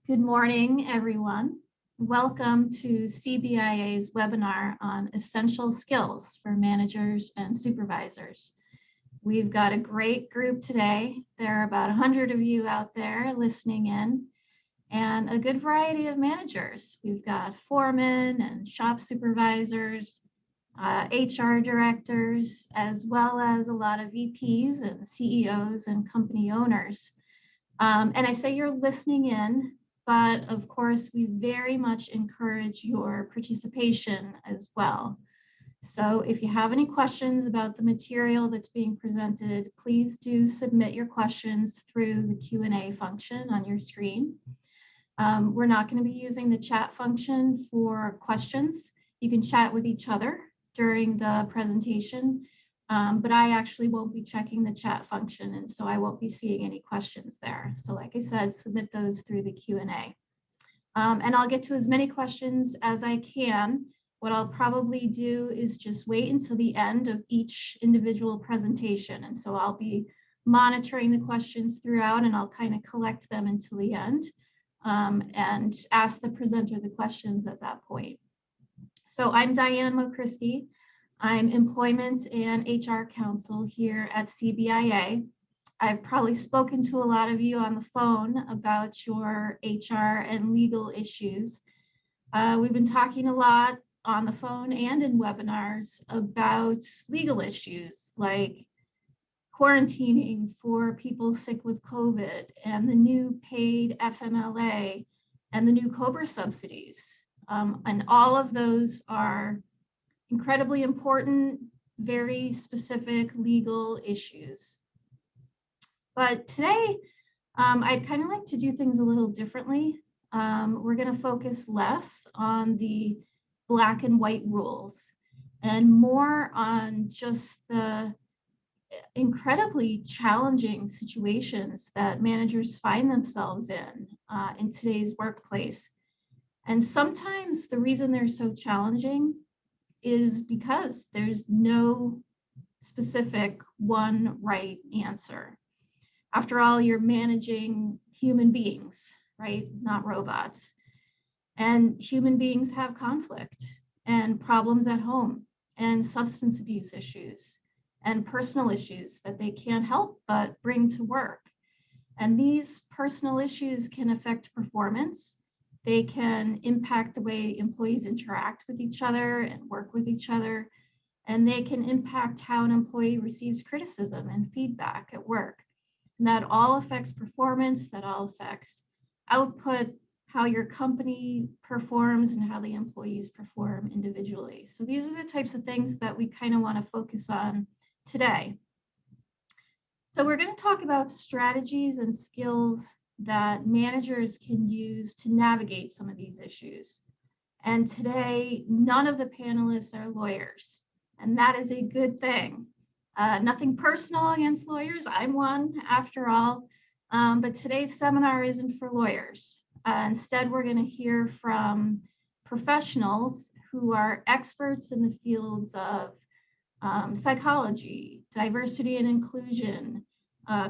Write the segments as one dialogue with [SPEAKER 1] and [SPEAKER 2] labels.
[SPEAKER 1] Good morning, everyone. Welcome to CBIA's webinar on essential skills for managers and supervisors. We've got a great group today. There are about 100 of you out there listening in, and a good variety of managers. We've got foremen and shop supervisors, HR directors, as well as a lot of VPs and CEOs and company owners. And I say you're listening in, but of course, we very much encourage your participation as well. So if you have any questions about the material that's being presented, please do submit your questions through the Q&A function on your screen. We're not going to be using the chat function for questions. You can chat with each other during the presentation, but I actually won't be checking the chat function, and so I won't be seeing any questions there. So like I said, submit those through the Q&A. And I'll get to as many questions as I can. What I'll probably do is just wait until the end of each individual presentation. And so I'll be monitoring the questions throughout, and I'll kind of collect them until the end and ask the presenter the questions at that point. So I'm Diane Mochrisky. I'm Employment and HR Counsel here at CBIA. I've probably spoken to a lot of you on the phone about your HR and legal issues. We've been talking a lot on the phone and in webinars about legal issues like quarantining for people sick with COVID and the new paid FMLA and the new COBRA subsidies. And all of those are incredibly important, very specific legal issues. But today, I'd kind of like to do things a little differently. We're going to focus less on the black and white rules and more on just the incredibly challenging situations that managers find themselves in today's workplace. And sometimes the reason they're so challenging is because there's no specific one right answer. After all, you're managing human beings, right? Not robots. And human beings have conflict and problems at home and substance abuse issues and personal issues that they can't help but bring to work. And these personal issues can affect performance. They can impact the way employees interact with each other and work with each other. And they can impact how an employee receives criticism and feedback at work. And that all affects performance, that all affects output, how your company performs, and how the employees perform individually. So these are the types of things that we kind of want to focus on today. So we're going to talk about strategies and skills that managers can use to navigate some of these issues. And today, none of the panelists are lawyers, and that is a good thing. Nothing personal against lawyers. I'm one, after all. But today's seminar isn't for lawyers. Instead, we're going to hear from professionals who are experts in the fields of psychology, diversity and inclusion,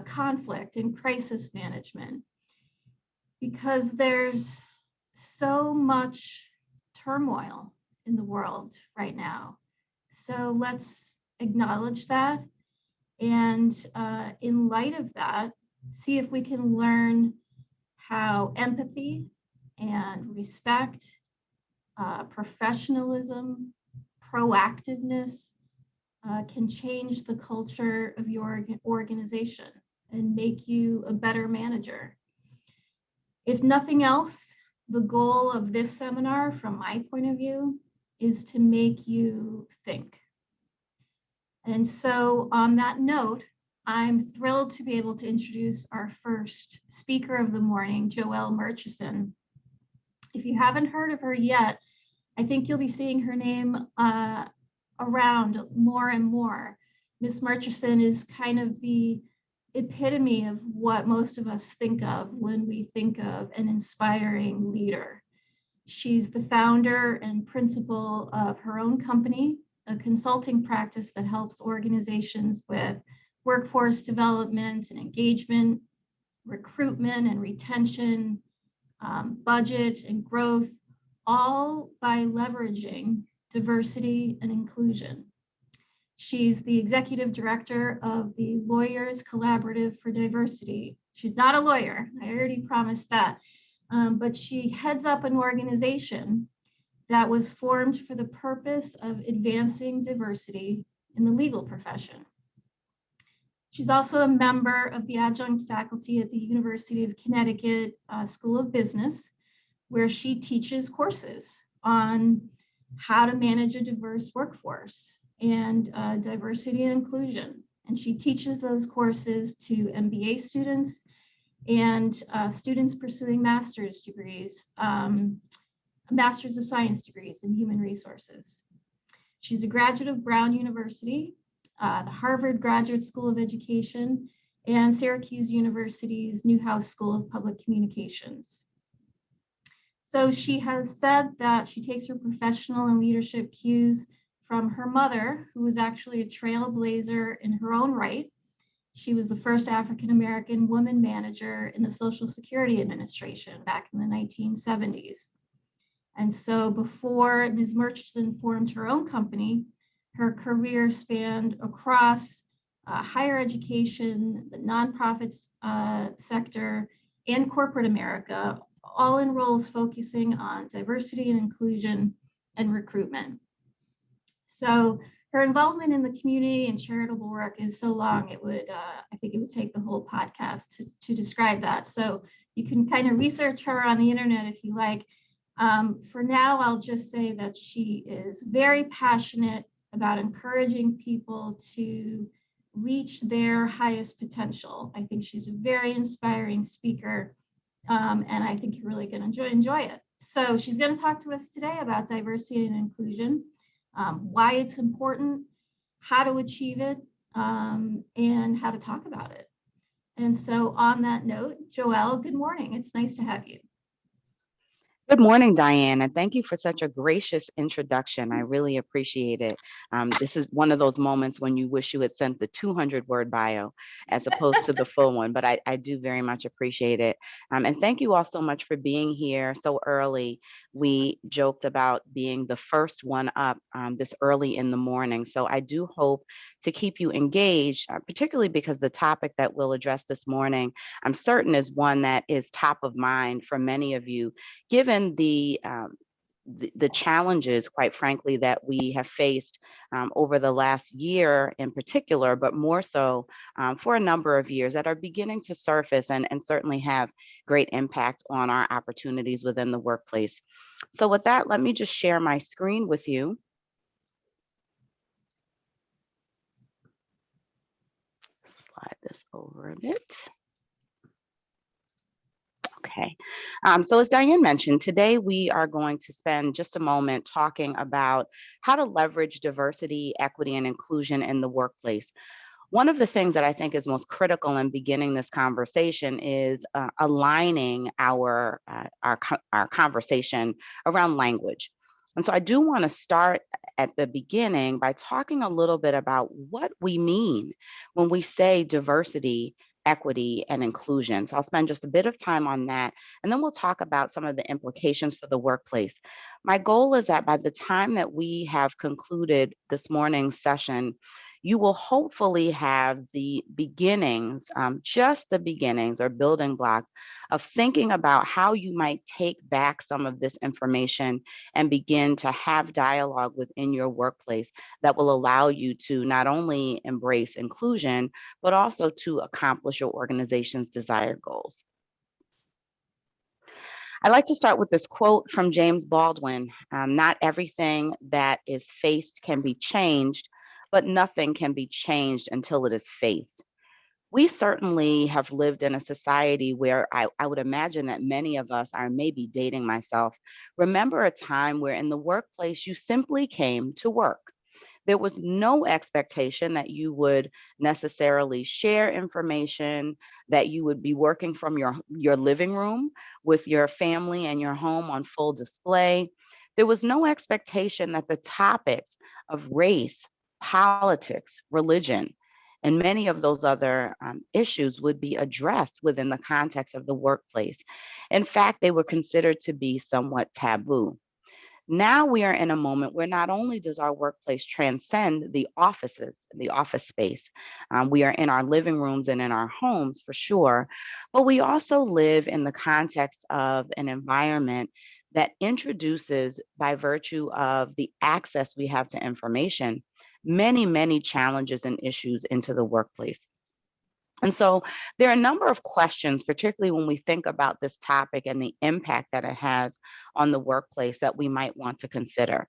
[SPEAKER 1] conflict and crisis management, because there's so much turmoil in the world right now. So let's acknowledge that, and in light of that, see if we can learn how empathy and respect, professionalism, proactiveness can change the culture of your organization and make you a better manager. If nothing else, the goal of this seminar, from my point of view, is to make you think. And so on that note, I'm thrilled to be able to introduce our first speaker of the morning, Joelle Murchison. If you haven't heard of her yet, I think you'll be seeing her name around more and more. Ms. Murchison is kind of the epitome of what most of us think of when we think of an inspiring leader. She's the founder and principal of her own company, a consulting practice that helps organizations with workforce development and engagement, recruitment and retention, budget, and growth, all by leveraging diversity and inclusion. She's the executive director of the Lawyers Collaborative for Diversity. She's not a lawyer, I already promised that, but she heads up an organization that was formed for the purpose of advancing diversity in the legal profession. She's also a member of the adjunct faculty at the University of Connecticut School of Business, where she teaches courses on how to manage a diverse workforce and diversity and inclusion. And she teaches those courses to MBA students and students pursuing master's degrees, Master's of Science degrees in human resources. She's a graduate of Brown University, the Harvard Graduate School of Education, and Syracuse University's Newhouse School of Public Communications. So she has said that she takes her professional and leadership cues from her mother, who was actually a trailblazer in her own right. She was the first African-American woman manager in the Social Security Administration back in the 1970s. And so before Ms. Murchison formed her own company, her career spanned across higher education, the nonprofits sector, and corporate America, all in roles focusing on diversity and inclusion and recruitment. So her involvement in the community and charitable work is so long, it would, I think it would take the whole podcast to describe that. So you can kind of research her on the internet if you like. For now, I'll just say that she is very passionate about encouraging people to reach their highest potential. I think she's a very inspiring speaker, and I think you're really going to enjoy it. So she's going to talk to us today about diversity and inclusion, why it's important, how to achieve it, and how to talk about it. And so on that note, Joelle, good morning. It's nice to have you.
[SPEAKER 2] Good morning, Diane, and thank you for such a gracious introduction. I really appreciate it. This is one of those moments when you wish you had sent the 200-word bio as opposed to the full one, but I do very much appreciate it. And thank you all so much for being here so early. We joked about being the first one up this early in the morning, so I do hope to keep you engaged, particularly because the topic that we'll address this morning, I'm certain is one that is top of mind for many of you, given the challenges, quite frankly, that we have faced over the last year in particular, but more so for a number of years that are beginning to surface and certainly have great impact on our opportunities within the workplace. So with that, let me just share my screen with you. Slide this over a bit. Okay, so as Diane mentioned, today we are going to spend just a moment talking about how to leverage diversity, equity, and inclusion in the workplace. One of the things that I think is most critical in beginning this conversation is aligning our conversation around language. And so I do want to start at the beginning by talking a little bit about what we mean when we say diversity, equity, and inclusion. So I'll spend just a bit of time on that, and then we'll talk about some of the implications for the workplace. My goal is that by the time that we have concluded this morning's session, you will hopefully have the beginnings, just the beginnings or building blocks of thinking about how you might take back some of this information and begin to have dialogue within your workplace that will allow you to not only embrace inclusion, but also to accomplish your organization's desired goals. I like to start with this quote from James Baldwin: not everything that is faced can be changed, but nothing can be changed until it is faced. We certainly have lived in a society where I would imagine that many of us, are maybe dating myself, remember a time where in the workplace you simply came to work. There was no expectation that you would necessarily share information, that you would be working from your living room with your family and your home on full display. There was no expectation that the topics of race, politics, religion, And many of those other issues would be addressed within the context of the workplace. In fact, they were considered to be somewhat taboo. Now we are in a moment where not only does our workplace transcend the offices, the office space, we are in our living rooms and in our homes for sure, but we also live in the context of an environment that introduces, by virtue of the access we have to information, many, many challenges and issues into the workplace. And so there are a number of questions, particularly when we think about this topic and the impact that it has on the workplace, that we might want to consider.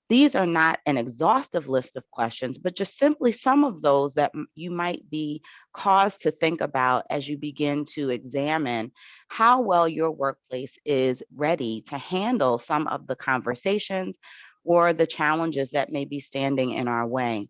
[SPEAKER 2] These are not an exhaustive list of questions, but just simply some of those that you might be caused to think about as you begin to examine how well your workplace is ready to handle some of the conversations or the challenges that may be standing in our way.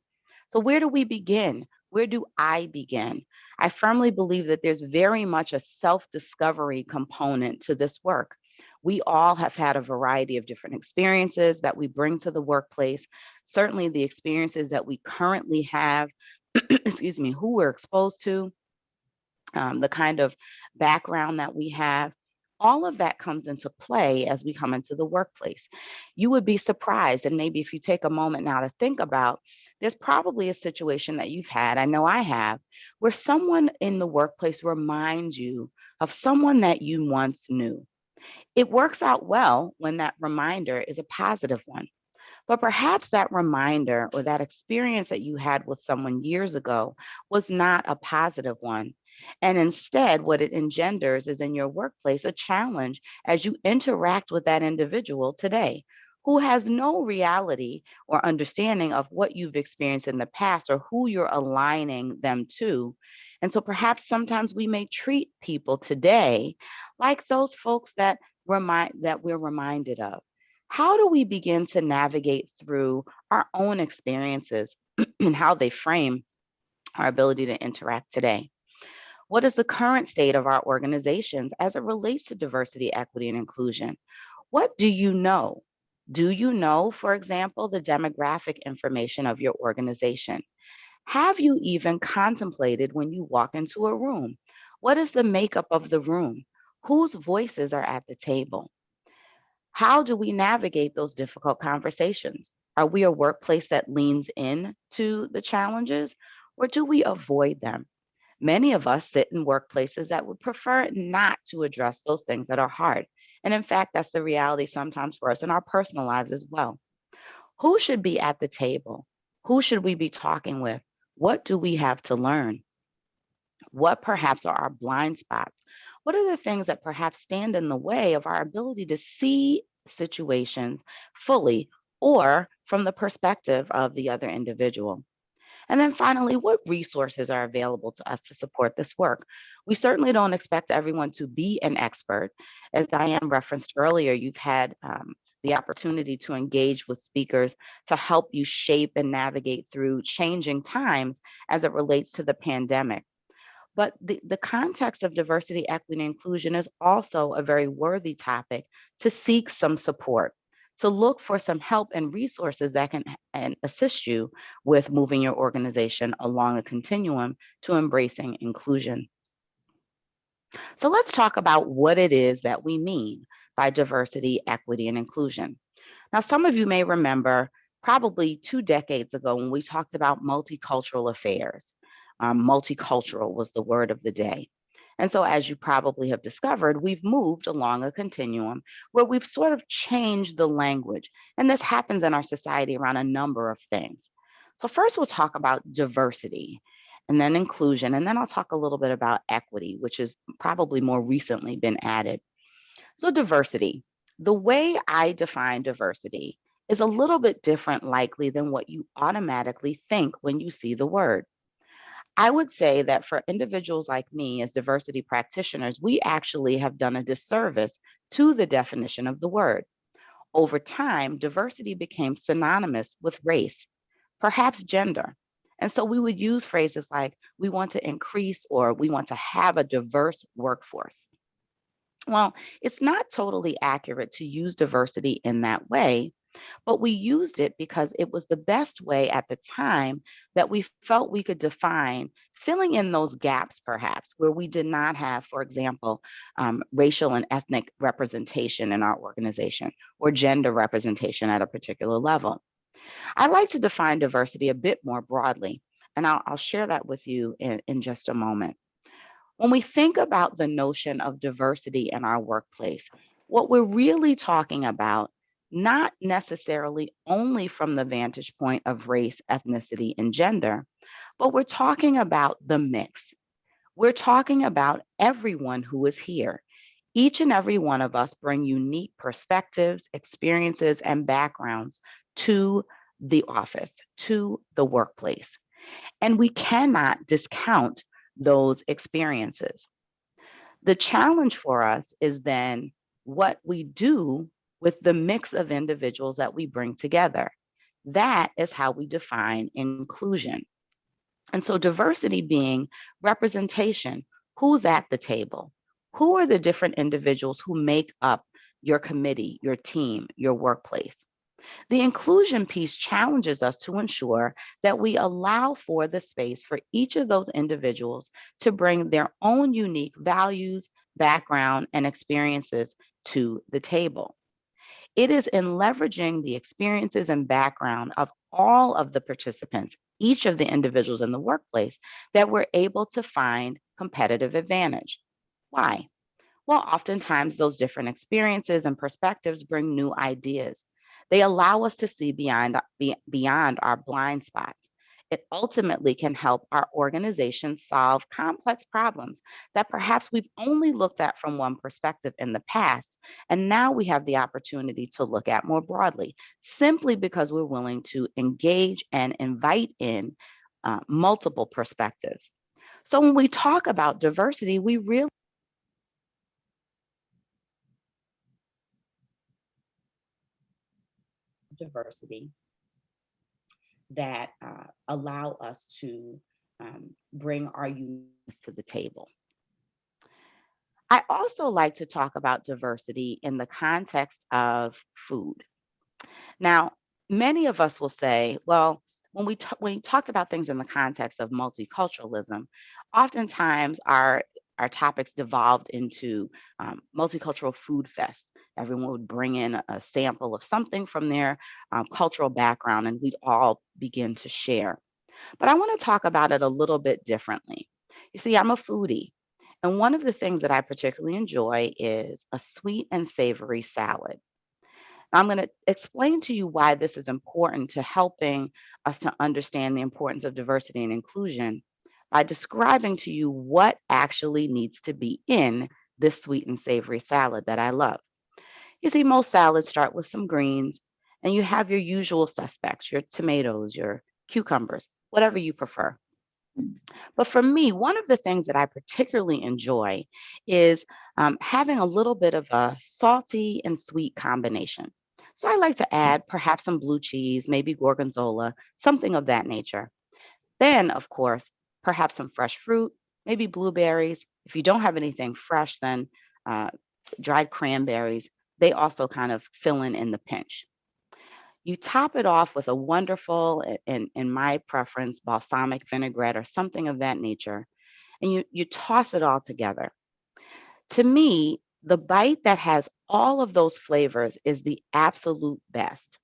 [SPEAKER 2] So, where do we begin? Where do I begin? I firmly believe that there's very much a self discovery component to this work. We all have had a variety of different experiences that we bring to the workplace. Certainly, the experiences that we currently have, excuse me, who we're exposed to, the kind of background that we have. All of that comes into play as we come into the workplace. You would be surprised, and maybe if you take a moment now to think about, there's probably a situation that you've had, I know I have, where someone in the workplace reminds you of someone that you once knew. It works out well when that reminder is a positive one. But perhaps that reminder or that experience that you had with someone years ago was not a positive one. And instead, what it engenders is in your workplace a challenge as you interact with that individual today who has no reality or understanding of what you've experienced in the past or who you're aligning them to. And so perhaps sometimes we may treat people today like those folks that we're reminded of. How do we begin to navigate through our own experiences and how they frame our ability to interact today? What is the current state of our organizations as it relates to diversity, equity, and inclusion? What do you know? Do you know, for example, the demographic information of your organization? Have you even contemplated when you walk into a room? What is the makeup of the room? Whose voices are at the table? How do we navigate those difficult conversations? Are we a workplace that leans in to the challenges, or do we avoid them? Many of us sit in workplaces that would prefer not to address those things that are hard. And in fact, that's the reality sometimes for us in our personal lives as well. Who should be at the table? Who should we be talking with? What do we have to learn? What perhaps are our blind spots? What are the things that perhaps stand in the way of our ability to see situations fully or from the perspective of the other individual? And then finally, what resources are available to us to support this work? We certainly don't expect everyone to be an expert. As Diane referenced earlier, you've had the opportunity to engage with speakers to help you shape and navigate through changing times as it relates to the pandemic. But the context of diversity, equity, and inclusion is also a very worthy topic to seek some support, to look for some help and resources that can and assist you with moving your organization along a continuum to embracing inclusion. So let's talk about what it is that we mean by diversity, equity, and inclusion. Now, some of you may remember probably 2 decades ago when we talked about multicultural affairs. Multicultural was the word of the day. And so, as you probably have discovered, we've moved along a continuum where we've sort of changed the language. And this happens in our society around a number of things. So, first, we'll talk about diversity and then inclusion. And then I'll talk a little bit about equity, which has probably more recently been added. So, diversity. The way I define diversity is a little bit different, likely, than what you automatically think when you see the word. I would say that for individuals like me, as diversity practitioners, we actually have done a disservice to the definition of the word. Over time, diversity became synonymous with race, perhaps gender. And so we would use phrases like, we want to increase or we want to have a diverse workforce. Well, it's not totally accurate to use diversity in that way But we used it because it was the best way at the time that we felt we could define, filling in those gaps perhaps where we did not have, for example, racial and ethnic representation in our organization or gender representation at a particular level. I like to define diversity a bit more broadly, and I'll share that with you in just a moment. When we think about the notion of diversity in our workplace, what we're really talking about, not necessarily only from the vantage point of race, ethnicity, and gender, but we're talking about the mix. We're talking about everyone who is here. Each and every one of us bring unique perspectives, experiences, and backgrounds to the office, to the workplace. And we cannot discount those experiences. The challenge for us is then what we do with the mix of individuals that we bring together. That is how we define inclusion. And so, diversity being representation, who's at the table? Who are the different individuals who make up your committee, your team, your workplace? The inclusion piece challenges us to ensure that we allow for the space for each of those individuals to bring their own unique values, background, and experiences to the table. It is in leveraging the experiences and background of all of the participants, each of the individuals in the workplace, that we're able to find competitive advantage. Why? Well, oftentimes those different experiences and perspectives bring new ideas. They allow us to see beyond our blind spots. It ultimately can help our organization solve complex problems that perhaps we've only looked at from one perspective in the past. And now we have the opportunity to look at more broadly, simply because we're willing to engage and invite in multiple perspectives. So when we talk about diversity, we really diversity that allow us to bring our uniqueness to the table. I also like to talk about diversity in the context of food. Now, many of us will say, well, when we talked about things in the context of multiculturalism, oftentimes our topics devolved into multicultural food fests. Everyone would bring in a sample of something from their cultural background, and we'd all begin to share. But I want to talk about it a little bit differently. You see, I'm a foodie, and one of the things that I particularly enjoy is a sweet and savory salad. I'm going to explain to you why this is important to helping us to understand the importance of diversity and inclusion by describing to you what actually needs to be in this sweet and savory salad that I love. You see, most salads start with some greens, and you have your usual suspects, your tomatoes, your cucumbers, whatever you prefer. But for me, one of the things that I particularly enjoy is having a little bit of a salty and sweet combination. So I like to add perhaps some blue cheese, maybe gorgonzola, something of that nature. Then, of course, perhaps some fresh fruit, maybe blueberries. If you don't have anything fresh, then uh, dried cranberries. They also kind of fill in the pinch. You top it off with a wonderful, in my preference, balsamic vinaigrette or something of that nature, and you toss it all together. To me, the bite that has all of those flavors is the absolute best.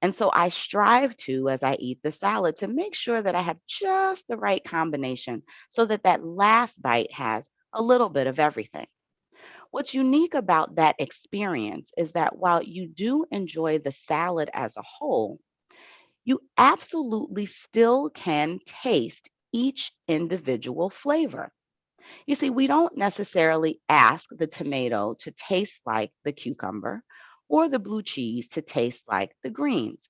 [SPEAKER 2] And so I strive to, as I eat the salad, to make sure that I have just the right combination so that that last bite has a little bit of everything. What's unique about that experience is that while you do enjoy the salad as a whole, you absolutely still can taste each individual flavor. You see, we don't necessarily ask the tomato to taste like the cucumber or the blue cheese to taste like the greens.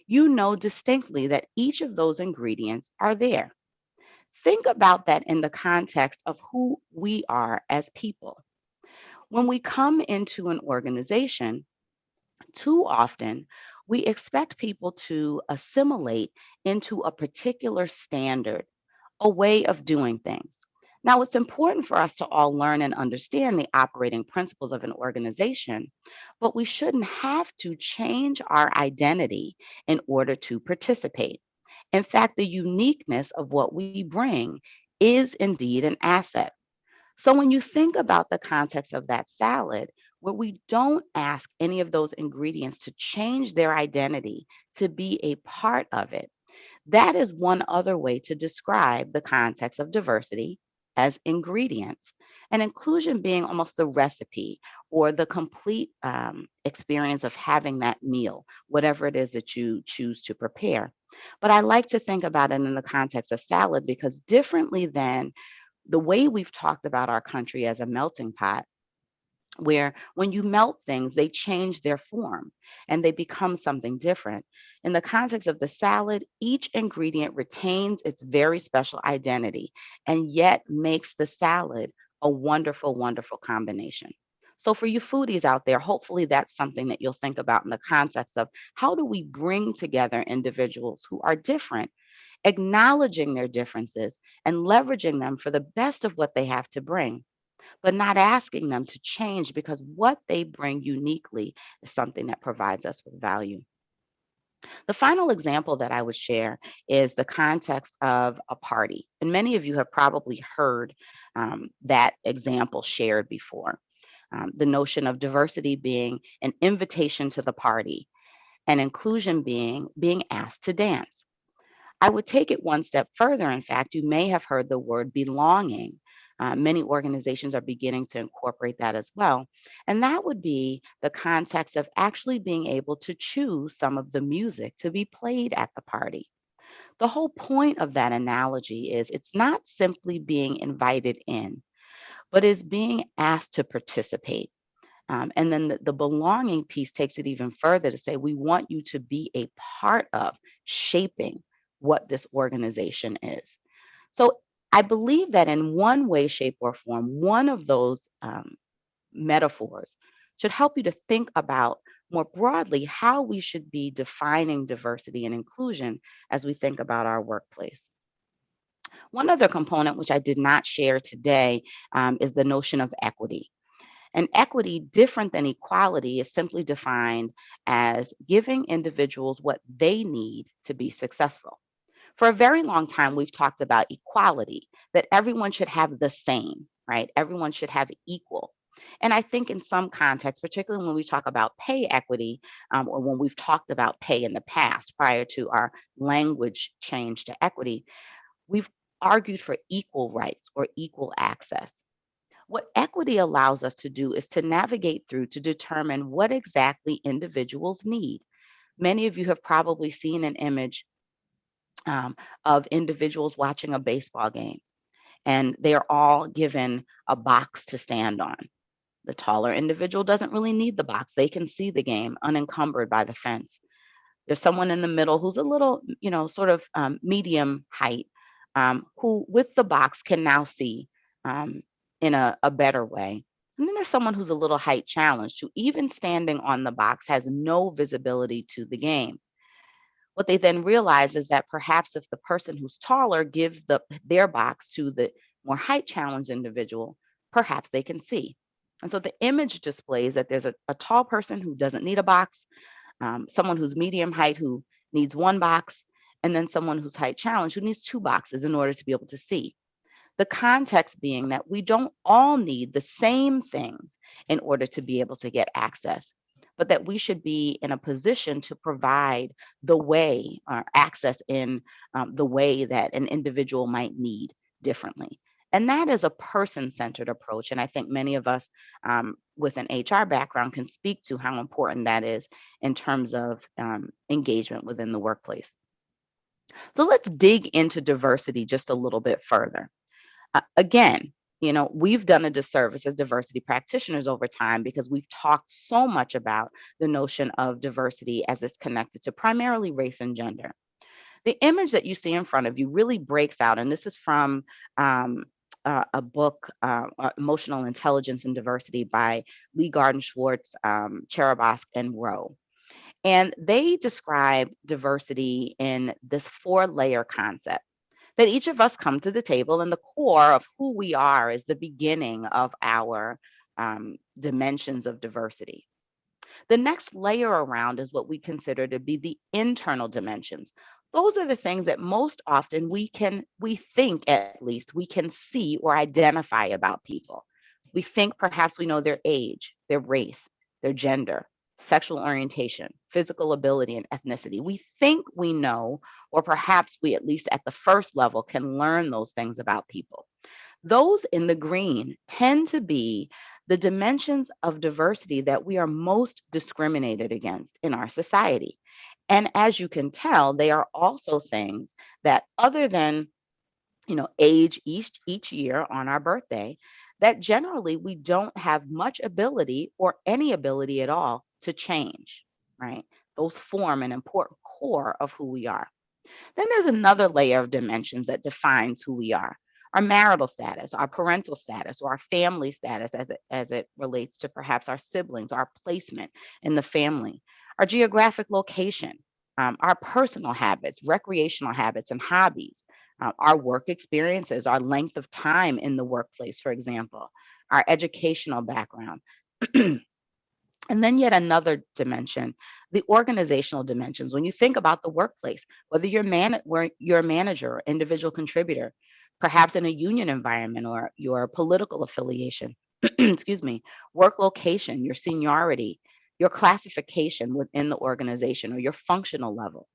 [SPEAKER 2] You know distinctly that each of those ingredients are there. Think about that in the context of who we are as people. When we come into an organization, too often we expect people to assimilate into a particular standard, a way of doing things. Now, it's important for us to all learn and understand the operating principles of an organization, but we shouldn't have to change our identity in order to participate. In fact, the uniqueness of what we bring is indeed an asset. So when you think about the context of that salad, where we don't ask any of those ingredients to change their identity to be a part of it, that is one other way to describe the context of diversity as ingredients, and inclusion being almost the recipe or the complete experience of having that meal, whatever it is that you choose to prepare. But I like to think about it in the context of salad because differently than the way we've talked about our country as a melting pot, where when you melt things, they change their form and they become something different. In the context of the salad, each ingredient retains its very special identity and yet makes the salad a wonderful, wonderful combination. So, for you foodies out there, hopefully that's something that you'll think about in the context of how do we bring together individuals who are different, acknowledging their differences and leveraging them for the best of what they have to bring, but not asking them to change because what they bring uniquely is something that provides us with value. The final example that I would share is the context of a party. And many of you have probably heard that example shared before. The notion of diversity being an invitation to the party and inclusion being asked to dance. I would take it one step further. In fact, you may have heard the word belonging. Many organizations are beginning to incorporate that as well. And that would be the context of actually being able to choose some of the music to be played at the party. The whole point of that analogy is it's not simply being invited in, but is being asked to participate. And then the belonging piece takes it even further to say, we want you to be a part of shaping what this organization is. So I believe that in one way, shape, or form, one of those metaphors should help you to think about more broadly how we should be defining diversity and inclusion as we think about our workplace. One other component, which I did not share today, is the notion of equity. And equity, different than equality, is simply defined as giving individuals what they need to be successful. For a very long time, we've talked about equality, that everyone should have the same, right? Everyone should have equal. And I think in some contexts, particularly when we talk about pay equity, or when we've talked about pay in the past prior to our language change to equity, we've argued for equal rights or equal access. What equity allows us to do is to navigate through to determine what exactly individuals need. Many of you have probably seen an image um, of individuals watching a baseball game, and they're all given a box to stand on. The taller individual doesn't really need the box. They can see the game unencumbered by the fence. There's someone in the middle who's a little, sort of medium height, who with the box can now see um, in a better way. And then there's someone who's a little height challenged, who even standing on the box has no visibility to the game. What they then realize is that perhaps if the person who's taller gives their box to the more height challenged individual, perhaps they can see. And so the image displays that there's a tall person who doesn't need a box, someone who's medium height who needs one box, and then someone who's height challenged who needs two boxes in order to be able to see. The context being that we don't all need the same things in order to be able to get access, but that we should be in a position to provide the way or access in the way that an individual might need differently. And that is a person centered approach. And I think many of us with an HR background can speak to how important that is in terms of engagement within the workplace. So let's dig into diversity just a little bit further. Again, we've done a disservice as diversity practitioners over time because we've talked so much about the notion of diversity as it's connected to primarily race and gender. The image that you see in front of you really breaks out, and this is from a book, Emotional Intelligence and Diversity by Lee Garden Schwartz, Cherubosc, and Rowe. And they describe diversity in this four-layer concept. that each of us come to the table, and the core of who we are is the beginning of our dimensions of diversity. The next layer around is what we consider to be the internal dimensions. Those are the things that most often we think at least, we can see or identify about people. We think perhaps we know their age, their race, their gender, sexual orientation, physical ability, and ethnicity. We think we know, or perhaps we, at least at the first level, can learn those things about people. Those in the green tend to be the dimensions of diversity that we are most discriminated against in our society. And as you can tell, they are also things that, other than age each year on our birthday, that generally we don't have much ability or any ability at all to change, right? Those form an important core of who we are. Then there's another layer of dimensions that defines who we are. Our marital status, our parental status, or our family status as it relates to perhaps our siblings, our placement in the family, our geographic location, our personal habits, recreational habits, and hobbies, our work experiences, our length of time in the workplace, for example, our educational background. And then yet another dimension, the organizational dimensions. When you think about the workplace, whether you're a manager or individual contributor, perhaps in a union environment or your political affiliation, excuse me, work location, your seniority, your classification within the organization or your functional level.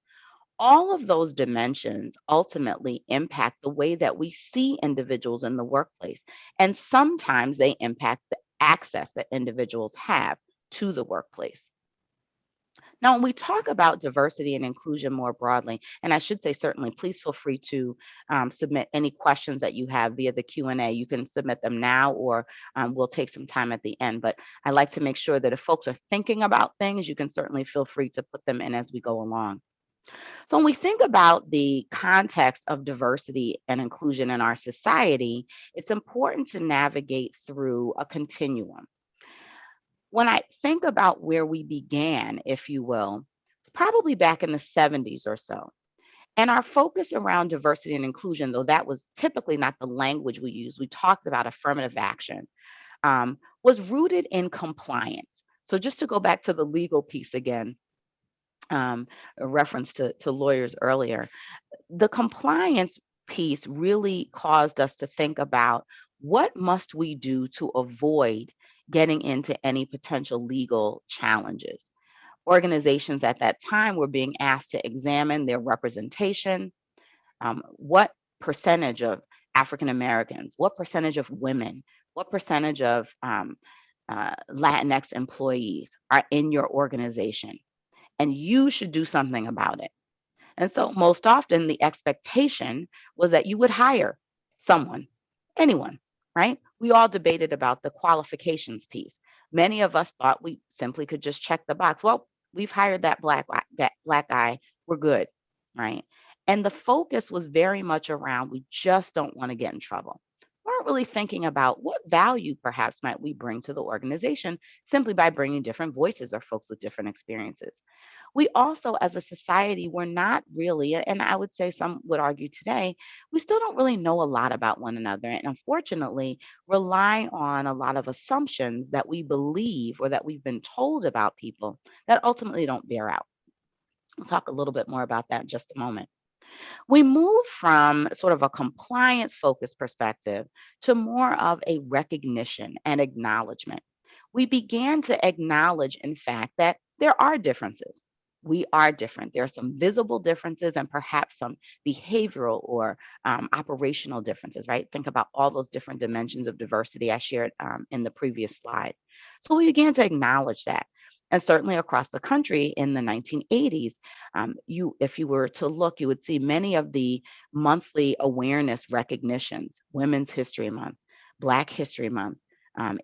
[SPEAKER 2] All of those dimensions ultimately impact the way that we see individuals in the workplace. And sometimes they impact the access that individuals have to the workplace. Now, when we talk about diversity and inclusion more broadly, and I should say certainly, please feel free to submit any questions that you have via the Q&A. You can submit them now, or we'll take some time at the end. But I like to make sure that if folks are thinking about things, you can certainly feel free to put them in as we go along. So when we think about the context of diversity and inclusion in our society, it's important to navigate through a continuum. When I think about where we began, if you will, it's probably back in the 70s or so. And our focus around diversity and inclusion, though that was typically not the language we used, we talked about affirmative action, was rooted in compliance. So just to go back to the legal piece again, a reference to lawyers earlier, the compliance piece really caused us to think about what must we do to avoid getting into any potential legal challenges. Organizations at that time were being asked to examine their representation, what percentage of African Americans, what percentage of women, what percentage of Latinx employees are in your organization, and you should do something about it. And so most often the expectation was that you would hire someone, anyone, right? We all debated about the qualifications piece. Many of us thought we simply could just check the box. Well, we've hired that black guy, we're good, right? And the focus was very much around we just don't want to get in trouble. We weren't really thinking about what value perhaps might we bring to the organization simply by bringing different voices or folks with different experiences. We also, as a society, we're not really, and I would say some would argue today, we still don't really know a lot about one another. And unfortunately, rely on a lot of assumptions that we believe or that we've been told about people that ultimately don't bear out. We'll talk a little bit more about that in just a moment. We moved from sort of a compliance focused perspective to more of a recognition and acknowledgement. We began to acknowledge, in fact, that there are differences. We are different. There are some visible differences and perhaps some behavioral or operational differences, right? Think about all those different dimensions of diversity I shared in the previous slide. So we began to acknowledge that. And certainly across the country in the 1980s, if you were to look, you would see many of the monthly awareness recognitions, Women's History Month, Black History Month,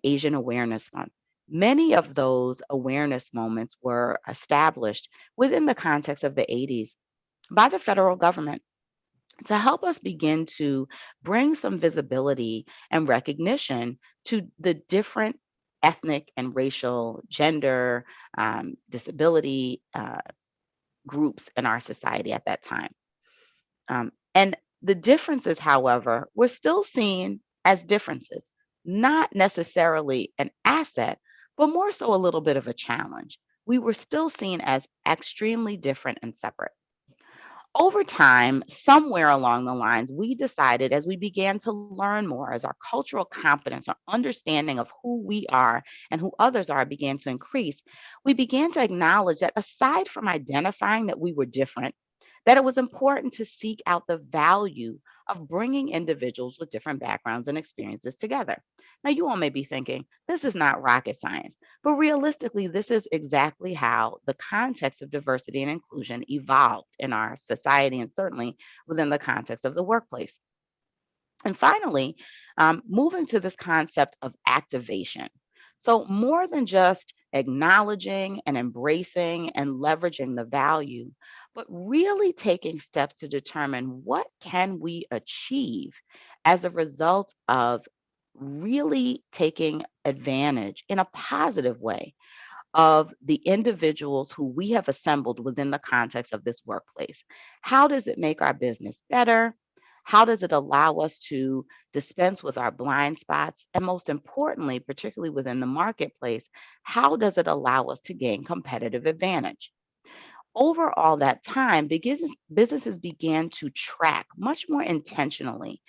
[SPEAKER 2] Asian Awareness Month. Many of those awareness moments were established within the context of the 80s by the federal government to help us begin to bring some visibility and recognition to the different ethnic and racial, gender, disability groups in our society at that time. And The differences, however, were still seen as differences, not necessarily an asset, but more so a little bit of a challenge. We were still seen as extremely different and separate. Over time, somewhere along the lines, we decided as we began to learn more, as our cultural competence, our understanding of who we are and who others are began to increase, we began to acknowledge that aside from identifying that we were different, that it was important to seek out the value of bringing individuals with different backgrounds and experiences together. Now, you all may be thinking, this is not rocket science, but realistically, this is exactly how the context of diversity and inclusion evolved in our society and certainly within the context of the workplace. And finally, moving to this concept of activation. So, more than just acknowledging and embracing and leveraging the value, but really taking steps to determine what can we achieve as a result of really taking advantage in a positive way of the individuals who we have assembled within the context of this workplace. How does it make our business better? How does it allow us to dispense with our blind spots? And most importantly, particularly within the marketplace, how does it allow us to gain competitive advantage? Over all that time, businesses began to track much more intentionally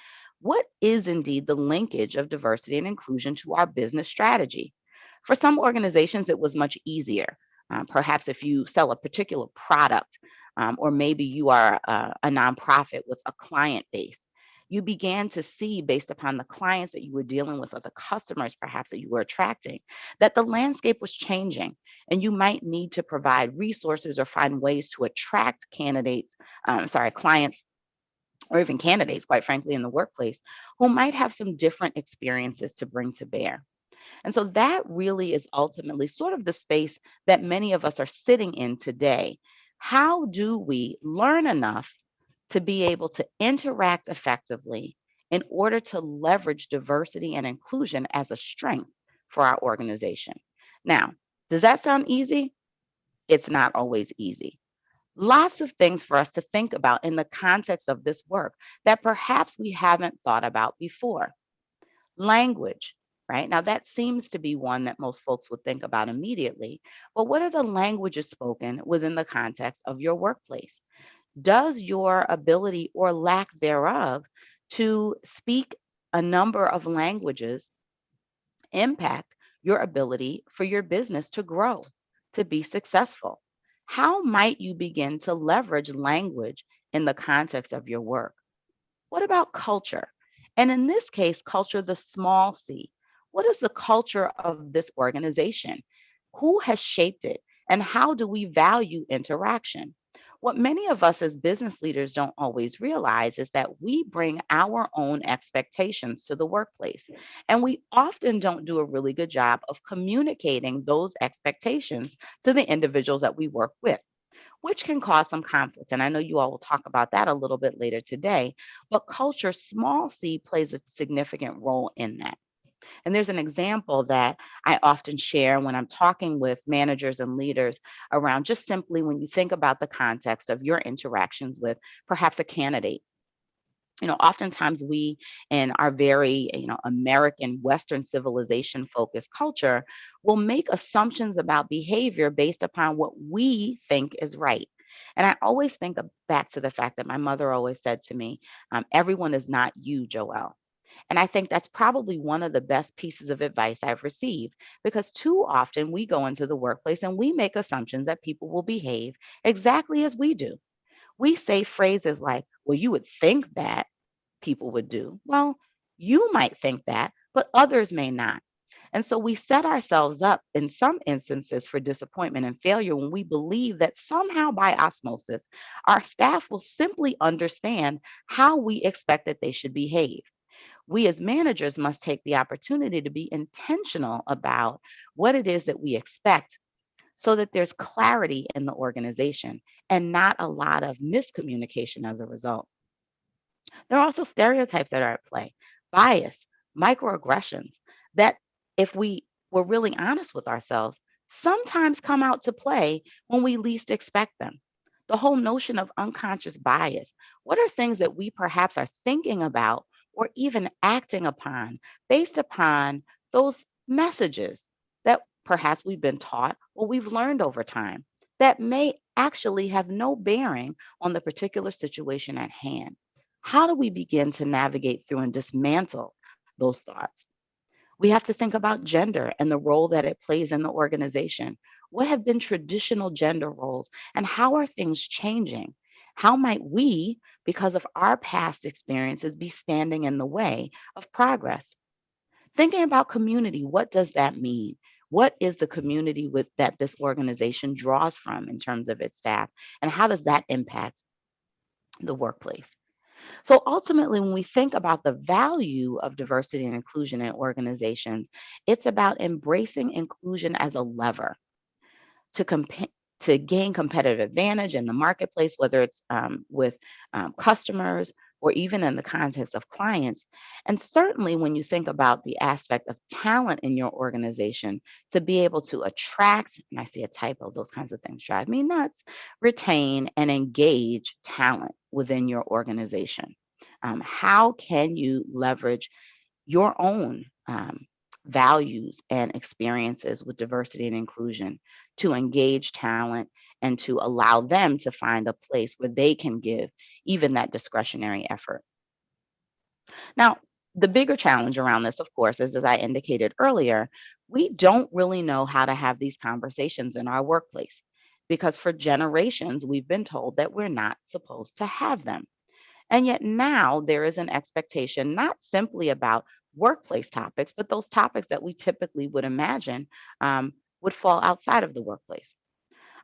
[SPEAKER 2] what is indeed the linkage of diversity and inclusion to our business strategy. For some organizations, it was much easier. Perhaps if you sell a particular product, or maybe you are a nonprofit with a client base, you began to see, based upon the clients that you were dealing with or the customers perhaps that you were attracting, that the landscape was changing and you might need to provide resources or find ways to attract clients or even candidates, quite frankly, in the workplace who might have some different experiences to bring to bear. And so that really is ultimately sort of the space that many of us are sitting in today. How do we learn enough to be able to interact effectively in order to leverage diversity and inclusion as a strength for our organization? Now, does that sound easy? It's not always easy. Lots of things for us to think about in the context of this work that perhaps we haven't thought about before. Language, right? Now, that seems to be one that most folks would think about immediately. But what are the languages spoken within the context of your workplace? Does your ability or lack thereof to speak a number of languages impact your ability for your business to grow, to be successful? How might you begin to leverage language in the context of your work? What about culture? And in this case, culture, the small c. What is the culture of this organization? Who has shaped it? And how do we value interaction? What many of us as business leaders don't always realize is that we bring our own expectations to the workplace. And we often don't do a really good job of communicating those expectations to the individuals that we work with, which can cause some conflict. And I know you all will talk about that a little bit later today, but culture, small c, plays a significant role in that. And there's an example that I often share when I'm talking with managers and leaders around just simply when you think about the context of your interactions with perhaps a candidate. Oftentimes we in our very, American Western civilization focused culture will make assumptions about behavior based upon what we think is right. And I always back to the fact that my mother always said to me, everyone is not you, Joelle. And I think that's probably one of the best pieces of advice I've received because too often we go into the workplace and we make assumptions that people will behave exactly as we do. We say phrases like, well, you would think that people would do. Well, you might think that, but others may not. And so we set ourselves up in some instances for disappointment and failure when we believe that somehow by osmosis, our staff will simply understand how we expect that they should behave. We as managers must take the opportunity to be intentional about what it is that we expect so that there's clarity in the organization and not a lot of miscommunication as a result. There are also stereotypes that are at play, bias, microaggressions that, if we were really honest with ourselves, sometimes come out to play when we least expect them. The whole notion of unconscious bias. What are things that we perhaps are thinking about or even acting upon based upon those messages that perhaps we've been taught or we've learned over time that may actually have no bearing on the particular situation at hand? How do we begin to navigate through and dismantle those thoughts? We have to think about gender and the role that it plays in the organization. What have been traditional gender roles and how are things changing? How might we, because of our past experiences, be standing in the way of progress? Thinking about community, what does that mean? What is the community that this organization draws from in terms of its staff? And how does that impact the workplace? So ultimately, when we think about the value of diversity and inclusion in organizations, it's about embracing inclusion as a lever to to gain competitive advantage in the marketplace, whether it's with customers or even in the context of clients. And certainly when you think about the aspect of talent in your organization, to be able to attract, and I see a typo, those kinds of things drive me nuts, retain and engage talent within your organization. How can you leverage your own values and experiences with diversity and inclusion to engage talent and to allow them to find a place where they can give even that discretionary effort? Now, the bigger challenge around this, of course, is as I indicated earlier, we don't really know how to have these conversations in our workplace because for generations we've been told that we're not supposed to have them. And yet now there is an expectation, not simply about workplace topics, but those topics that we typically would imagine would fall outside of the workplace.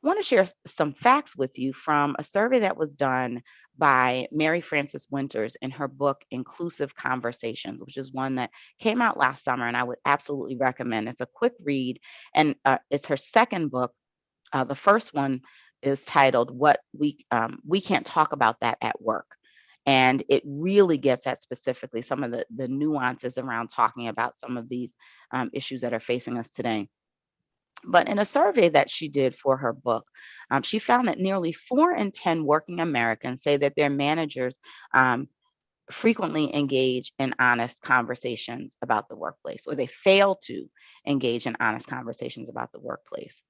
[SPEAKER 2] I want to share some facts with you from a survey that was done by Mary Frances Winters in her book, Inclusive Conversations, which is one that came out last summer, and I would absolutely recommend. It's a quick read, and it's her second book. The first one is titled "What We Can't Talk About That at Work," and it really gets at specifically some of the nuances around talking about some of these issues that are facing us today. But in a survey that she did for her book, she found that nearly 4 in 10 working Americans say that their managers um, frequently engage in honest conversations about the workplace, or they fail to engage in honest conversations about the workplace.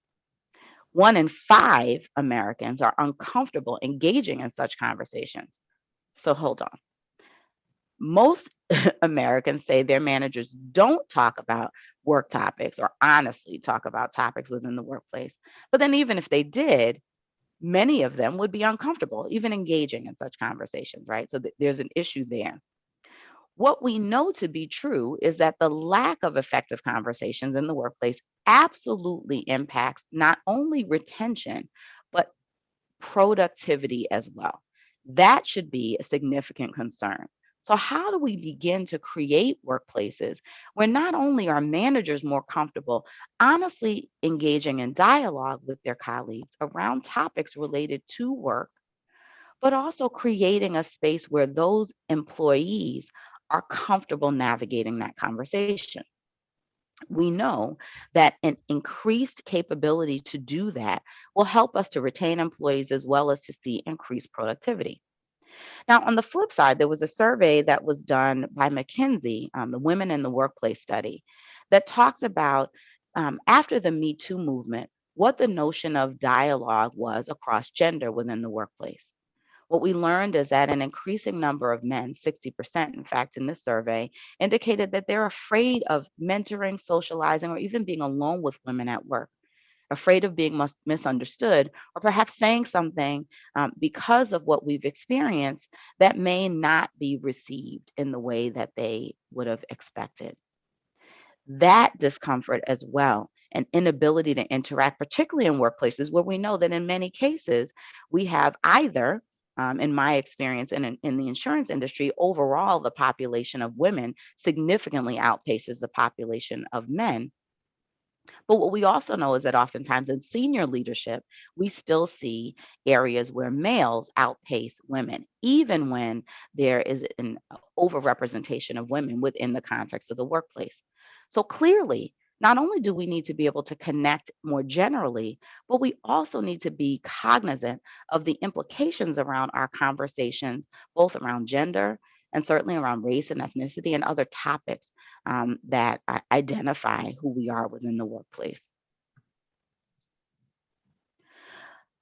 [SPEAKER 2] 1 in 5 Americans are uncomfortable engaging in such conversations. So hold on. Most Americans say their managers don't talk about work topics or honestly talk about topics within the workplace. But then, even if they did, many of them would be uncomfortable even engaging in such conversations, right? So there's an issue there. What we know to be true is that the lack of effective conversations in the workplace absolutely impacts not only retention, but productivity as well. That should be a significant concern. So, how do we begin to create workplaces where not only are managers more comfortable honestly engaging in dialogue with their colleagues around topics related to work, but also creating a space where those employees are comfortable navigating that conversation? We know that an increased capability to do that will help us to retain employees as well as to see increased productivity. Now, on the flip side, there was a survey that was done by McKinsey, the Women in the Workplace study, that talks about after the Me Too movement, what the notion of dialogue was across gender within the workplace. What we learned is that an increasing number of men, 60% in fact, in this survey, indicated that they're afraid of mentoring, socializing, or even being alone with women at work, afraid of being misunderstood, or perhaps saying something because of what we've experienced that may not be received in the way that they would have expected. That discomfort as well, an inability to interact, particularly in workplaces where we know that in many cases we have either, in my experience and in the insurance industry, overall, the population of women significantly outpaces the population of men. But what we also know is that oftentimes in senior leadership, we still see areas where males outpace women, even when there is an overrepresentation of women within the context of the workplace. So clearly, Not only do we need to be able to connect more generally, but we also need to be cognizant of the implications around our conversations, both around gender and certainly around race and ethnicity and other topics that identify who we are within the workplace.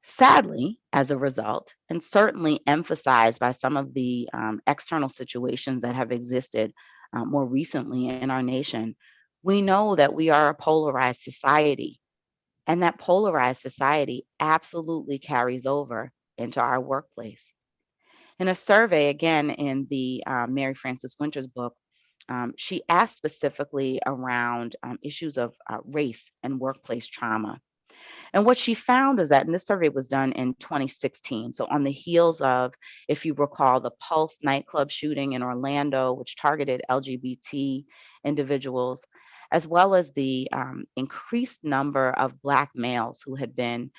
[SPEAKER 2] Sadly, as a result, and certainly emphasized by some of the external situations that have existed more recently in our nation, we know that we are a polarized society, and that polarized society absolutely carries over into our workplace. In a survey, again, in the Mary Frances Winters book, she asked specifically around issues of race and workplace trauma. And what she found is that, and this survey was done in 2016, so on the heels of, if you recall, the Pulse nightclub shooting in Orlando, which targeted LGBT individuals, as well as the increased number of Black males who had been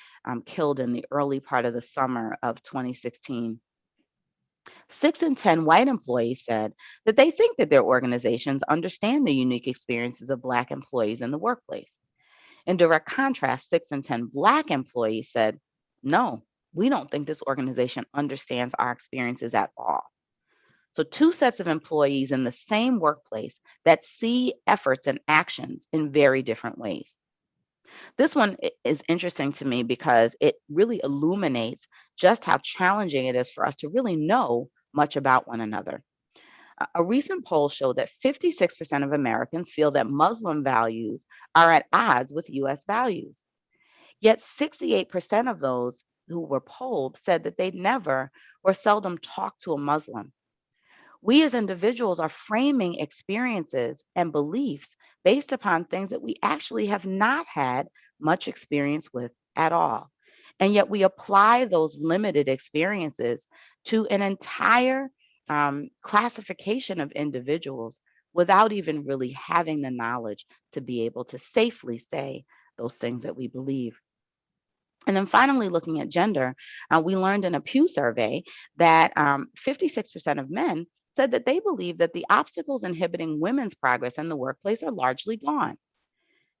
[SPEAKER 2] killed in the early part of the summer of 2016. 6 in 10 white employees said that they think that their organizations understand the unique experiences of Black employees in the workplace. In direct contrast, 6 in 10 Black employees said, no, we don't think this organization understands our experiences at all. So, two sets of employees in the same workplace that see efforts and actions in very different ways. This one is interesting to me because it really illuminates just how challenging it is for us to really know much about one another. A recent poll showed that 56% of Americans feel that Muslim values are at odds with US values. Yet 68% of those who were polled said that they'd never or seldom talked to a Muslim. We as individuals are framing experiences and beliefs based upon things that we actually have not had much experience with at all. And yet we apply those limited experiences to an entire classification of individuals without even really having the knowledge to be able to safely say those things that we believe. And then finally, looking at gender, we learned in a Pew survey that 56% of men said that they believe that the obstacles inhibiting women's progress in the workplace are largely gone.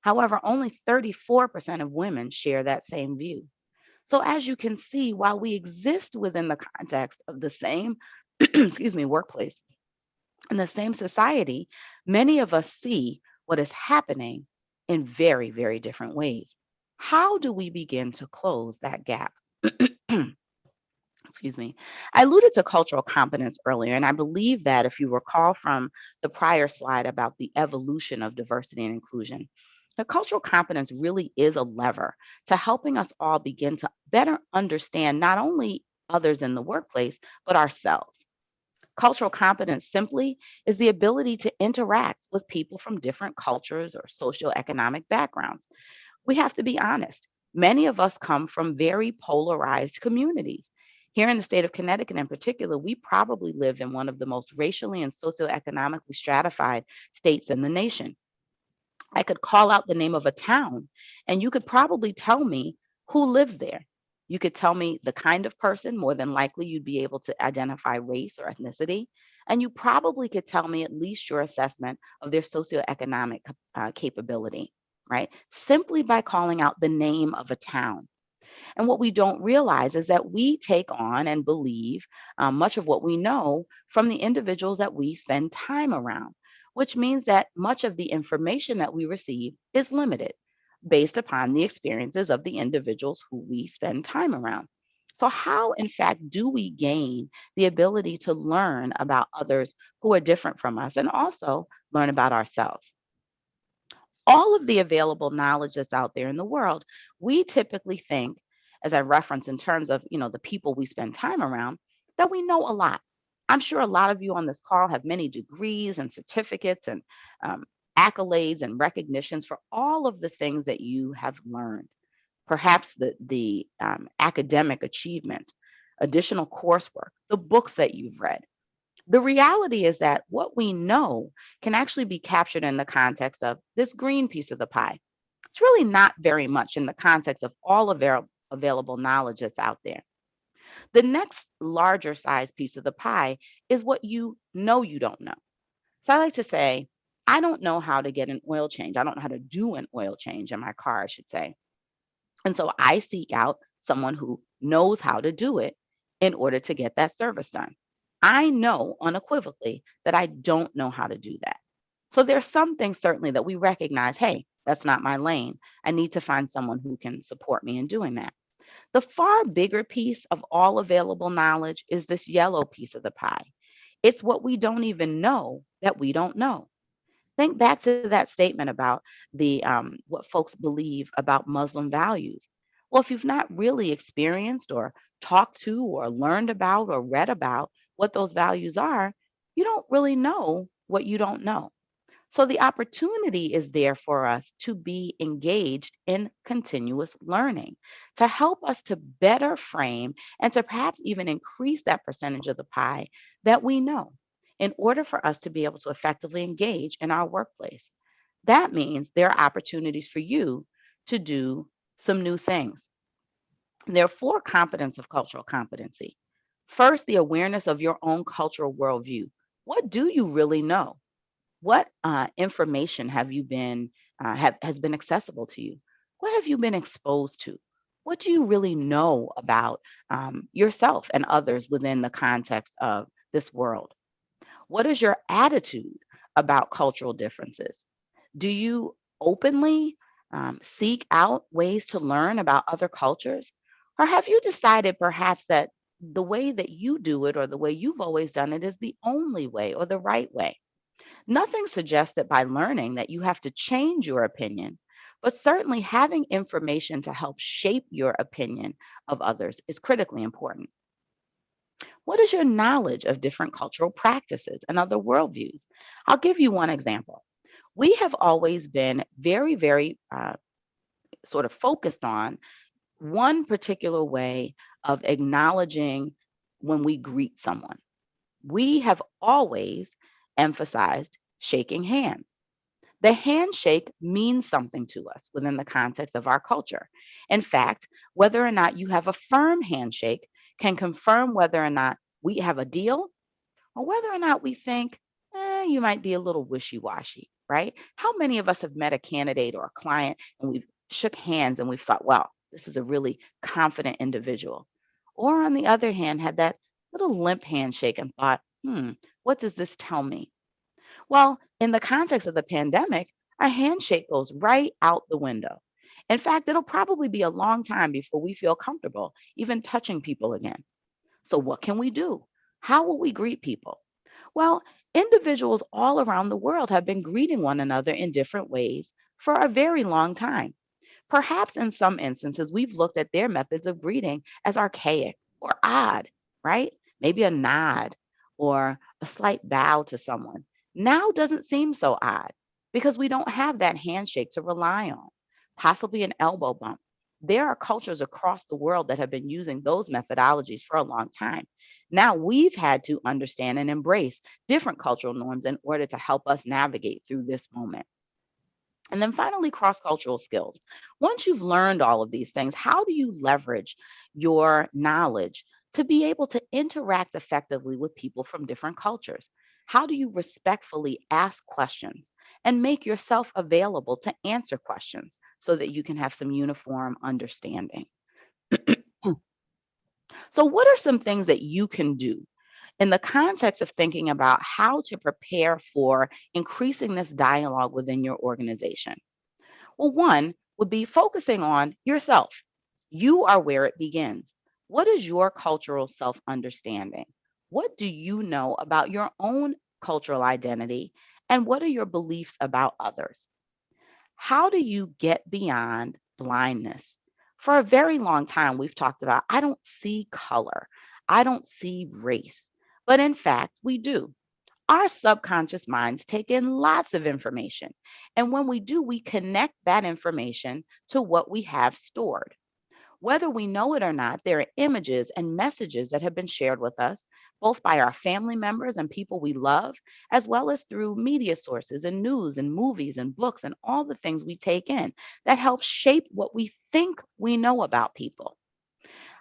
[SPEAKER 2] However, only 34% of women share that same view. So, as you can see, while we exist within the context of the same, excuse me, workplace, in the same society, many of us see what is happening in very, very different ways. How do we begin to close that gap? Excuse me. I alluded to cultural competence earlier, and I believe that if you recall from the prior slide about the evolution of diversity and inclusion, the cultural competence really is a lever to helping us all begin to better understand not only others in the workplace, but ourselves. Cultural competence simply is the ability to interact with people from different cultures or socioeconomic backgrounds. We have to be honest. Many of us come from very polarized communities. Here in the state of Connecticut, in particular, we probably live in one of the most racially and socioeconomically stratified states in the nation. I could call out the name of a town, and you could probably tell me who lives there. You could tell me the kind of person, more than likely, you'd be able to identify race or ethnicity. And you probably could tell me at least your assessment of their socioeconomic capability, right? Simply by calling out the name of a town. And what we don't realize is that we take on and believe much of what we know from the individuals that we spend time around, which means that much of the information that we receive is limited based upon the experiences of the individuals who we spend time around. So, how, in fact, do we gain the ability to learn about others who are different from us and also learn about ourselves? All of the available knowledge that's out there in the world, we typically think, as I reference in terms of, the people we spend time around, that we know a lot. I'm sure a lot of you on this call have many degrees and certificates and um, accolades and recognitions for all of the things that you have learned. Perhaps the academic achievements, additional coursework, the books that you've read. The reality is that what we know can actually be captured in the context of this green piece of the pie. It's really not very much in the context of all available knowledge that's out there. The next larger size piece of the pie is what you know you don't know. So I like to say, I don't know how to get an oil change. I don't know how to do an oil change in my car, I should say. And so I seek out someone who knows how to do it in order to get that service done. I know unequivocally that I don't know how to do that. So there's some things certainly that we recognize, hey, that's not my lane. I need to find someone who can support me in doing that. The far bigger piece of all available knowledge is this yellow piece of the pie. It's what we don't even know that we don't know. Think back to that statement about the what folks believe about Muslim values. Well, if you've not really experienced or talked to or learned about or read about what those values are, you don't really know what you don't know. So the opportunity is there for us to be engaged in continuous learning, to help us to better frame and to perhaps even increase that percentage of the pie that we know in order for us to be able to effectively engage in our workplace. That means there are opportunities for you to do some new things. There are four competence of cultural competency. First, the awareness of your own cultural worldview. What do you really know? What information have you been has been accessible to you? What have you been exposed to? What do you really know about yourself and others within the context of this world? What is your attitude about cultural differences? Do you openly seek out ways to learn about other cultures? Or have you decided perhaps that the way that you do it or the way you've always done it is the only way or the right way? Nothing suggests that by learning that you have to change your opinion, but certainly having information to help shape your opinion of others is critically important. What is your knowledge of different cultural practices and other worldviews? I'll give you one example. We have always been very sort of focused on one particular way of acknowledging when we greet someone. We have always emphasized shaking hands. The handshake means something to us within the context of our culture. In fact, whether or not you have a firm handshake can confirm whether or not we have a deal or whether or not we think you might be a little wishy washy, right? How many of us have met a candidate or a client and we've shook hands and we thought, well, this is a really confident individual? Or on the other hand, had that little limp handshake and thought, what does this tell me? Well, in the context of the pandemic, a handshake goes right out the window. In fact, it'll probably be a long time before we feel comfortable even touching people again. So, what can we do? How will we greet people? Well, individuals all around the world have been greeting one another in different ways for a very long time. Perhaps in some instances, we've looked at their methods of greeting as archaic or odd, right? Maybe a nod or a slight bow to someone now doesn't seem so odd because we don't have that handshake to rely on, possibly an elbow bump. There are cultures across the world that have been using those methodologies for a long time. Now we've had to understand and embrace different cultural norms in order to help us navigate through this moment. And then finally, cross cultural skills. Once you've learned all of these things, how do you leverage your knowledge to be able to interact effectively with people from different cultures? How do you respectfully ask questions and make yourself available to answer questions so that you can have some uniform understanding? So, what are some things that you can do in the context of thinking about how to prepare for increasing this dialogue within your organization? Well, one would be focusing on yourself. You are where it begins. What is your cultural self understanding? What do you know about your own cultural identity? And what are your beliefs about others? How do you get beyond blindness? For a very long time, we've talked about, I don't see color, I don't see race. But in fact, we do. Our subconscious minds take in lots of information. And when we do, we connect that information to what we have stored. Whether we know it or not, there are images and messages that have been shared with us, both by our family members and people we love, as well as through media sources and news and movies and books and all the things we take in that help shape what we think we know about people.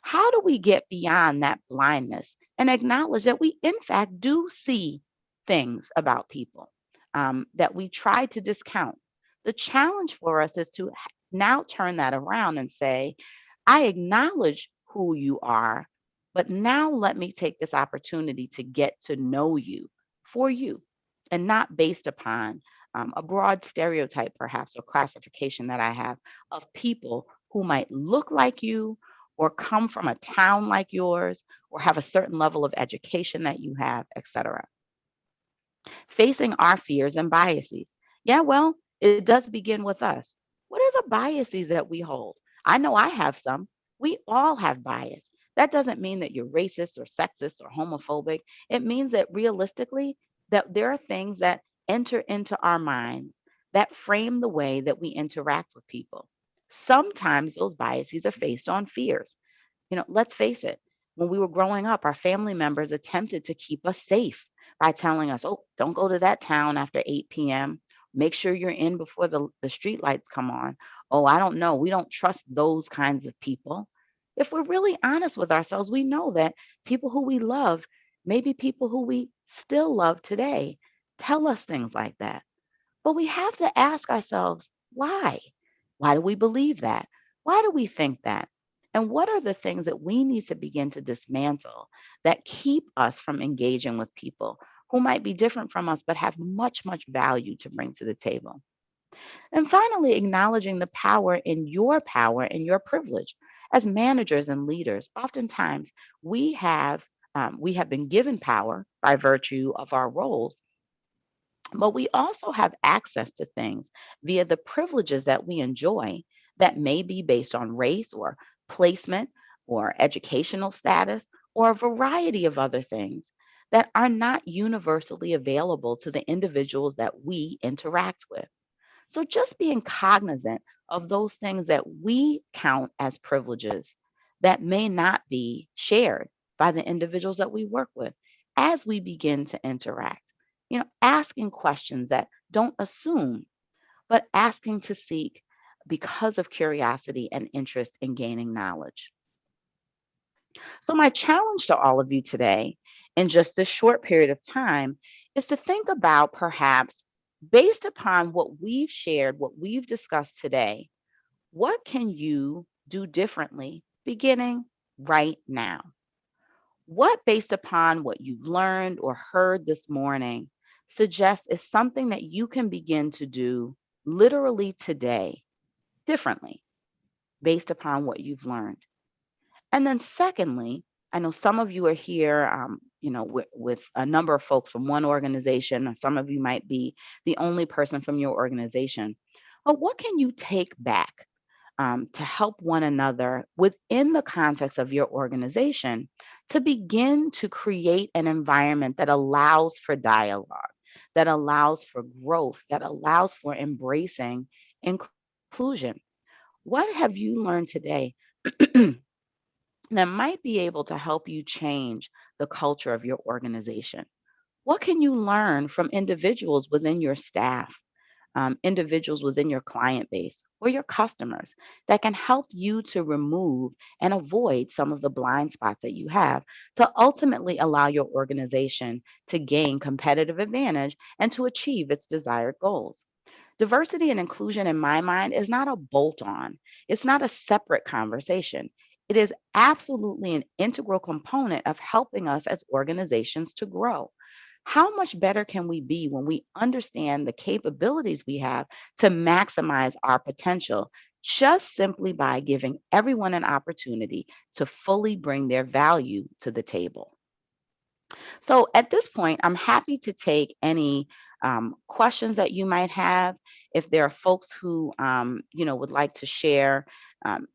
[SPEAKER 2] How do we get beyond that blindness and acknowledge that we, in fact, do see things about people? that we try to discount. The challenge for us is to now turn that around and say, I acknowledge who you are, but now let me take this opportunity to get to know you for you and not based upon a broad stereotype, perhaps, or classification that I have of people who might look like you or come from a town like yours or have a certain level of education that you have, etc. Facing our fears and biases. Yeah, well, it does begin with us. What are the biases that we hold? I know I have some. We all have bias. That doesn't mean that you're racist or sexist or homophobic. It means that realistically, that there are things that enter into our minds that frame the way that we interact with people. Sometimes those biases are based on fears. Let's face it, when we were growing up, our family members attempted to keep us safe by telling us, oh, don't go to that town after 8 p.m. Make sure you're in before the street lights come on. Oh, I don't know. We don't trust those kinds of people. If we're really honest with ourselves, we know that people who we love, maybe people who we still love today, tell us things like that. But we have to ask ourselves, why? Why do we believe that? Why do we think that? And what are the things that we need to begin to dismantle that keep us from engaging with people who might be different from us but have much, much value to bring to the table? And finally, acknowledging the power and your privilege. As managers and leaders, oftentimes we have been given power by virtue of our roles, but we also have access to things via the privileges that we enjoy that may be based on race or placement or educational status or a variety of other things that are not universally available to the individuals that we interact with. So just being cognizant of those things that we count as privileges that may not be shared by the individuals that we work with as we begin to interact. Asking questions that don't assume, but asking to seek because of curiosity and interest in gaining knowledge. So, my challenge to all of you today, in just this short period of time, is to think about perhaps based upon what we've shared, what we've discussed today, what can you do differently beginning right now? What, based upon what you've learned or heard this morning, suggests is something that you can begin to do literally today differently based upon what you've learned? And then, secondly, I know some of you are here, with a number of folks from one organization, or some of you might be the only person from your organization. But what can you take back to help one another within the context of your organization to begin to create an environment that allows for dialogue, that allows for growth, that allows for embracing inclusion? What have you learned today that might be able to help you change the culture of your organization? What can you learn from individuals within your staff, individuals within your client base or your customers that can help you to remove and avoid some of the blind spots that you have to ultimately allow your organization to gain competitive advantage and to achieve its desired goals? Diversity and inclusion, in my mind, is not a bolt on, it's not a separate conversation. It is absolutely an integral component of helping us as organizations to grow. How much better can we be when we understand the capabilities we have to maximize our potential just simply by giving everyone an opportunity to fully bring their value to the table? So at this point, I'm happy to take any questions that you might have. If there are folks who, would like to share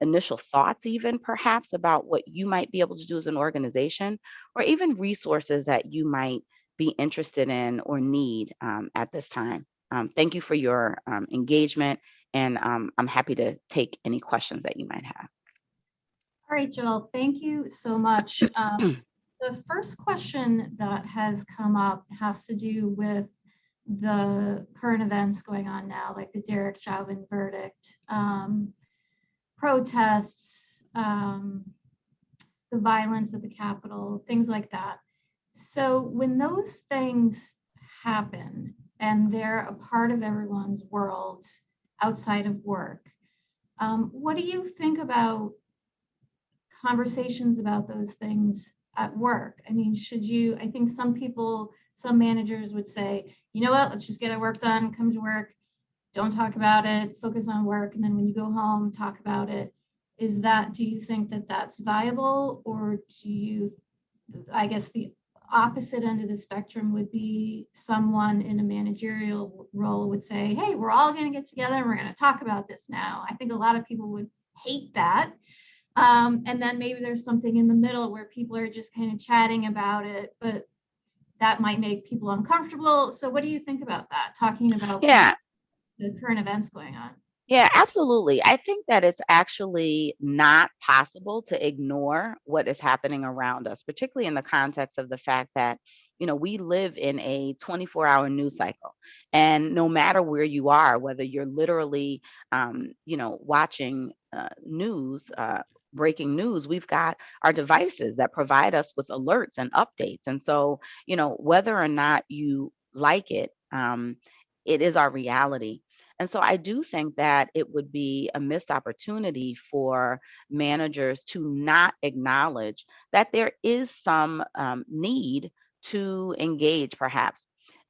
[SPEAKER 2] initial thoughts, even perhaps about what you might be able to do as an organization, or even resources that you might be interested in or need at this time. Thank you for your engagement, and I'm happy to take any questions that you might have.
[SPEAKER 1] All right, Jill, thank you so much. The first question that has come up has to do with the current events going on now, like the Derek Chauvin verdict, protests, the violence at the Capitol, things like that. So when those things happen, and they're a part of everyone's world outside of work. What do you think about conversations about those things at work? I mean, I think some managers would say, you know what, let's just get our work done, come to work, don't talk about it, focus on work, and then when you go home, talk about it. Do you think that that's viable, or I guess the opposite end of the spectrum would be someone in a managerial role would say, hey, we're all going to get together and we're going to talk about this now. I think a lot of people would hate that. And then maybe there's something in the middle where people are just kind of chatting about it, but that might make people uncomfortable. So what do you think about that? Talking about
[SPEAKER 2] Yeah.
[SPEAKER 1] the current events going on.
[SPEAKER 2] Yeah, absolutely. I think that it's actually not possible to ignore what is happening around us, particularly in the context of the fact that, we live in a 24-hour news cycle. And no matter where you are, whether you're literally, watching news, breaking news, we've got our devices that provide us with alerts and updates. And so, whether or not you like it, it is our reality. And so I do think that it would be a missed opportunity for managers to not acknowledge that there is some need to engage, perhaps.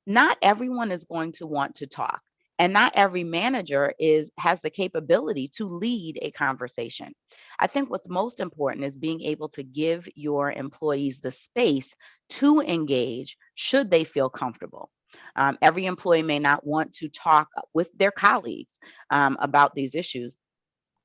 [SPEAKER 2] Not everyone is going to want to talk. And not every manager has the capability to lead a conversation. I think what's most important is being able to give your employees the space to engage should they feel comfortable. Every employee may not want to talk with their colleagues about these issues.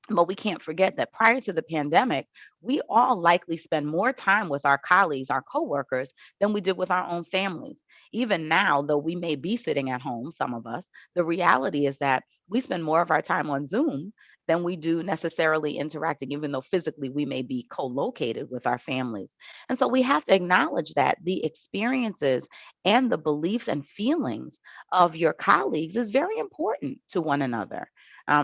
[SPEAKER 2] But we can't forget that prior to the pandemic, we all likely spend more time with our colleagues, our coworkers, than we did with our own families. Even now, though we may be sitting at home, some of us, the reality is that we spend more of our time on Zoom than we do necessarily interacting, even though physically we may be co-located with our families. And so we have to acknowledge that the experiences and the beliefs and feelings of your colleagues is very important to one another.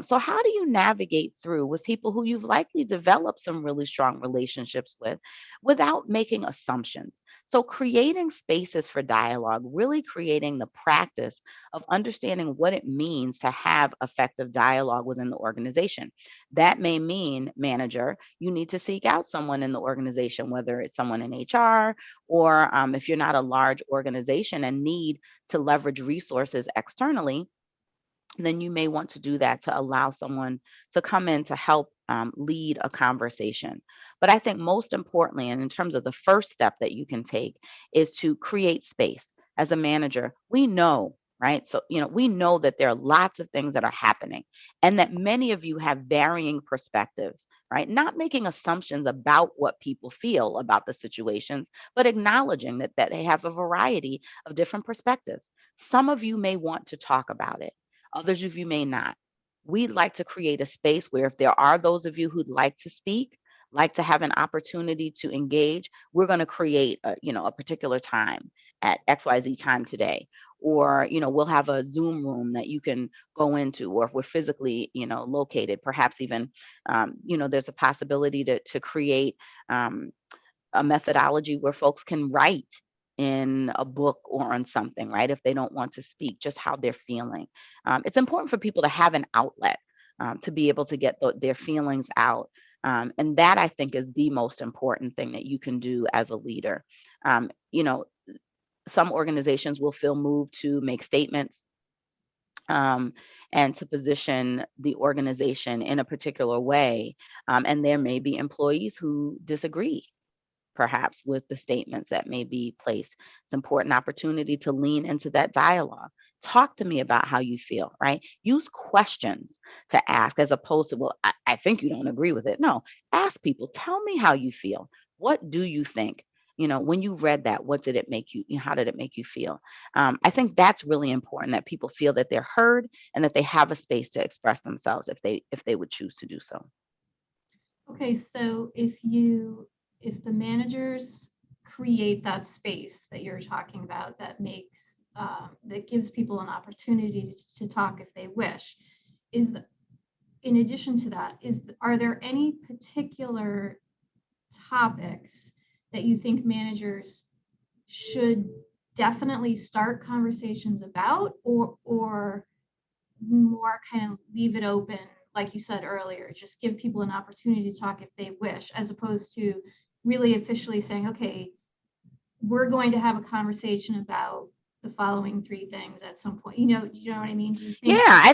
[SPEAKER 2] So, how do you navigate through with people who you've likely developed some really strong relationships with without making assumptions? So, creating spaces for dialogue, really creating the practice of understanding what it means to have effective dialogue within the organization. That may mean, manager, you need to seek out someone in the organization, whether it's someone in HR or if you're not a large organization and need to leverage resources externally, then you may want to do that to allow someone to come in to help lead a conversation. But I think most importantly, and in terms of the first step that you can take, is to create space. As a manager, we know, right? So, we know that there are lots of things that are happening and that many of you have varying perspectives, right? Not making assumptions about what people feel about the situations, but acknowledging that they have a variety of different perspectives. Some of you may want to talk about it. Others of you may not. We'd like to create a space where if there are those of you who'd like to speak, like to have an opportunity to engage, we're going to create a particular time at XYZ time today. Or, we'll have a Zoom room that you can go into, or if we're physically, located, perhaps even, there's a possibility to create a methodology where folks can write in a book or on something, right? If they don't want to speak, just how they're feeling. It's important for people to have an outlet to be able to get their feelings out. And that I think is the most important thing that you can do as a leader. Um, you know, some organizations will feel moved to make statements um, and to position the organization in a particular way. And there may be employees who disagree perhaps with the statements that may be placed. It's an important opportunity to lean into that dialogue. Talk to me about how you feel, right? Use questions to ask as opposed to, well, I think you don't agree with it. No, ask people, tell me how you feel. What do you think? When you read that, what did it make how did it make you feel? I think that's really important that people feel that they're heard and that they have a space to express themselves if they would choose to do so.
[SPEAKER 1] Okay, so if the managers create that space that you're talking about that that gives people an opportunity to talk if they wish, in addition to that, are there any particular topics that you think managers should definitely start conversations about, or more kind of leave it open, like you said earlier, just give people an opportunity to talk if they wish, as opposed to really officially saying, okay, we're going to have a conversation about the following three things at some point. Do you know what I mean? Do you think that?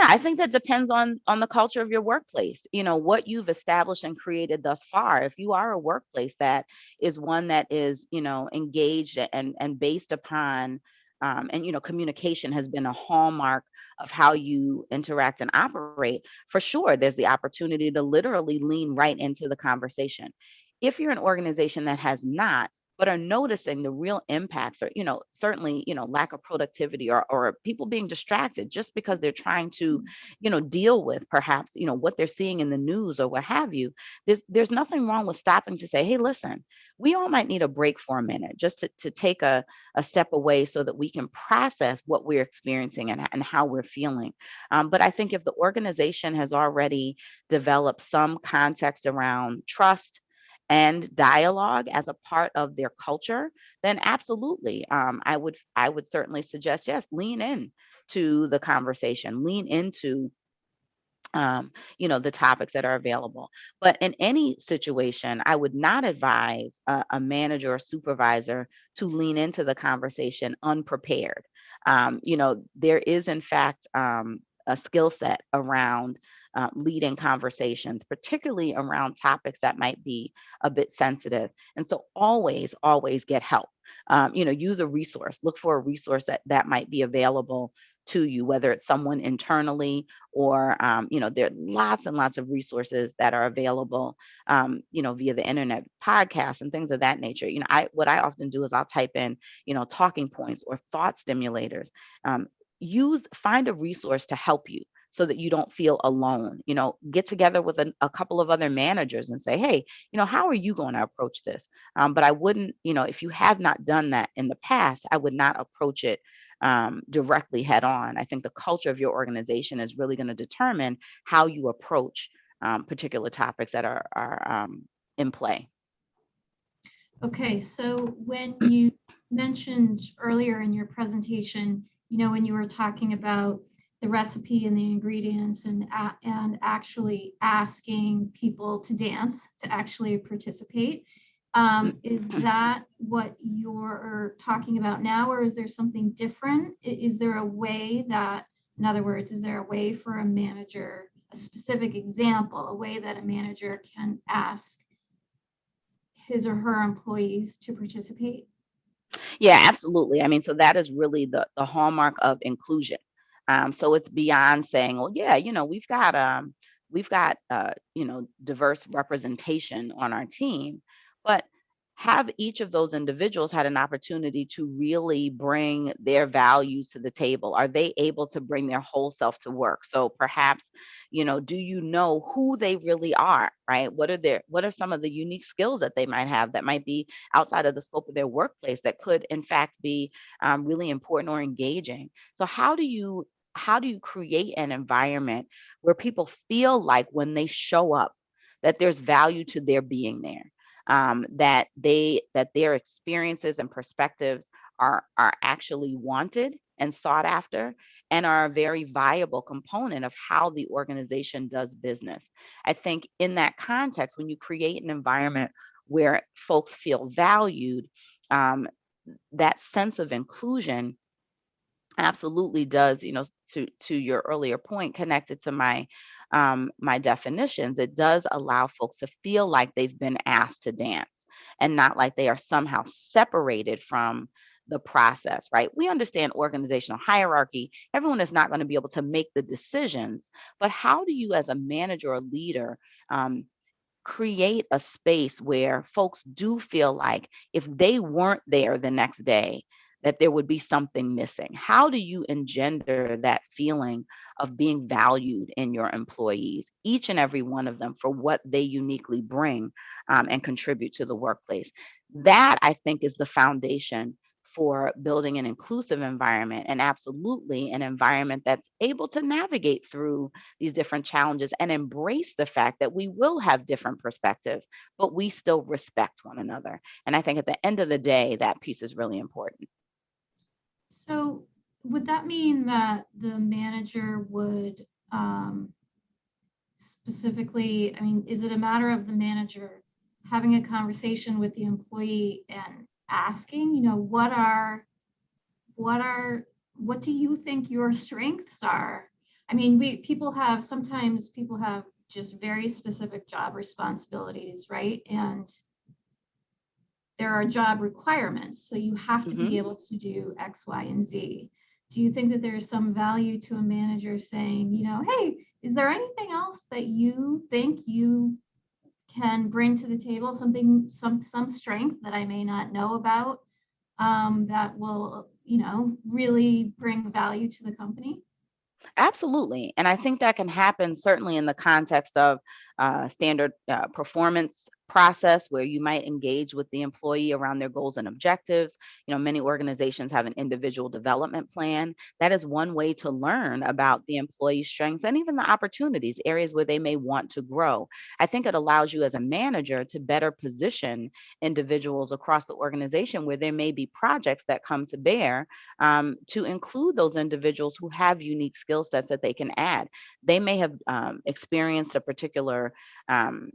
[SPEAKER 2] I think that depends on the culture of your workplace. What you've established and created thus far. If you are a workplace that is one that is, engaged and based upon and communication has been a hallmark of how you interact and operate, for sure there's the opportunity to literally lean right into the conversation. If you're an organization that has not, but are noticing the real impacts, or certainly lack of productivity, or people being distracted just because they're trying to deal with perhaps what they're seeing in the news or what have you. There's nothing wrong with stopping to say, hey, listen, we all might need a break for a minute, just to take a step away so that we can process what we're experiencing and how we're feeling. But I think if the organization has already developed some context around trust and dialogue as a part of their culture, then absolutely, I would certainly suggest, yes, lean in to the conversation, lean into the topics that are available. But in any situation, I would not advise a manager or supervisor to lean into the conversation unprepared. There is, in fact, a skill set around leading conversations, particularly around topics that might be a bit sensitive. And so always get help. Use a resource, look for a resource that might be available to you, whether it's someone internally or there are lots and lots of resources that are available via the internet, podcasts and things of that nature. What I often do is I'll type in talking points or thought stimulators. Find a resource to help you so that you don't feel alone. Get together with a couple of other managers and say, hey, how are you going to approach this? But I wouldn't, if you have not done that in the past, I would not approach it directly head on. I think the culture of your organization is really going to determine how you approach particular topics that are in play.
[SPEAKER 1] Okay, so when you mentioned earlier in your presentation, when you were talking about the recipe and the ingredients and actually asking people to dance, to actually participate, is that what you're talking about now, or is there something different? Is there a way that, in other words, is there a way for a manager, a specific example, a way that a manager can ask his or her employees to participate?
[SPEAKER 2] Yeah, absolutely. I mean, so that is really the hallmark of inclusion. So it's beyond saying, well, yeah, we've got diverse representation on our team, but have each of those individuals had an opportunity to really bring their values to the table? Are they able to bring their whole self to work? So perhaps, do you know who they really are, right? What are some of the unique skills that they might have that might be outside of the scope of their workplace that could in fact be really important or engaging? So how do you create an environment where people feel like when they show up that there's value to their being there, that their experiences and perspectives are actually wanted and sought after, and are a very viable component of how the organization does business. I think in that context, when you create an environment where folks feel valued, um, that sense of inclusion absolutely does, to your earlier point connected to my definitions, it does allow folks to feel like they've been asked to dance and not like they are somehow separated from the process, right? We understand organizational hierarchy. Everyone is not going to be able to make the decisions, but how do you as a manager or leader create a space where folks do feel like if they weren't there the next day, that there would be something missing? How do you engender that feeling of being valued in your employees, each and every one of them, for what they uniquely bring and contribute to the workplace? That, I think, is the foundation for building an inclusive environment, and absolutely an environment that's able to navigate through these different challenges and embrace the fact that we will have different perspectives, but we still respect one another. And I think at the end of the day, that piece is really important.
[SPEAKER 1] So would that mean that the manager would specifically, I mean, is it a matter of the manager having a conversation with the employee and asking, what do you think your strengths are? I mean, sometimes people have just very specific job responsibilities, right? And there are job requirements. So you have to be
[SPEAKER 2] Mhm.
[SPEAKER 1] able to do X, Y, and Z. Do you think that there's some value to a manager saying, hey, is there anything else that you think you can bring to the table, some strength that I may not know about, that will, really bring value to the company?
[SPEAKER 2] Absolutely. And I think that can happen certainly in the context of standard performance process where you might engage with the employee around their goals and objectives. Many organizations have an individual development plan. That is one way to learn about the employee's strengths and even the opportunities, areas where they may want to grow. I think it allows you as a manager to better position individuals across the organization where there may be projects that come to bear, to include those individuals who have unique skill sets that they can add. They may have experienced a particular um,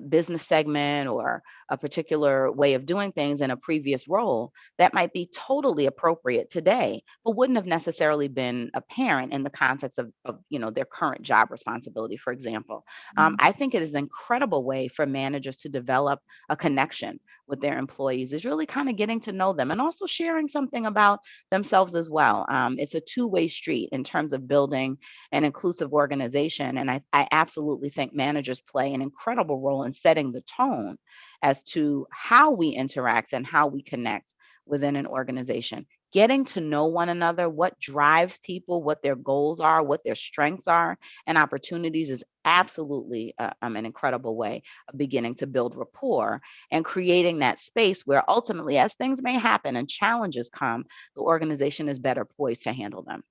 [SPEAKER 2] business segment or a particular way of doing things in a previous role that might be totally appropriate today, but wouldn't have necessarily been apparent in the context of their current job responsibility, for example.
[SPEAKER 1] Mm.
[SPEAKER 2] I think it is an incredible way for managers to develop a connection with their employees is really kind of getting to know them and also sharing something about themselves as well. It's a two-way street in terms of building an inclusive organization. And I absolutely think managers play an incredible role in setting the tone as to how we interact and how we connect within an organization. Getting to know one another, what drives people, what their goals are, what their strengths are, and opportunities is absolutely an incredible way of beginning to build rapport and creating that space where ultimately, as things may happen and challenges come, the organization is better poised to handle them.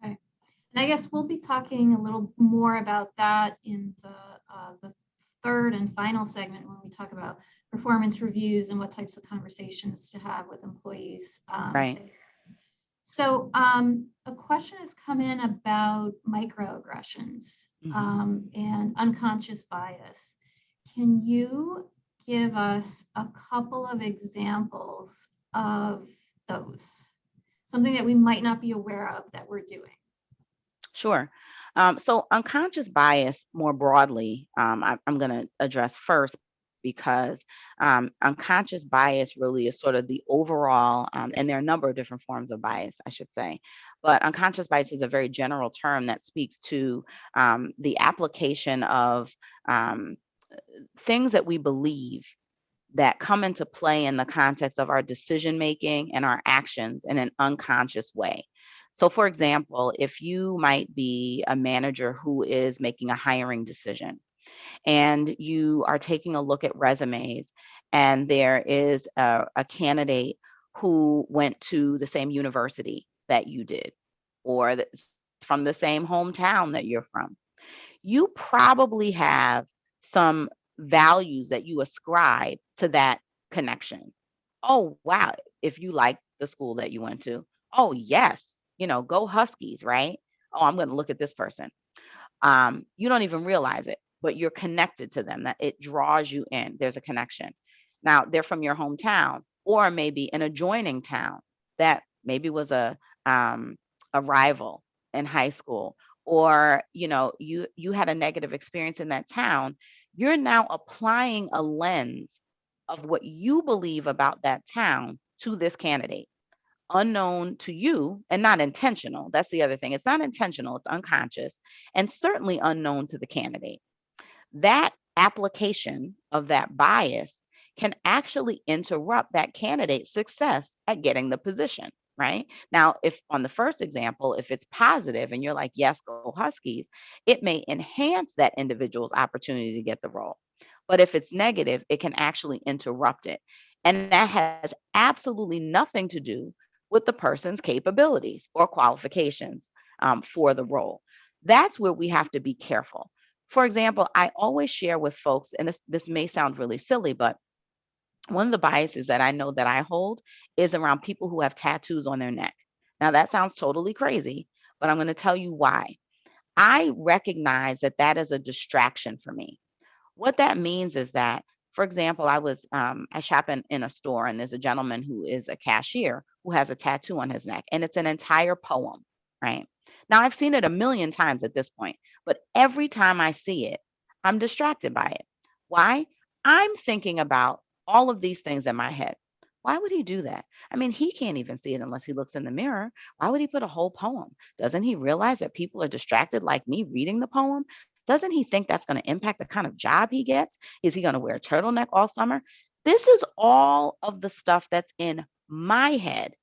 [SPEAKER 1] Okay. And I guess we'll be talking a little more about that in the third and final segment when we talk about performance reviews and what types of conversations to have with employees.
[SPEAKER 2] Right.
[SPEAKER 1] So a question has come in about microaggressions
[SPEAKER 2] Mhm.
[SPEAKER 1] and unconscious bias. Can you give us a couple of examples of those? Something that we might not be aware of that we're doing.
[SPEAKER 2] Sure. So unconscious bias more broadly, I'm going to address first because unconscious bias really is sort of the overall, and there are a number of different forms of bias, I should say. But unconscious bias is a very general term that speaks to the application of um, things that we believe that come into play in the context of our decision making and our actions in an unconscious way. So, for example, if you might be a manager who is making a hiring decision and you are taking a look at resumes, and there is a candidate who went to the same university that you did, or that's from the same hometown that you're from, you probably have some values that you ascribe to that connection. Oh, wow. If you like the school that you went to, oh, yes, go Huskies, right? Oh, I'm going to look at this person. You don't even realize it, but you're connected to them, that it draws you in. There's a connection. Now, they're from your hometown or maybe an adjoining town that maybe was um, a rival in high school, or you had a negative experience in that town. You're now applying a lens of what you believe about that town to this candidate, unknown to you and not intentional. That's the other thing. It's not intentional, it's unconscious, and certainly unknown to the candidate. That application of that bias can actually interrupt that candidate's success at getting the position. Right now, if on the first example, if it's positive and you're like, yes, go Huskies, it may enhance that individual's opportunity to get the role. But if it's negative, it can actually interrupt it. And that has absolutely nothing to do with the person's capabilities or qualifications for the role. That's where we have to be careful. For example, I always share with folks, and this may sound really silly, but One of the biases that I know that I hold is around people who have tattoos on their neck. Now, that sounds totally crazy, but I'm going to tell you why. I recognize that that is a distraction for me. What that means is that, for example, I shop in a store, and there's a gentleman who is a cashier who has a tattoo on his neck, and it's an entire poem, right? Now, I've seen it a million times at this point, but every time I see it, I'm distracted by it. Why? I'm thinking about all of these things in my head. Why would he do that? I mean, he can't even see it unless he looks in the mirror. Why would he put a whole poem? Doesn't he realize that people are distracted like me reading the poem? Doesn't he think that's going to impact the kind of job he gets? Is he going to wear a turtleneck all summer? This is all of the stuff that's in my head,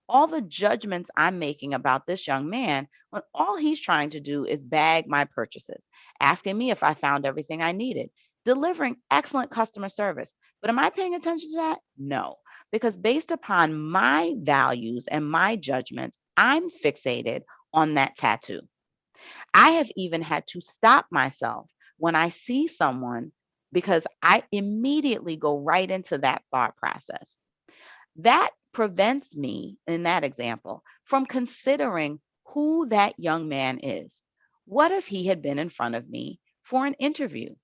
[SPEAKER 2] all the judgments I'm making about this young man when all he's trying to do is bag my purchases, asking me if I found everything I needed, delivering excellent customer service. But am I paying attention to that? No, because based upon my values and my judgments, I'm fixated on that tattoo. I have even had to stop myself when I see someone because I immediately go right into that thought process. That prevents me, in that example, from considering who that young man is. What if he had been in front of me for an interview?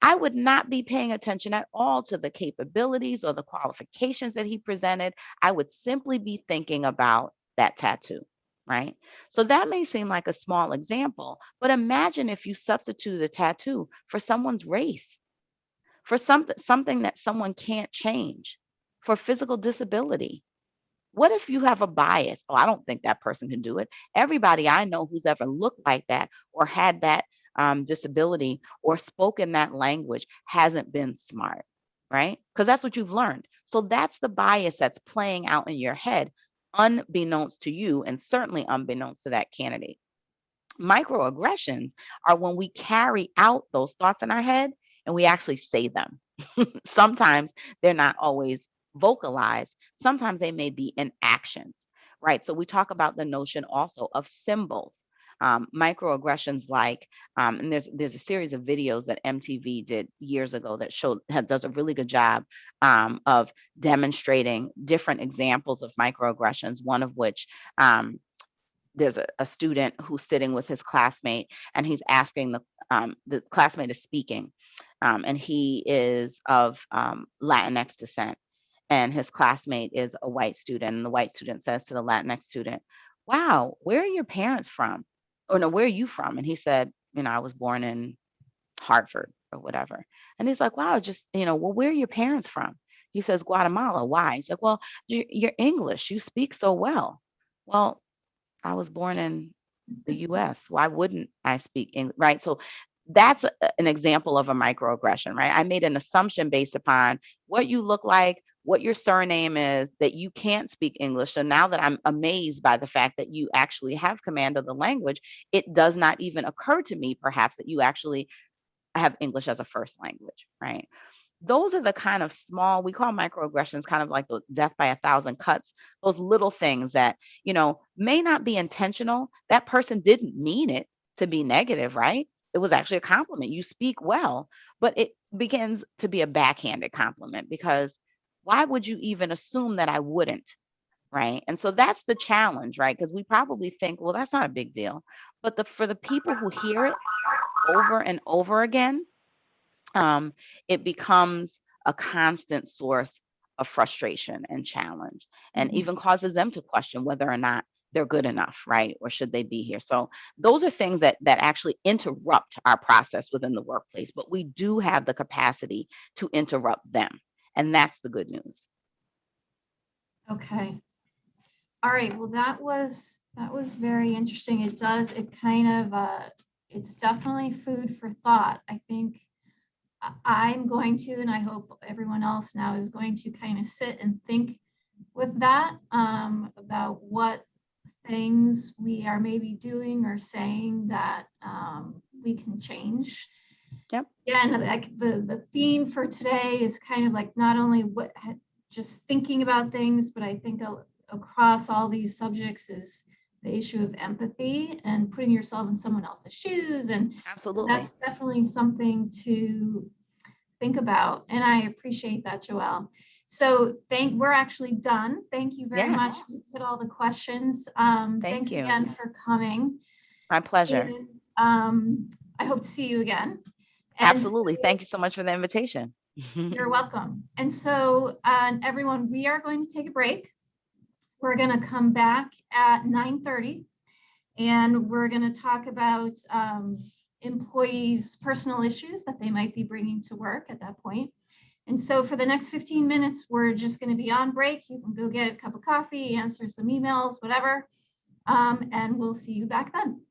[SPEAKER 2] I would not be paying attention at all to the capabilities or the qualifications that he presented. I would simply be thinking about that tattoo, right? So that may seem like a small example, but imagine if you substitute a tattoo for someone's race, for something that someone can't change, for physical disability. What if you have a bias? Oh, I don't think that person can do it. Everybody I know who's ever looked like that or had that disability or spoken that language hasn't been smart, right? Because that's what you've learned. So that's the bias that's playing out in your head, unbeknownst to you, and certainly unbeknownst to that candidate. Microaggressions are when we carry out those thoughts in our head and we actually say them. Sometimes they're not always vocalized. Sometimes they may be in actions, right? So we talk about the notion also of symbols. Microaggressions and there's a series of videos that MTV did years ago that does a really good job of demonstrating different examples of microaggressions. One of which there's a student who's sitting with his classmate, and he's asking the classmate is speaking, and he is of Latinx descent, and his classmate is a white student, and the white student says to the Latinx student, "Wow, where are your parents from?" Or no, "Where are you from?" And he said, "I was born in Hartford," or whatever. And he's like, "Wow, just, well, where are your parents from?" He says, "Guatemala." "Why?" He's like, "Well, you're English. You speak so well." "Well, I was born in the US. Why wouldn't I speak English?" Right? So that's an example of a microaggression, right? I made an assumption based upon what you look like, what your surname is, that you can't speak English. So now that I'm amazed by the fact that you actually have command of the language, it does not even occur to me, perhaps, that you actually have English as a first language, right? Those are the kind of small, we call microaggressions kind of like the death by a thousand cuts, those little things that, may not be intentional. That person didn't mean it to be negative, right? It was actually a compliment. You speak well, but it begins to be a backhanded compliment because why would you even assume that I wouldn't? Right. And so that's the challenge, right? Because we probably think, well, that's not a big deal. But for the people who hear it over and over again, um, it becomes a constant source of frustration and challenge, and
[SPEAKER 1] Mhm.
[SPEAKER 2] even causes them to question whether or not they're good enough, right? Or should they be here? So those are things that actually interrupt our process within the workplace, but we do have the capacity to interrupt them. And that's the good news.
[SPEAKER 1] Okay. All right. Well, that was very interesting. It kind of it's definitely food for thought. I think I'm going to, and I hope everyone else now is going to kind of sit and think with that about what things we are maybe doing or saying that we can change.
[SPEAKER 2] Yep.
[SPEAKER 1] Yeah, and like the theme for today is kind of like not only just thinking about things, but I think across all these subjects is the issue of empathy and putting yourself in someone else's shoes. And so
[SPEAKER 2] Absolutely.
[SPEAKER 1] that's definitely something to think about. And I appreciate that, Joelle. So we're actually done. Thank you very
[SPEAKER 2] Yes,
[SPEAKER 1] much. We hit all the questions.
[SPEAKER 2] thank
[SPEAKER 1] Thanks
[SPEAKER 2] you.
[SPEAKER 1] again for coming.
[SPEAKER 2] My pleasure.
[SPEAKER 1] And I hope to see you again. And
[SPEAKER 2] Absolutely. Thank you so much for the invitation.
[SPEAKER 1] you're welcome. And so everyone, we are going to take a break. We're going to come back at 9:30 and we're going to talk about employees' personal issues that they might be bringing to work at that point. And so for the next 15 minutes, we're just going to be on break. You can go get a cup of coffee, answer some emails, whatever, and we'll see you back then.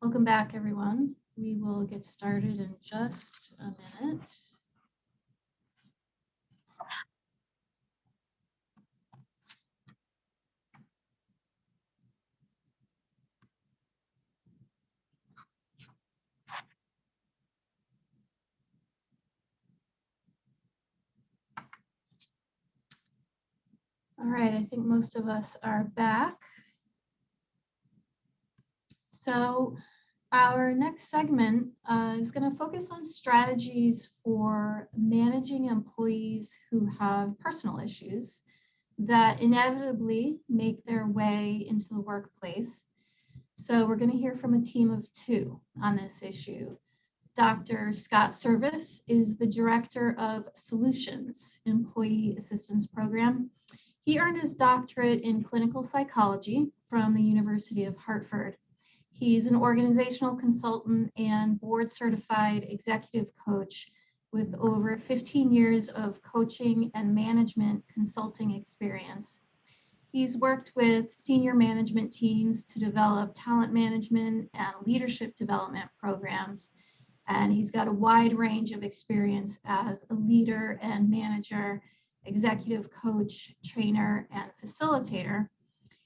[SPEAKER 1] Welcome back, everyone. We will get started in just a minute. All right, I think most of us are back. So our next segment is going to focus on strategies for managing employees who have personal issues that inevitably make their way into the workplace. So we're going to hear from a team of two on this issue. Dr. Scott Service is the Director of Solutions Employee Assistance Program. He earned his doctorate in clinical psychology from the University of Hartford. He's an organizational consultant and board certified executive coach with over 15 years of coaching and management consulting experience. He's worked with senior management teams to develop talent management and leadership development programs. And he's got a wide range of experience as a leader and manager, executive coach, trainer, and facilitator.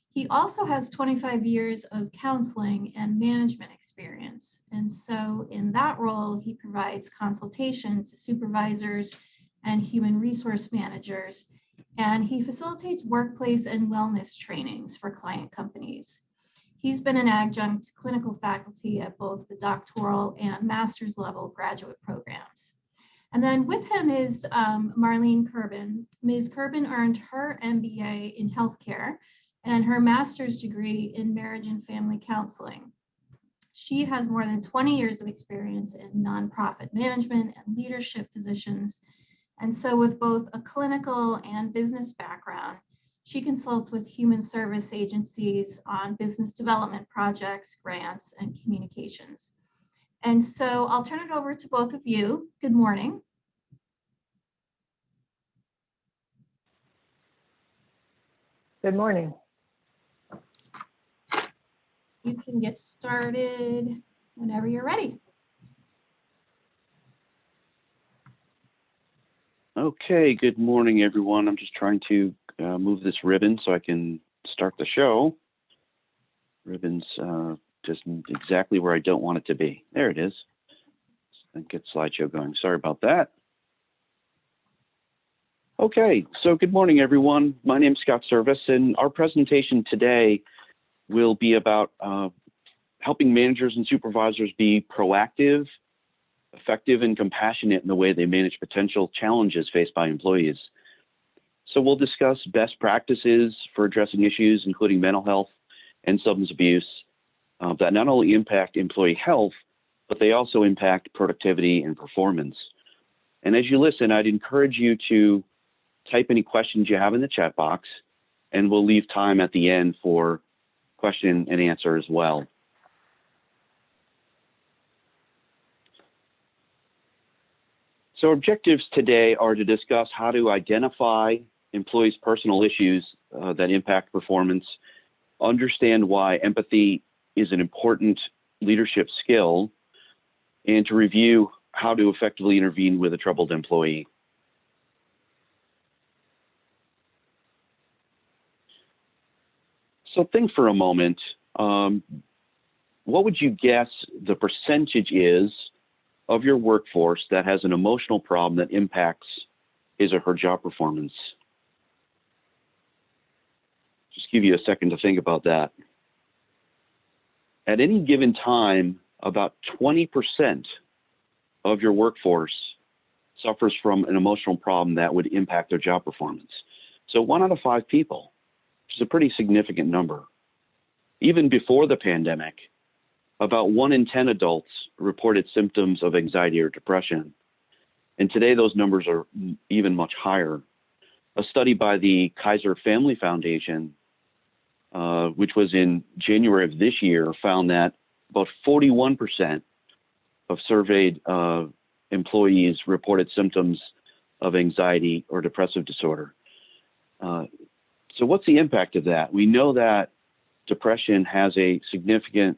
[SPEAKER 1] He also has 25 years of counseling and management experience. And so in that role, he provides consultation to supervisors and human resource managers, and he facilitates workplace and wellness trainings for client companies. He's been an adjunct clinical faculty at both the doctoral and master's level graduate programs. And then with him is Marlene Kerbin. Ms. Kerbin earned her MBA in healthcare and her master's degree in marriage and family counseling. She has more than 20 years of experience in nonprofit management and leadership positions. And so with both a clinical and business background, she consults with human service agencies on business development projects, grants, and communications. And so I'll turn it over to both of you. Good morning.
[SPEAKER 3] Good morning.
[SPEAKER 1] You can get started whenever you're ready.
[SPEAKER 4] Okay, good morning, everyone. I'm just trying to move this ribbon so I can start the show. Ribbon's just exactly where I don't want it to be. There it is. Let's get slideshow going. Sorry about that. Okay, so good morning, everyone. My name is Scott Service, and our presentation today will be about helping managers and supervisors be proactive, effective, and compassionate in the way they manage potential challenges faced by employees. So we'll discuss best practices for addressing issues, including mental health and substance abuse, that not only impact employee health, but they also impact productivity and performance. And as you listen, I'd encourage you to type any questions you have in the chat box, and we'll leave time at the end for question and answer as well. So objectives today are to discuss how to identify employees' personal issues that impact performance, understand why empathy is an important leadership skill, and to review how to effectively intervene with a troubled employee. So think for a moment, what would you guess the percentage is of your workforce that has an emotional problem that impacts his or her job performance? Just give you a second to think about that. At any given time, about 20% of your workforce suffers from an emotional problem that would impact their job performance. So 1 out of 5 people, which is a pretty significant number. Even before the pandemic, about 1 in 10 adults reported symptoms of anxiety or depression. And today those numbers are even much higher. A study by the Kaiser Family Foundation, which was in January of this year, found that about 41% of surveyed employees reported symptoms of anxiety or depressive disorder. So what's the impact of that? We know that depression has a significant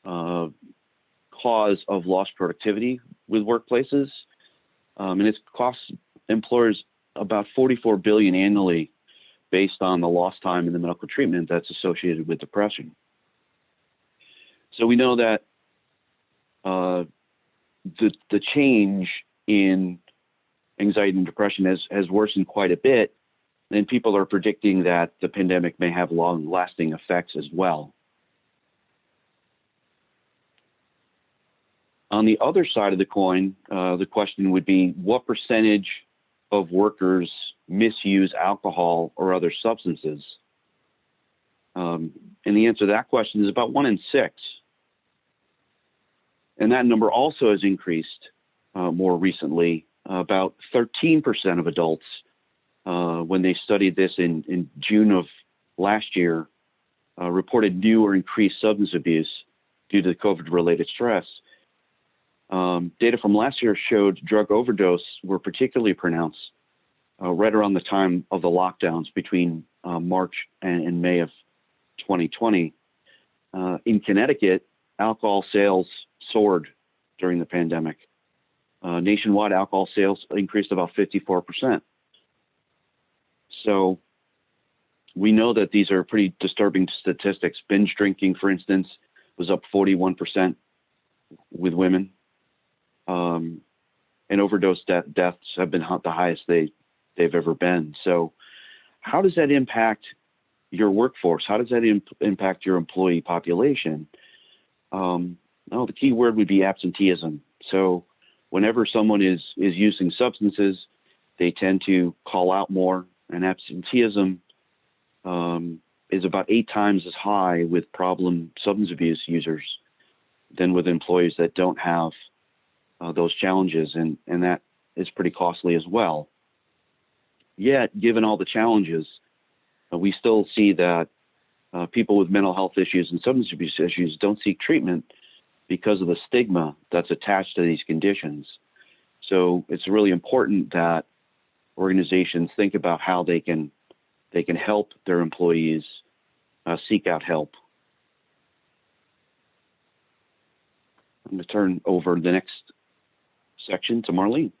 [SPEAKER 4] cause of lost productivity with workplaces, and it costs employers about $44 billion annually based on the lost time in the medical treatment that's associated with depression. So we know that the change in anxiety and depression has worsened quite a bit, and people are predicting that the pandemic may have long-lasting effects as well. On the other side of the coin, the question would be, what percentage of workers misuse alcohol or other substances? And the answer to that question is about 1 in 6. And that number also has increased more recently. About 13% of adults, when they studied this in June of last year, reported new or increased substance abuse due to the COVID-related stress. Data from last year showed drug overdose were particularly pronounced right around the time of the lockdowns between March and May of 2020. In Connecticut, alcohol sales soared during the pandemic. Nationwide, alcohol sales increased about 54%. So we know that these are pretty disturbing statistics. Binge drinking, for instance, was up 41% with women. And overdose deaths have been the highest they've ever been. So how does that impact your workforce? How does that impact your employee population? The key word would be absenteeism. So whenever someone is using substances, they tend to call out more, and absenteeism is about 8 times as high with problem substance abuse users than with employees that don't have those challenges, and that is pretty costly as well. Yet, given all the challenges, we still see that people with mental health issues and substance abuse issues don't seek treatment because of the stigma that's attached to these conditions. So it's really important that organizations think about how they can help their employees seek out help. I'm going to turn over the next section to Marlene.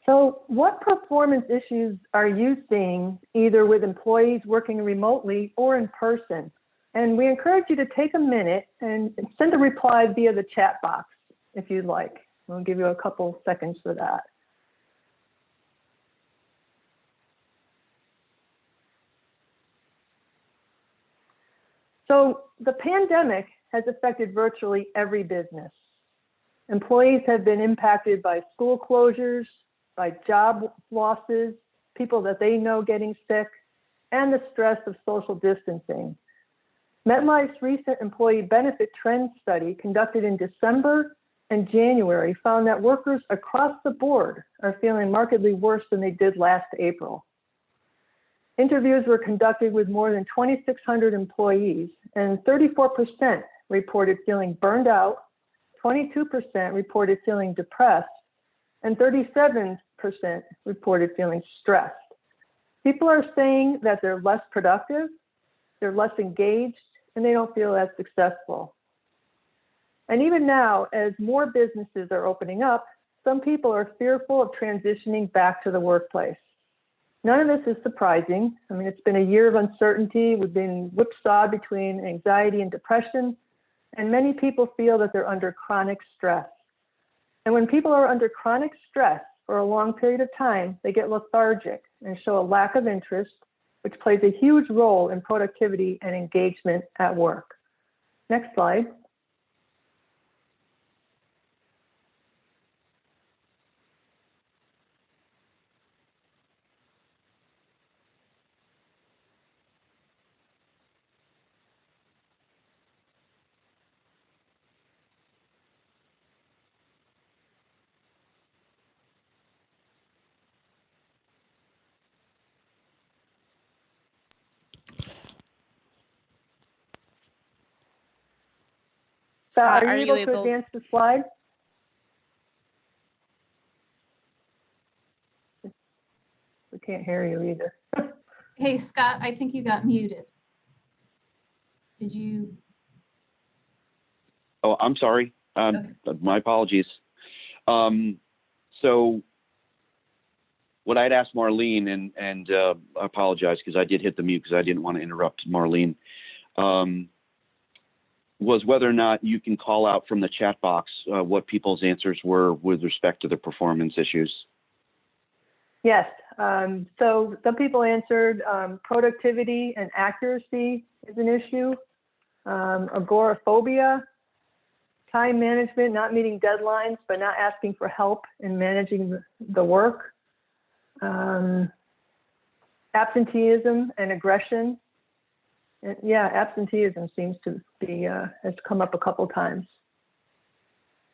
[SPEAKER 3] So what performance issues are you seeing either with employees working remotely or in person? And we encourage you to take a minute and send a reply via the chat box if you'd like. We'll give you a couple seconds for that. So the pandemic has affected virtually every business. Employees have been impacted by school closures, by job losses, people that they know getting sick, and the stress of social distancing. MetLife's recent employee benefit trend study conducted in December and January found that workers across the board are feeling markedly worse than they did last April. Interviews were conducted with more than 2,600 employees, and 34% reported feeling burned out, 22% reported feeling depressed, and 37% reported feeling stressed. People are saying that they're less productive, they're less engaged, and they don't feel as successful. And even now, as more businesses are opening up, some people are fearful of transitioning back to the workplace. None of this is surprising. I mean, it's been a year of uncertainty. We've been whipsawed between anxiety and depression, and many people feel that they're under chronic stress. And when people are under chronic stress for a long period of time, they get lethargic and show a lack of interest, which plays a huge role in productivity and engagement at work. Next slide.
[SPEAKER 5] Scott,
[SPEAKER 3] Are you able to advance the slide? We can't hear you either.
[SPEAKER 1] Hey, Scott, I think you got muted. Did you?
[SPEAKER 4] Oh, I'm sorry.
[SPEAKER 1] Okay.
[SPEAKER 4] My apologies. So what I'd asked Marlene, and I apologize because I did hit the mute because I didn't want to interrupt Marlene, was whether or not you can call out from the chat box what people's answers were with respect to the performance issues.
[SPEAKER 3] Yes. So some people answered productivity and accuracy is an issue, agoraphobia, time management, not meeting deadlines, but not asking for help in managing the work, absenteeism and aggression. And yeah, absenteeism seems to be, has come up a couple times.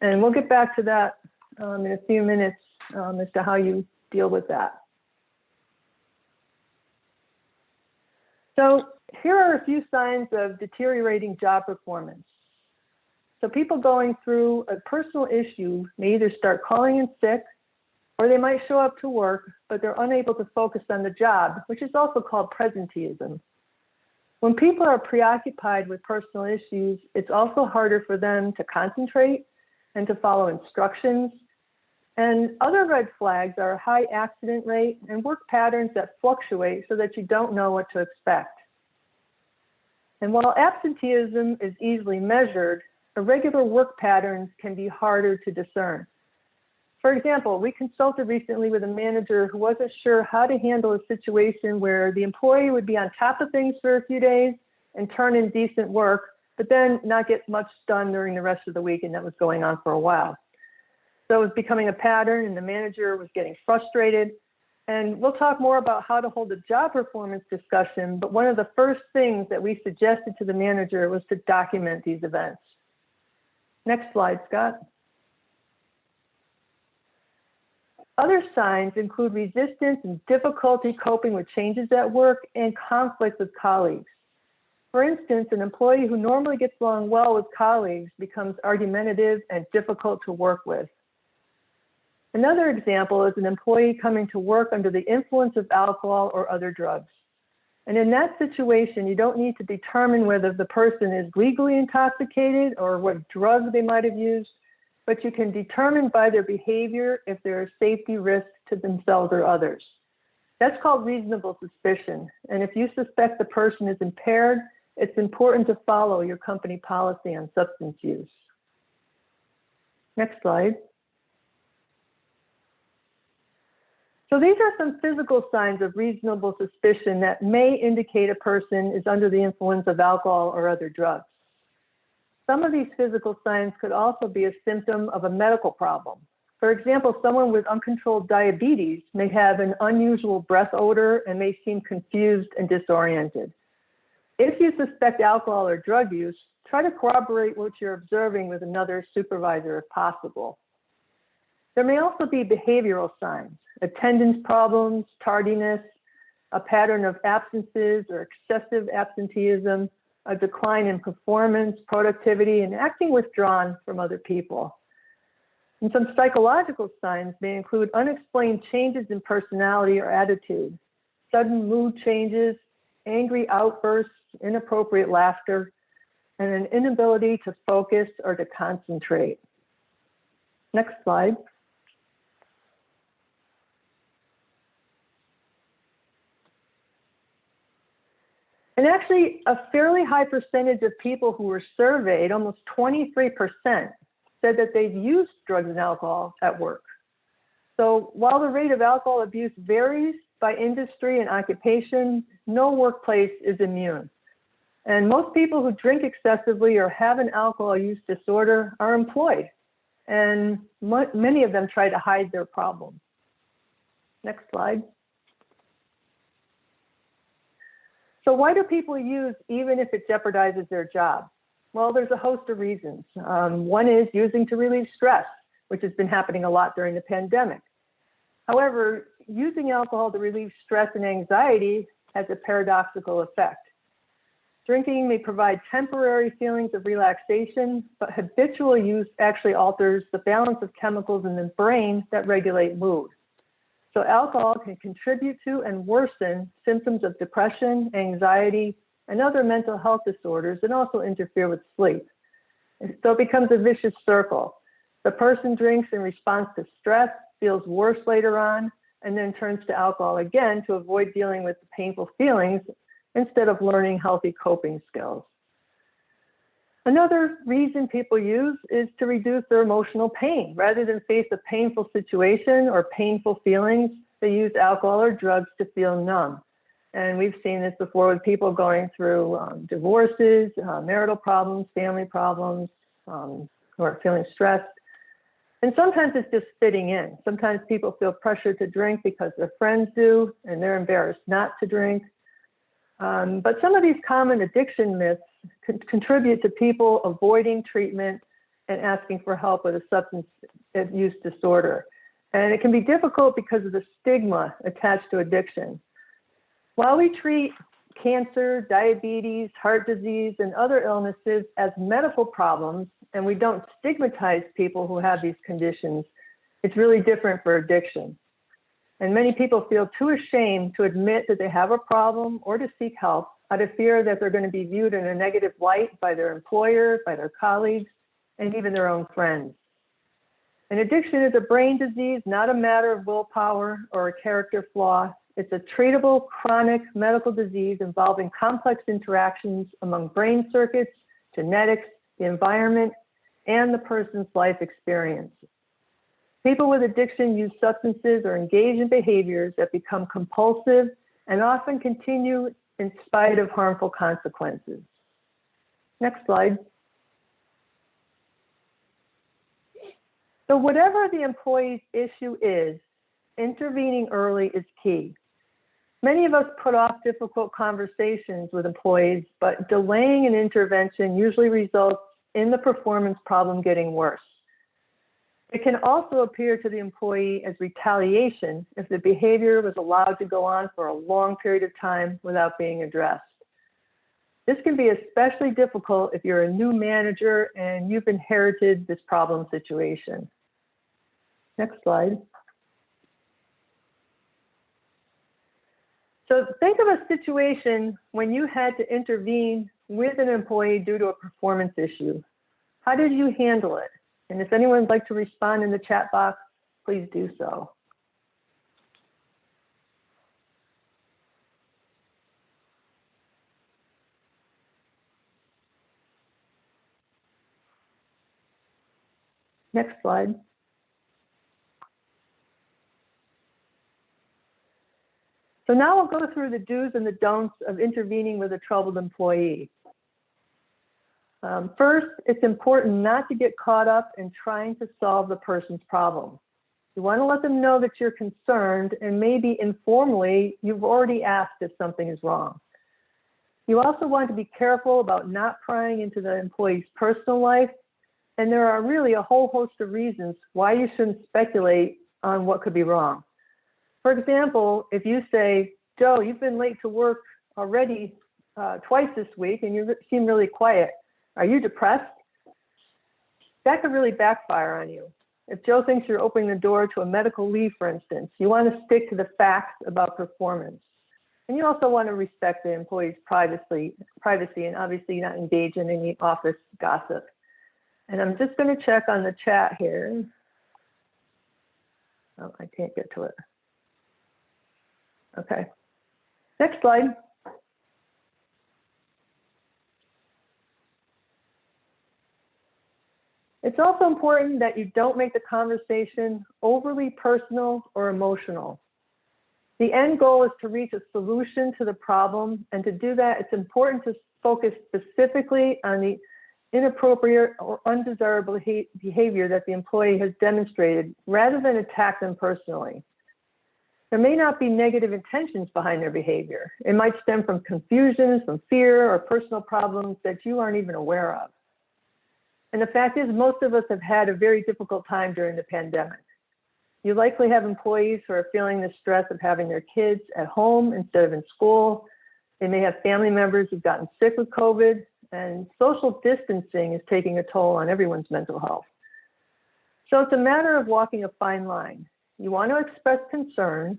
[SPEAKER 3] And we'll get back to that in a few minutes as to how you deal with that. So here are a few signs of deteriorating job performance. So people going through a personal issue may either start calling in sick, or they might show up to work, but they're unable to focus on the job, which is also called presenteeism. When people are preoccupied with personal issues, it's also harder for them to concentrate and to follow instructions. And other red flags are a high accident rate and work patterns that fluctuate so that you don't know what to expect. And while absenteeism is easily measured, irregular work patterns can be harder to discern. For example, we consulted recently with a manager who wasn't sure how to handle a situation where the employee would be on top of things for a few days and turn in decent work, but then not get much done during the rest of the week, and that was going on for a while. So it was becoming a pattern and the manager was getting frustrated. And we'll talk more about how to hold a job performance discussion, but one of the first things that we suggested to the manager was to document these events. Next slide, Scott. Other signs include resistance and difficulty coping with changes at work and conflict with colleagues. For instance, an employee who normally gets along well with colleagues becomes argumentative and difficult to work with. Another example is an employee coming to work under the influence of alcohol or other drugs. And in that situation, you don't need to determine whether the person is legally intoxicated or what drug they might have used, but you can determine by their behavior if there are safety risks to themselves or others. That's called reasonable suspicion. And if you suspect the person is impaired, it's important to follow your company policy on substance use. Next slide. So these are some physical signs of reasonable suspicion that may indicate a person is under the influence of alcohol or other drugs. Some of these physical signs could also be a symptom of a medical problem. For example, someone with uncontrolled diabetes may have an unusual breath odor and may seem confused and disoriented. If you suspect alcohol or drug use, try to corroborate what you're observing with another supervisor if possible. There may also be behavioral signs, attendance problems, tardiness, a pattern of absences or excessive absenteeism, a decline in performance, productivity, and acting withdrawn from other people. And some psychological signs may include unexplained changes in personality or attitude, sudden mood changes, angry outbursts, inappropriate laughter, and an inability to focus or to concentrate. Next slide. And actually, a fairly high percentage of people who were surveyed, almost 23%, said that they've used drugs and alcohol at work. So while the rate of alcohol abuse varies by industry and occupation, no workplace is immune. And most people who drink excessively or have an alcohol use disorder are employed. And many of them try to hide their problems. Next slide. So why do people use even if it jeopardizes their job? Well, there's a host of reasons. One is using to relieve stress, which has been happening a lot during the pandemic. However, using alcohol to relieve stress and anxiety has a paradoxical effect. Drinking may provide temporary feelings of relaxation, but habitual use actually alters the balance of chemicals in the brain that regulate mood. So alcohol can contribute to and worsen symptoms of depression, anxiety, and other mental health disorders, and also interfere with sleep. So it becomes a vicious circle. The person drinks in response to stress, feels worse later on, and then turns to alcohol again to avoid dealing with the painful feelings instead of learning healthy coping skills. Another reason people use is to reduce their emotional pain. Rather than face a painful situation or painful feelings, they use alcohol or drugs to feel numb. And we've seen this before with people going through divorces, marital problems, family problems, who are feeling stressed. And sometimes it's just fitting in. Sometimes people feel pressured to drink because their friends do, and they're embarrassed not to drink. But some of these common addiction myths contribute to people avoiding treatment and asking for help with a substance use disorder. And it can be difficult because of the stigma attached to addiction. While we treat cancer, diabetes, heart disease, and other illnesses as medical problems, and we don't stigmatize people who have these conditions, it's really different for addiction. And many people feel too ashamed to admit that they have a problem or to seek help out of fear that they're going to be viewed in a negative light by their employer, by their colleagues, and even their own friends. And addiction is a brain disease, not a matter of willpower or a character flaw. It's a treatable chronic medical disease involving complex interactions among brain circuits, genetics, the environment, and the person's life experience. People with addiction use substances or engage in behaviors that become compulsive and often continue in spite of harmful consequences. Next slide. So whatever the employee's issue is, intervening early is key. Many of us put off difficult conversations with employees, but delaying an intervention usually results in the performance problem getting worse. It can also appear to the employee as retaliation if the behavior was allowed to go on for a long period of time without being addressed. This can be especially difficult if you're a new manager and you've inherited this problem situation. Next slide. So think of a situation when you had to intervene with an employee due to a performance issue. How did you handle it? And if anyone would like to respond in the chat box, please do so. Next slide. So now we'll go through the do's and the don'ts of intervening with a troubled employee. First, it's important not to get caught up in trying to solve the person's problem. You want to let them know that you're concerned, and maybe informally, you've already asked if something is wrong. You also want to be careful about not prying into the employee's personal life, and there are really a whole host of reasons why you shouldn't speculate on what could be wrong. For example, if you say, Joe, you've been late to work already twice this week, and you seem really quiet. Are you depressed? That could really backfire on you. If Joe thinks you're opening the door to a medical leave, for instance, you want to stick to the facts about performance. And you also want to respect the employee's privacy and obviously not engage in any office gossip. And I'm just going to check on the chat here. Oh, I can't get to it. Okay. Next slide. It's also important that you don't make the conversation overly personal or emotional. The end goal is to reach a solution to the problem, and to do that, it's important to focus specifically on the inappropriate or undesirable behavior that the employee has demonstrated, rather than attack them personally. There may not be negative intentions behind their behavior. It might stem from confusion, from fear, or personal problems that you aren't even aware of. And the fact is, most of us have had a very difficult time during the pandemic. You likely have employees who are feeling the stress of having their kids at home instead of in school. They may have family members who've gotten sick with COVID, and social distancing is taking a toll on everyone's mental health. So it's a matter of walking a fine line. You want to express concern,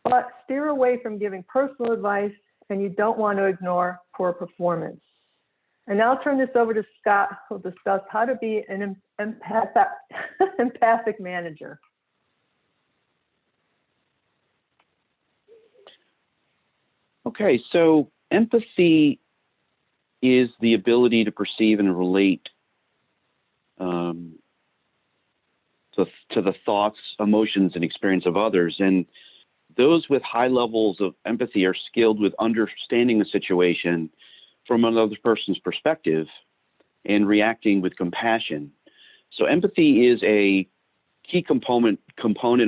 [SPEAKER 3] but steer away from giving personal advice, and you don't want to ignore poor performance. And now I'll turn this over to Scott, who'll discuss how to be an empathic manager.
[SPEAKER 4] Okay, so empathy is the ability to perceive and relate to the thoughts, emotions, and experience of others. And those with high levels of empathy are skilled with understanding the situation from another person's perspective and reacting with compassion. So empathy is a key component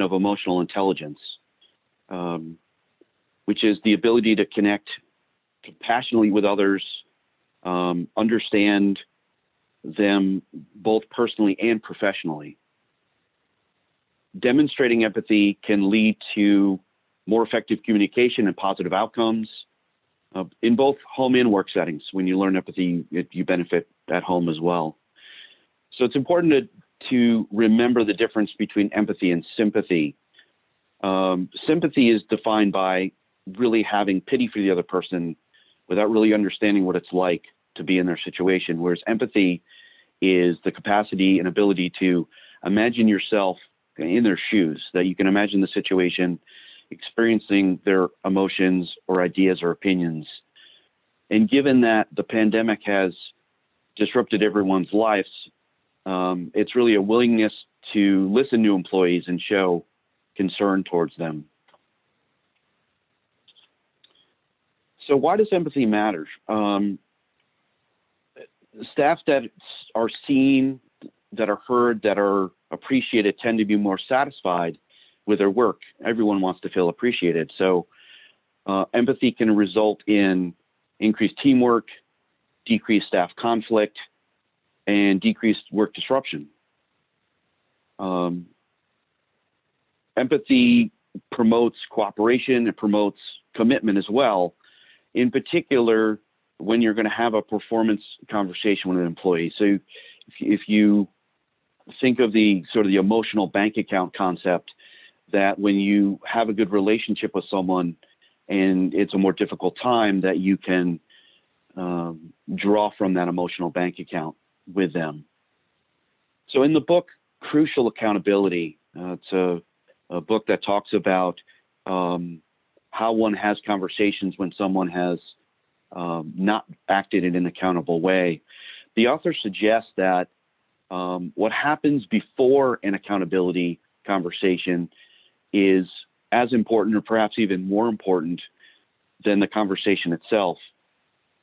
[SPEAKER 4] of emotional intelligence, which is the ability to connect compassionately with others, understand them both personally and professionally. Demonstrating empathy can lead to more effective communication and positive outcomes in both home and work settings. When you learn empathy, you benefit at home as well. So it's important to remember the difference between empathy and sympathy. Sympathy is defined by really having pity for the other person without really understanding what it's like to be in their situation, whereas empathy is the capacity and ability to imagine yourself in their shoes, that you can imagine the situation, experiencing their emotions or ideas or opinions. And given that the pandemic has disrupted everyone's lives, it's really a willingness to listen to employees and show concern towards them. So why does empathy matter? Staff that are seen, that are heard, that are appreciated tend to be more satisfied with their work. Everyone wants to feel appreciated. So empathy can result in increased teamwork, decreased staff conflict, and decreased work disruption. Empathy promotes cooperation, it promotes commitment as well, in particular when you're going to have a performance conversation with an employee. So if you think of the sort of the emotional bank account concept, that when you have a good relationship with someone and it's a more difficult time, that you can draw from that emotional bank account with them. So in the book, Crucial Accountability, it's a book that talks about how one has conversations when someone has not acted in an accountable way. The author suggests that what happens before an accountability conversation is as important, or perhaps even more important, than the conversation itself.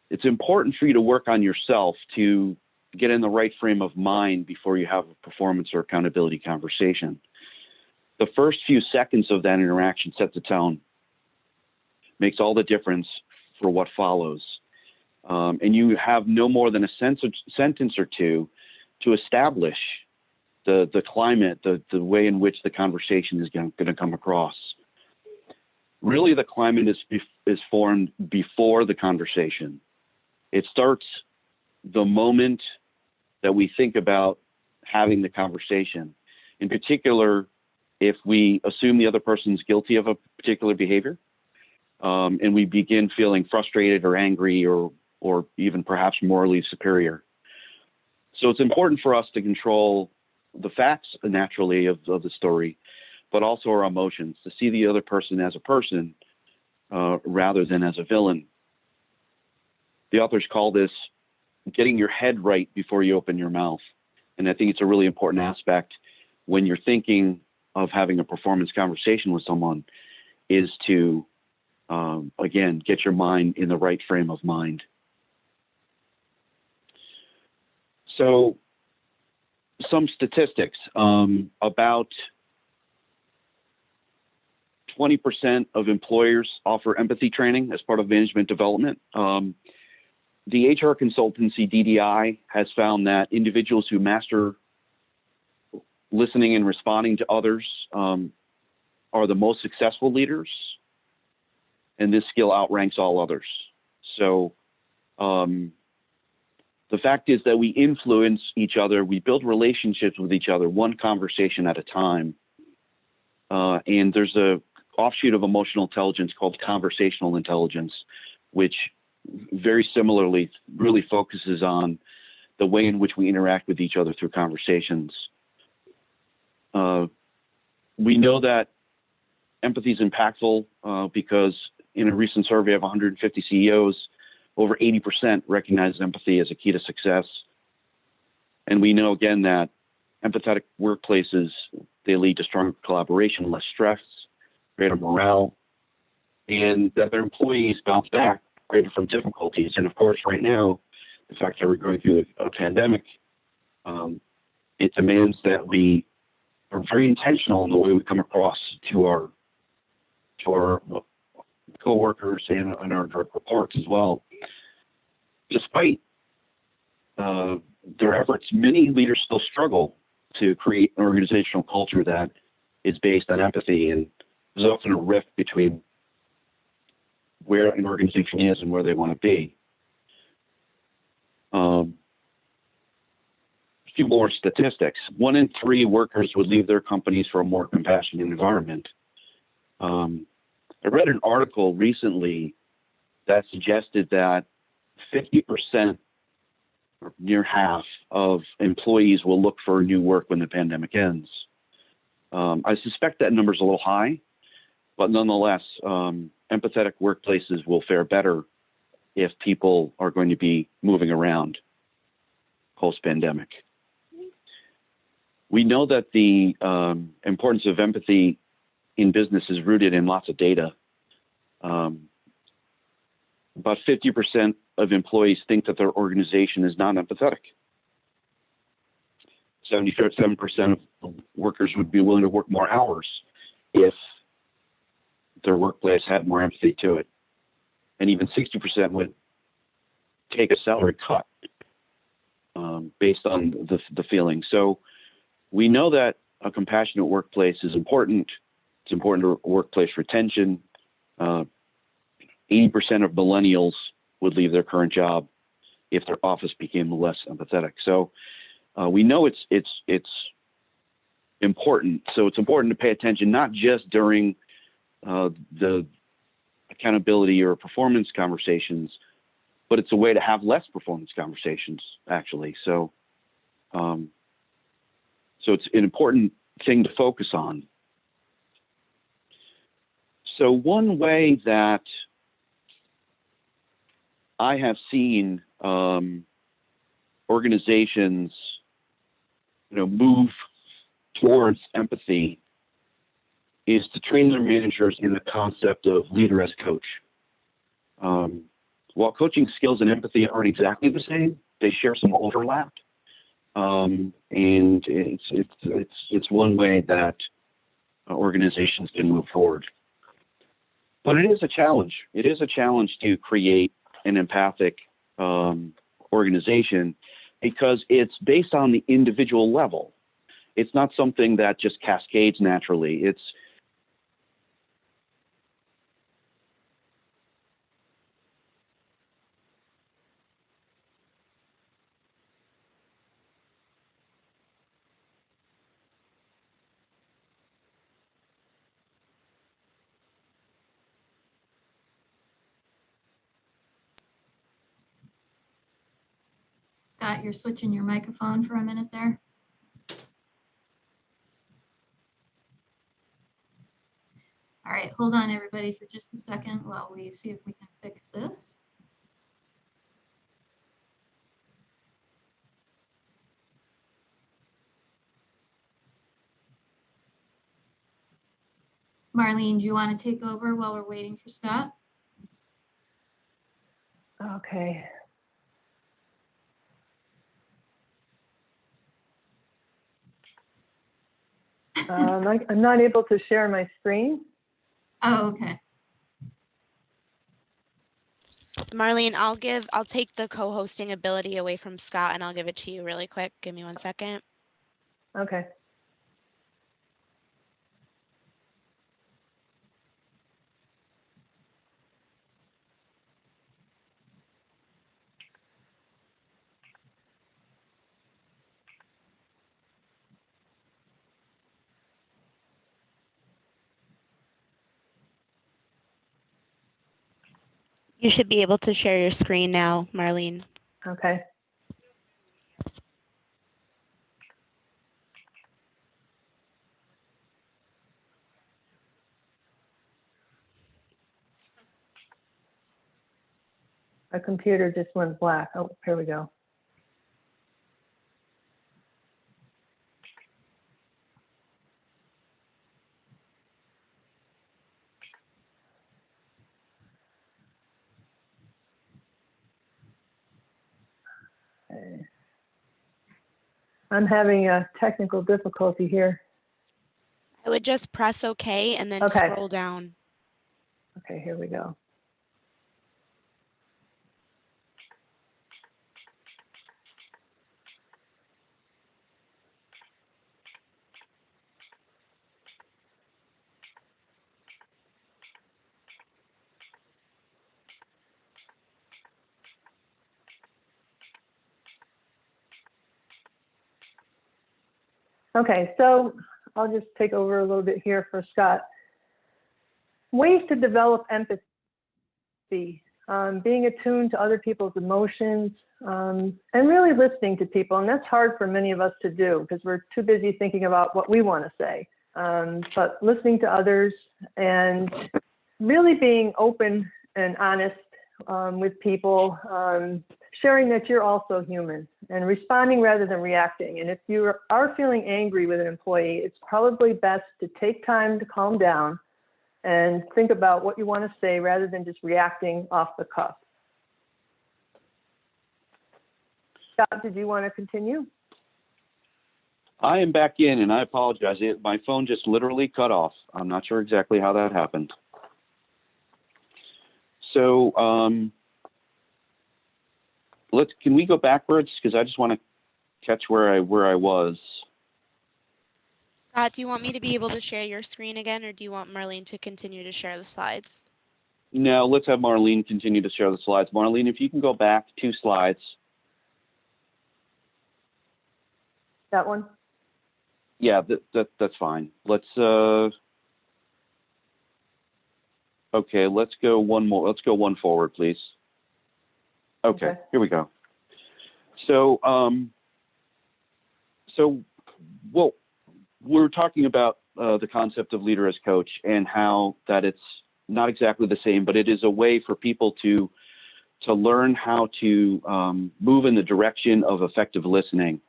[SPEAKER 4] It's important for you to work on yourself to get in the right frame of mind before you have a performance or accountability conversation. The first few seconds of that interaction sets the tone, makes all the difference for what follows. And you have no more than a sentence or two to establish the climate, the way in which the conversation is going to come across. Really, the climate is formed before the conversation. It starts the moment that we think about having the conversation. In particular, if we assume the other person's guilty of a particular behavior, and we begin feeling frustrated or angry or even perhaps morally superior. So it's important for us to control the facts naturally of the story, but also our emotions, to see the other person as a person rather than as a villain. The authors call this getting your head right before you open your mouth. And I think it's a really important aspect when you're thinking of having a performance conversation with someone, is to, again, get your mind in the right frame of mind. So some statistics, about 20% of employers offer empathy training as part of management development. The HR consultancy DDI has found that individuals who master listening and responding to others are the most successful leaders, and this skill outranks all others. So the fact is that we influence each other, we build relationships with each other, one conversation at a time. And there's a offshoot of emotional intelligence called conversational intelligence, which very similarly really focuses on the way in which we interact with each other through conversations. We know that empathy is impactful because in a recent survey of 150 CEOs, over 80% recognize empathy as a key to success. And we know, again, that empathetic workplaces, they lead to stronger collaboration, less stress, greater morale, and that their employees bounce back greater from difficulties. And of course, right now, the fact that we're going through a pandemic, it demands that we are very intentional in the way we come across to our coworkers and our direct reports as well. Despite their efforts, many leaders still struggle to create an organizational culture that is based on empathy, and there's often a rift between where an organization is and where they want to be. A few more statistics. 1 in 3 workers would leave their companies for a more compassionate environment. I read an article recently that suggested that 50%, or near half, of employees will look for new work when the pandemic ends. I suspect that number's a little high, but nonetheless, empathetic workplaces will fare better if people are going to be moving around post-pandemic. We know that the importance of empathy in business is rooted in lots of data. About 50% of employees think that their organization is not empathetic. 77% of workers would be willing to work more hours if their workplace had more empathy to it. And even 60% would take a salary cut based on the feeling. So we know that a compassionate workplace is important. It's important to workplace retention. 80% of millennials would leave their current job if their office became less empathetic. So we know it's important. So it's important to pay attention, not just during the accountability or performance conversations, but it's a way to have less performance conversations, actually. So, so it's an important thing to focus on. So one way that I have seen organizations, move towards empathy is to train their managers in the concept of leader as coach. While coaching skills and empathy aren't exactly the same, they share some overlap, and it's one way that organizations can move forward. But it is a challenge. It is a challenge to create an empathic organization because it's based on the individual level. It's not something that just cascades naturally.
[SPEAKER 1] Scott, you're switching your microphone for a minute there. All right, hold on everybody for just a second while we see if we can fix this. Marlene, do you want to take over while we're waiting for Scott?
[SPEAKER 3] Okay. I'm not able to share my screen.
[SPEAKER 1] Oh, okay.
[SPEAKER 5] Marlene, I'll take the co-hosting ability away from Scott and I'll give it to you really quick. Give me 1 second.
[SPEAKER 3] Okay.
[SPEAKER 5] You should be able to share your screen now, Marlene.
[SPEAKER 3] Okay. My computer just went black. Oh, here we go. Okay. I'm having a technical difficulty here.
[SPEAKER 5] I would just press OK and then
[SPEAKER 3] Okay.
[SPEAKER 5] scroll down.
[SPEAKER 3] Okay, here we go. Okay, so I'll just take over a little bit here for Scott. Ways to develop empathy, being attuned to other people's emotions, and really listening to people. And that's hard for many of us to do because we're too busy thinking about what we want to say. But listening to others and really being open and honest with people, sharing that you're also human and responding rather than reacting. And if you are feeling angry with an employee, it's probably best to take time to calm down and think about what you want to say rather than just reacting off the cuff. Scott, did you want to continue?
[SPEAKER 4] I am back in, and I apologize. My phone just literally cut off. I'm not sure exactly how that happened. So can we go backwards? Because I just want to catch where I was.
[SPEAKER 5] Scott, do you want me to be able to share your screen again, or do you want Marlene to continue to share the slides?
[SPEAKER 4] No, let's have Marlene continue to share the slides. Marlene, if you can go back 2 slides.
[SPEAKER 3] That one?
[SPEAKER 4] Yeah, that's fine. Let's okay, let's go one more. Let's go one forward, please. Okay. Here we go. So well, we're talking about the concept of leader as coach and how that it's not exactly the same, but it is a way for people to learn how to move in the direction of effective listening.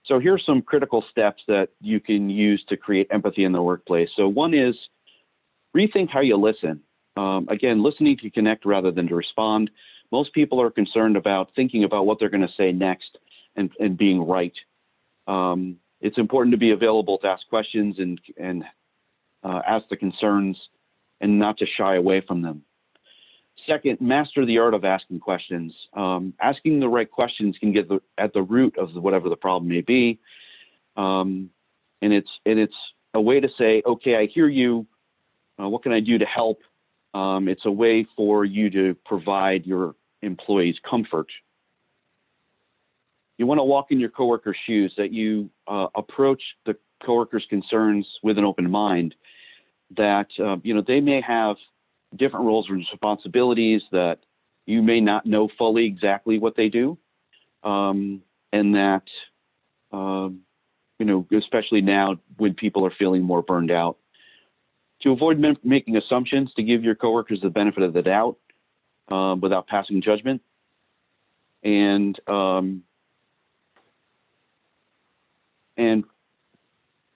[SPEAKER 4] So here's some critical steps that you can use to create empathy in the workplace. So one is rethink how you listen. Again, listening to connect rather than to respond. Most people are concerned about thinking about what they're going to say next and being right. It's important to be available to ask questions and ask the concerns and not to shy away from them. Second, master the art of asking questions. Asking the right questions can get at the root of whatever the problem may be. And it's a way to say, okay, I hear you. What can I do to help? It's a way for you to provide your employees comfort. You want to walk in your coworker's shoes, that you approach the coworker's concerns with an open mind, that they may have different roles and responsibilities, that you may not know fully exactly what they do, and that especially now when people are feeling more burned out, to avoid making assumptions, to give your coworkers the benefit of the doubt without passing judgment, and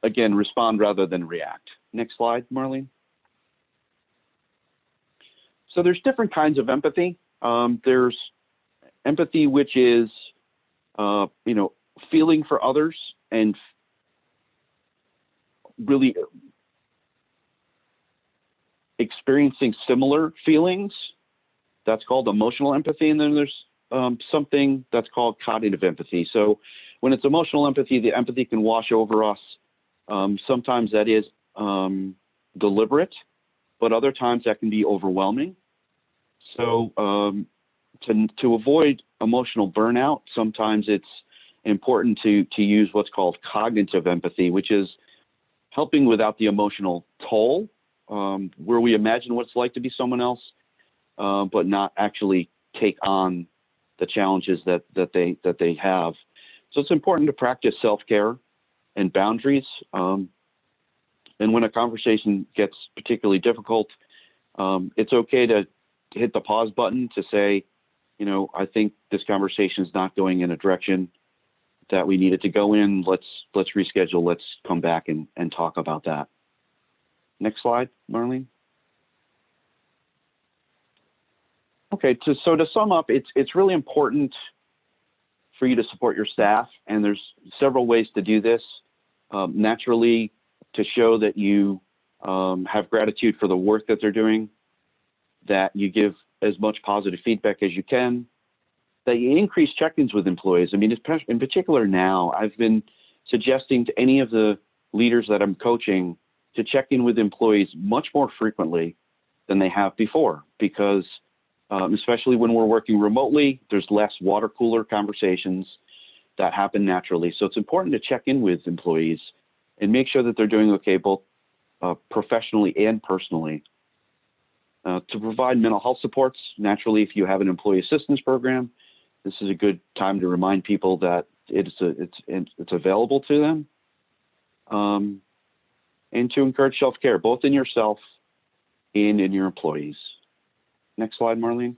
[SPEAKER 4] again, respond rather than react. Next slide, Marlene. So there's different kinds of empathy. There's empathy, which is, feeling for others and really experiencing similar feelings. That's called emotional empathy. And then there's something that's called cognitive empathy. So when it's emotional empathy, the empathy can wash over us. Sometimes that is deliberate, but other times that can be overwhelming. So to avoid emotional burnout, sometimes it's important to use what's called cognitive empathy, which is helping without the emotional toll, where we imagine what it's like to be someone else, but not actually take on the challenges that they have. So it's important to practice self-care and boundaries. And when a conversation gets particularly difficult, it's okay to hit the pause button to say, I think this conversation is not going in a direction that we need it to go in. Let's reschedule. Let's come back and talk about that. Next slide, Marlene. Okay, so to sum up, it's really important for you to support your staff, and there's several ways to do this. Naturally, to show that you have gratitude for the work that they're doing, that you give as much positive feedback as you can, that you increase check-ins with employees. I mean, in particular now, I've been suggesting to any of the leaders that I'm coaching to check in with employees much more frequently than they have before, because especially when we're working remotely, there's less water cooler conversations that happen naturally. So it's important to check in with employees and make sure that they're doing okay, both professionally and personally. To provide mental health supports, naturally, if you have an employee assistance program, this is a good time to remind people that it's available to them. And to encourage self-care, both in yourself and in your employees. Next slide, Marlene.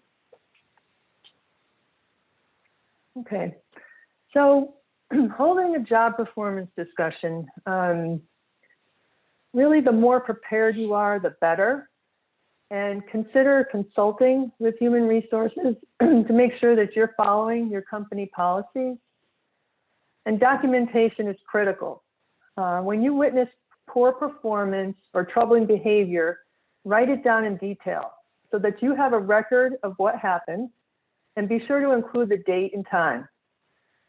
[SPEAKER 3] Okay, so holding a job performance discussion, really the more prepared you are, the better. And consider consulting with human resources to make sure that you're following your company policies. And documentation is critical. When you witness poor performance or troubling behavior, write it down in detail so that you have a record of what happened, and be sure to include the date and time.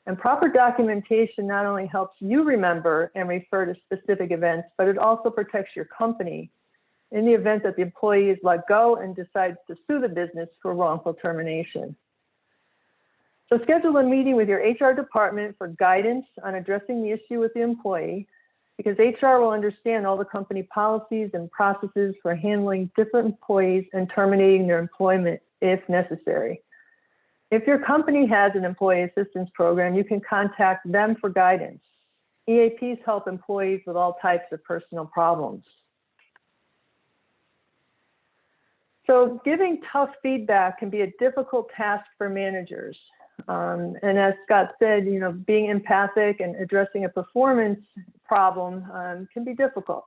[SPEAKER 3] And proper documentation not only helps you remember and refer to specific events, but it also protects your company in the event that the employee is let go and decides to sue the business for wrongful termination. So schedule a meeting with your HR department for guidance on addressing the issue with the employee, because HR will understand all the company policies and processes for handling different employees and terminating their employment if necessary. If your company has an employee assistance program, you can contact them for guidance. EAPs help employees with all types of personal problems. So giving tough feedback can be a difficult task for managers. And as Scott said, being empathic and addressing a performance problem can be difficult.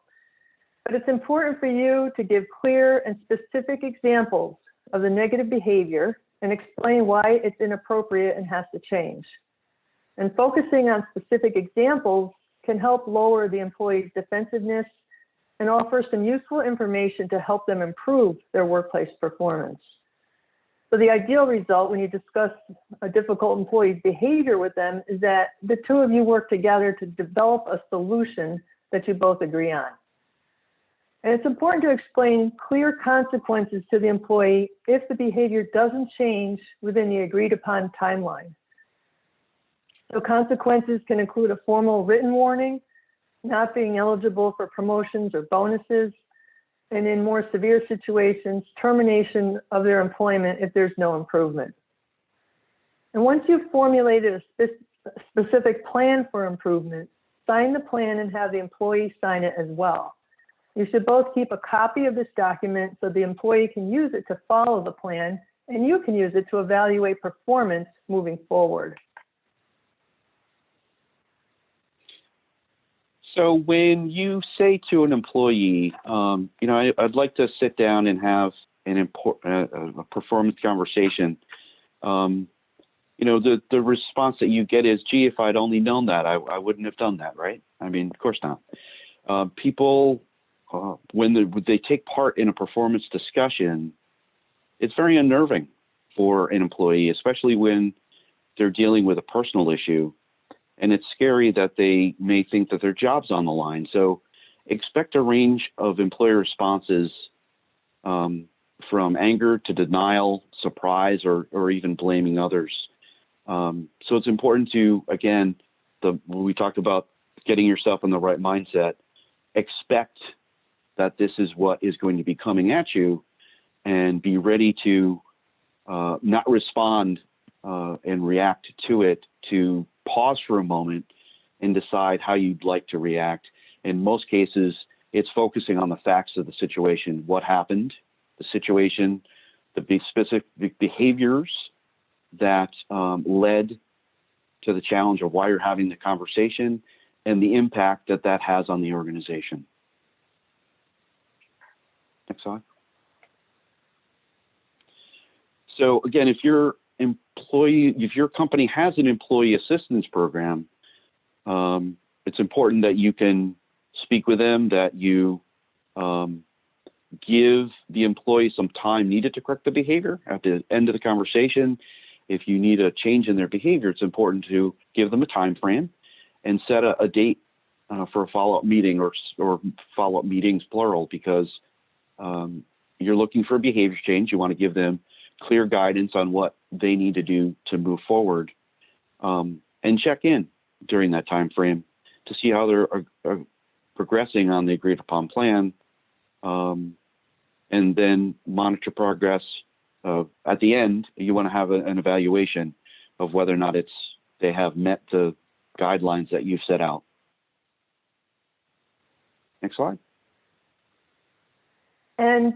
[SPEAKER 3] But it's important for you to give clear and specific examples of the negative behavior and explain why it's inappropriate and has to change. And focusing on specific examples can help lower the employee's defensiveness and offer some useful information to help them improve their workplace performance. So the ideal result when you discuss a difficult employee's behavior with them is that the two of you work together to develop a solution that you both agree on. And it's important to explain clear consequences to the employee if the behavior doesn't change within the agreed upon timeline. So consequences can include a formal written warning, not being eligible for promotions or bonuses, and in more severe situations, termination of their employment if there's no improvement. And once you've formulated a specific plan for improvement, sign the plan and have the employee sign it as well. You should both keep a copy of this document so the employee can use it to follow the plan, and you can use it to evaluate performance moving forward.
[SPEAKER 4] So when you say to an employee, I'd like to sit down and have a performance conversation, the response that you get is, gee, if I'd only known that, I wouldn't have done that, right? I mean, of course not. People, when they take part in a performance discussion, it's very unnerving for an employee, especially when they're dealing with a personal issue. And it's scary that they may think that their job's on the line. So expect a range of employee responses from anger to denial, surprise, or even blaming others. So it's important to, again, when we talked about getting yourself in the right mindset, expect that this is what is going to be coming at you, and be ready to not respond and react to it, to pause for a moment and decide how you'd like to react. In most cases, it's focusing on the facts of the situation, what happened, the situation, the specific behaviors that led to the challenge of why you're having the conversation, and the impact that that has on the organization. Next slide. So again, if your company has an employee assistance program, it's important that you can speak with them, that you give the employee some time needed to correct the behavior at the end of the conversation. If you need a change in their behavior, it's important to give them a time frame and set a date for a follow-up meeting or follow-up meetings, plural, because you're looking for a behavior change. You want to give them clear guidance on what they need to do to move forward, and check in during that time frame to see how they're progressing on the agreed upon plan, and then monitor progress. At the end, you want to have an evaluation of whether or not they have met the guidelines that you've set out. Next slide.
[SPEAKER 3] And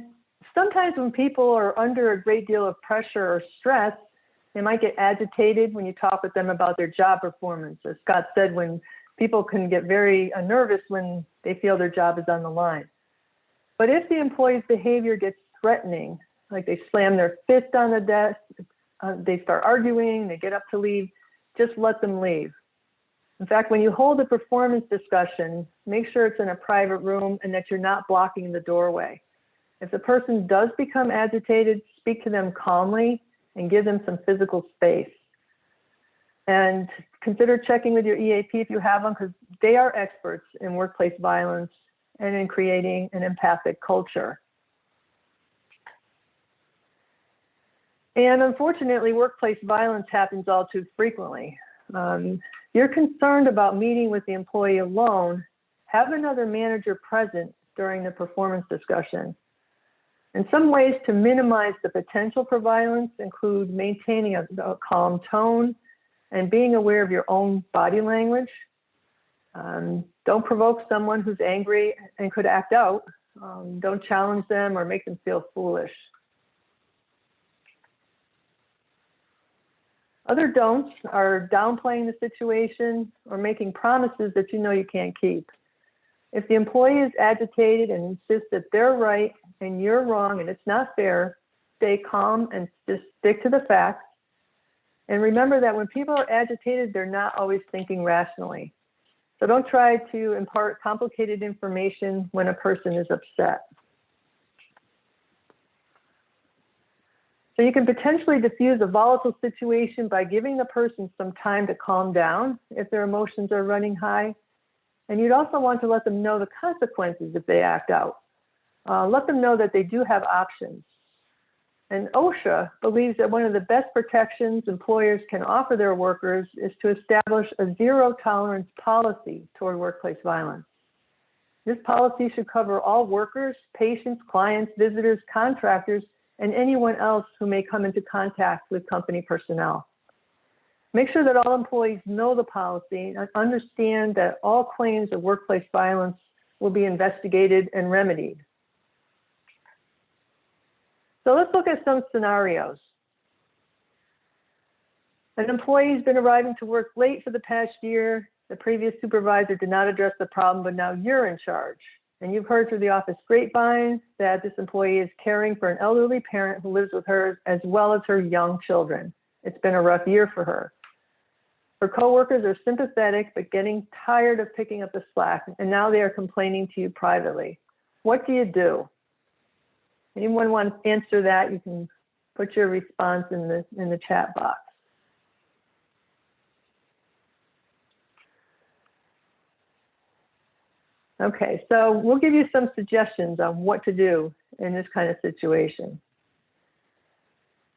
[SPEAKER 3] sometimes when people are under a great deal of pressure or stress, they might get agitated when you talk with them about their job performance. As Scott said, when people can get very nervous when they feel their job is on the line. But if the employee's behavior gets threatening, like they slam their fist on the desk, they start arguing, they get up to leave, just let them leave. In fact, when you hold a performance discussion, make sure it's in a private room and that you're not blocking the doorway. If the person does become agitated, speak to them calmly and give them some physical space. And consider checking with your EAP if you have them, because they are experts in workplace violence and in creating an empathic culture. And unfortunately, workplace violence happens all too frequently. You're concerned about meeting with the employee alone, have another manager present during the performance discussion. And some ways to minimize the potential for violence include maintaining a calm tone and being aware of your own body language. Don't provoke someone who's angry and could act out. Don't challenge them or make them feel foolish. Other don'ts are downplaying the situation or making promises that you know you can't keep. If the employee is agitated and insists that they're right and you're wrong and it's not fair, stay calm and just stick to the facts. And remember that when people are agitated, they're not always thinking rationally. So don't try to impart complicated information when a person is upset. So you can potentially diffuse a volatile situation by giving the person some time to calm down if their emotions are running high. And you'd also want to let them know the consequences if they act out. Let them know that they do have options. And OSHA believes that one of the best protections employers can offer their workers is to establish a zero tolerance policy toward workplace violence. This policy should cover all workers, patients, clients, visitors, contractors, and anyone else who may come into contact with company personnel. Make sure that all employees know the policy and understand that all claims of workplace violence will be investigated and remedied. So let's look at some scenarios. An employee has been arriving to work late for the past year. The previous supervisor did not address the problem, but now you're in charge. And you've heard through the office grapevine that this employee is caring for an elderly parent who lives with her as well as her young children. It's been a rough year for her. Her coworkers are sympathetic, but getting tired of picking up the slack, and now they are complaining to you privately. What do you do? Anyone want to answer that? You can put your response in the chat box. Okay, so we'll give you some suggestions on what to do in this kind of situation.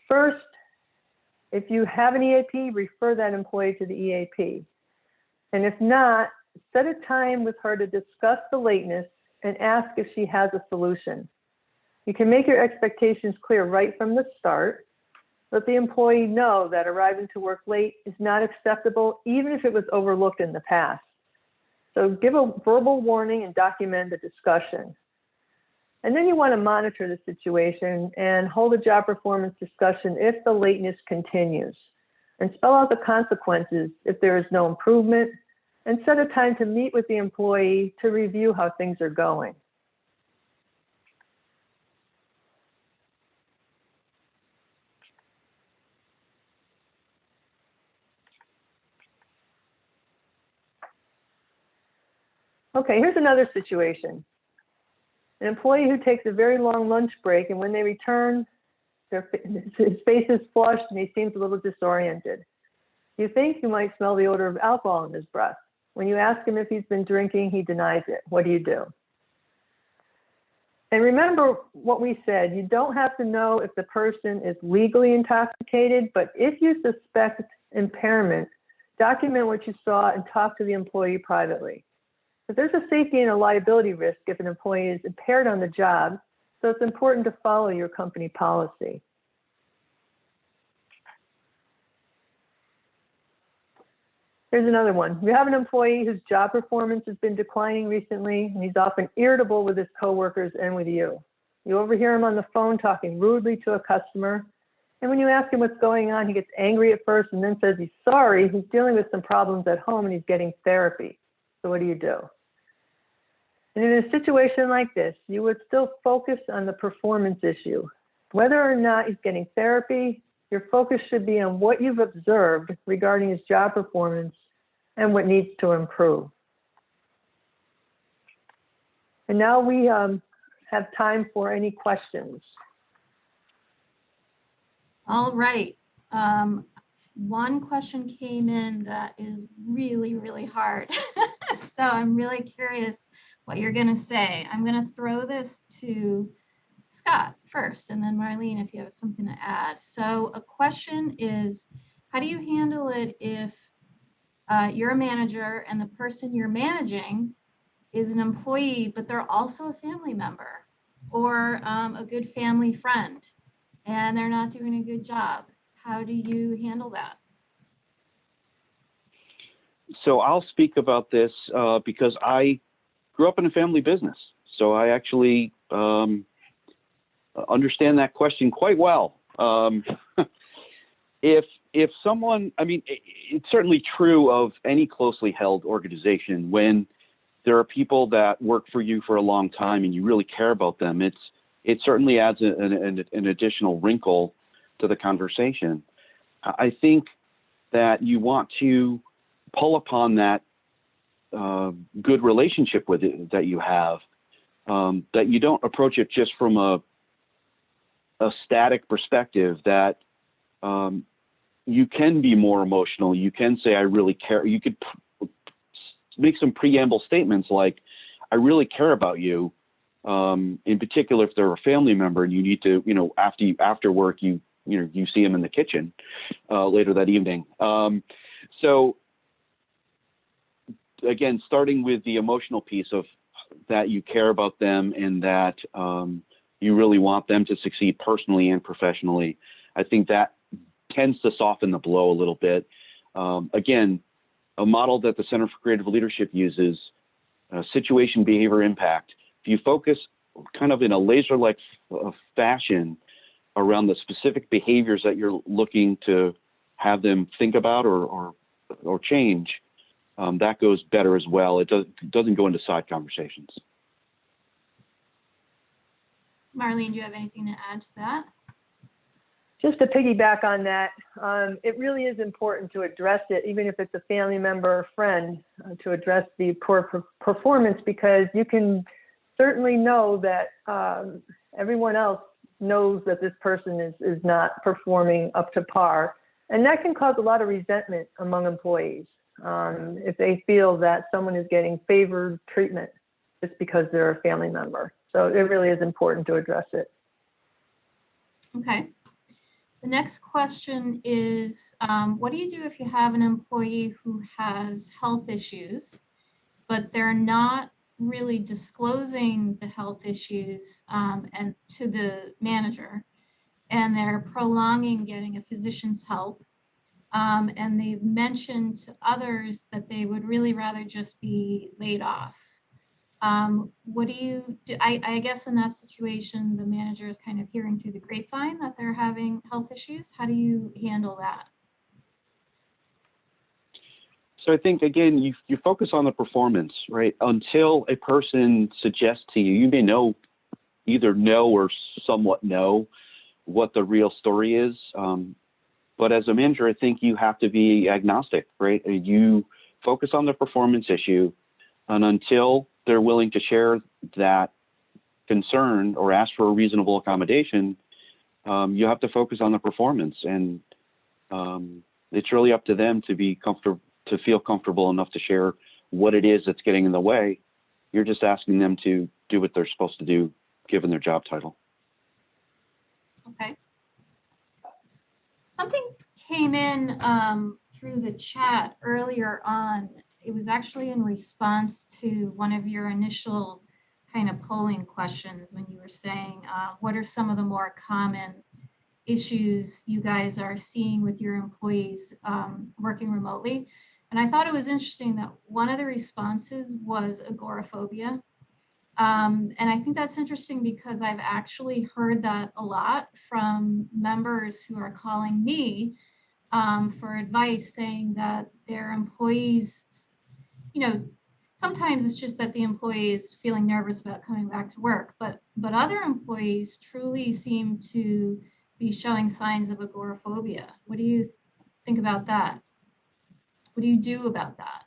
[SPEAKER 3] First, if you have an EAP, refer that employee to the EAP. And if not, set a time with her to discuss the lateness and ask if she has a solution. You can make your expectations clear right from the start. Let the employee know that arriving to work late is not acceptable, even if it was overlooked in the past. So give a verbal warning and document the discussion. And then you want to monitor the situation and hold a job performance discussion if the lateness continues. And spell out the consequences if there is no improvement, and set a time to meet with the employee to review how things are going. Okay, here's another situation. An employee who takes a very long lunch break, and when they return, his face is flushed and he seems a little disoriented. You think you might smell the odor of alcohol in his breath. When you ask him if he's been drinking, he denies it. What do you do? And remember what we said, you don't have to know if the person is legally intoxicated, but if you suspect impairment, document what you saw and talk to the employee privately. But there's a safety and a liability risk if an employee is impaired on the job, so it's important to follow your company policy. Here's another one. We have an employee whose job performance has been declining recently, and he's often irritable with his coworkers and with you. You overhear him on the phone talking rudely to a customer, and when you ask him what's going on, he gets angry at first and then says he's sorry, he's dealing with some problems at home and he's getting therapy. So what do you do? And in a situation like this, you would still focus on the performance issue. Whether or not he's getting therapy, your focus should be on what you've observed regarding his job performance and what needs to improve. And now we have time for any questions.
[SPEAKER 1] All right. One question came in that is really, really hard. So I'm really curious what you're going to say. I'm going to throw this to Scott first, and then Marlene, if you have something to add. So a question is, how do you handle it if you're a manager and the person you're managing is an employee, but they're also a family member or a good family friend, and they're not doing a good job? How do you handle that?
[SPEAKER 4] So I'll speak about this because I grew up in a family business. So I actually understand that question quite well. If someone, I mean, it's certainly true of any closely held organization. When there are people that work for you for a long time and you really care about them, it certainly adds an additional wrinkle to the conversation. I think that you want to pull upon that good relationship with it that you have, that you don't approach it just from a static perspective, that you can be more emotional. You can say, I really care. You could make some preamble statements like, I really care about you. In particular, if they're a family member and you need to, after work, you see them in the kitchen later that evening. So again, starting with the emotional piece of that you care about them and that you really want them to succeed personally and professionally, I think that tends to soften the blow a little bit. Again, a model that the Center for Creative Leadership uses, situation, behavior, impact. If you focus kind of in a laser-like fashion around the specific behaviors that you're looking to have them think about or change, that goes better as well. It doesn't go into side conversations.
[SPEAKER 1] Marlene, do you have anything to add to that?
[SPEAKER 3] Just to piggyback on that, it really is important to address it, even if it's a family member or friend, to address the poor performance, because you can certainly know that everyone else knows that this person is not performing up to par. And that can cause a lot of resentment among employees if they feel that someone is getting favored treatment just because they're a family member. So it really is important to address it.
[SPEAKER 1] Okay. The next question is, what do you do if you have an employee who has health issues, but they're not really disclosing the health issues and to the manager, and they're prolonging getting a physician's help, and they've mentioned to others that they would really rather just be laid off? What do you do? I guess in that situation, the manager is kind of hearing through the grapevine that they're having health issues. How do you handle that?
[SPEAKER 4] So I think, again, you focus on the performance, right? Until a person suggests to you, you may either know or somewhat know what the real story is. But as a manager, I think you have to be agnostic, right? You focus on the performance issue, and until they're willing to share that concern or ask for a reasonable accommodation, you have to focus on the performance. And it's really up to them to feel comfortable enough to share what it is that's getting in the way. You're just asking them to do what they're supposed to do, given their job title.
[SPEAKER 1] Okay. Something came in through the chat earlier on. It was actually in response to one of your initial kind of polling questions when you were saying, what are some of the more common issues you guys are seeing with your employees working remotely? And I thought it was interesting that one of the responses was agoraphobia. And I think that's interesting because I've actually heard that a lot from members who are calling me for advice, saying that their employees, sometimes it's just that the employee is feeling nervous about coming back to work, but other employees truly seem to be showing signs of agoraphobia. What do you think about that? What do you do about that?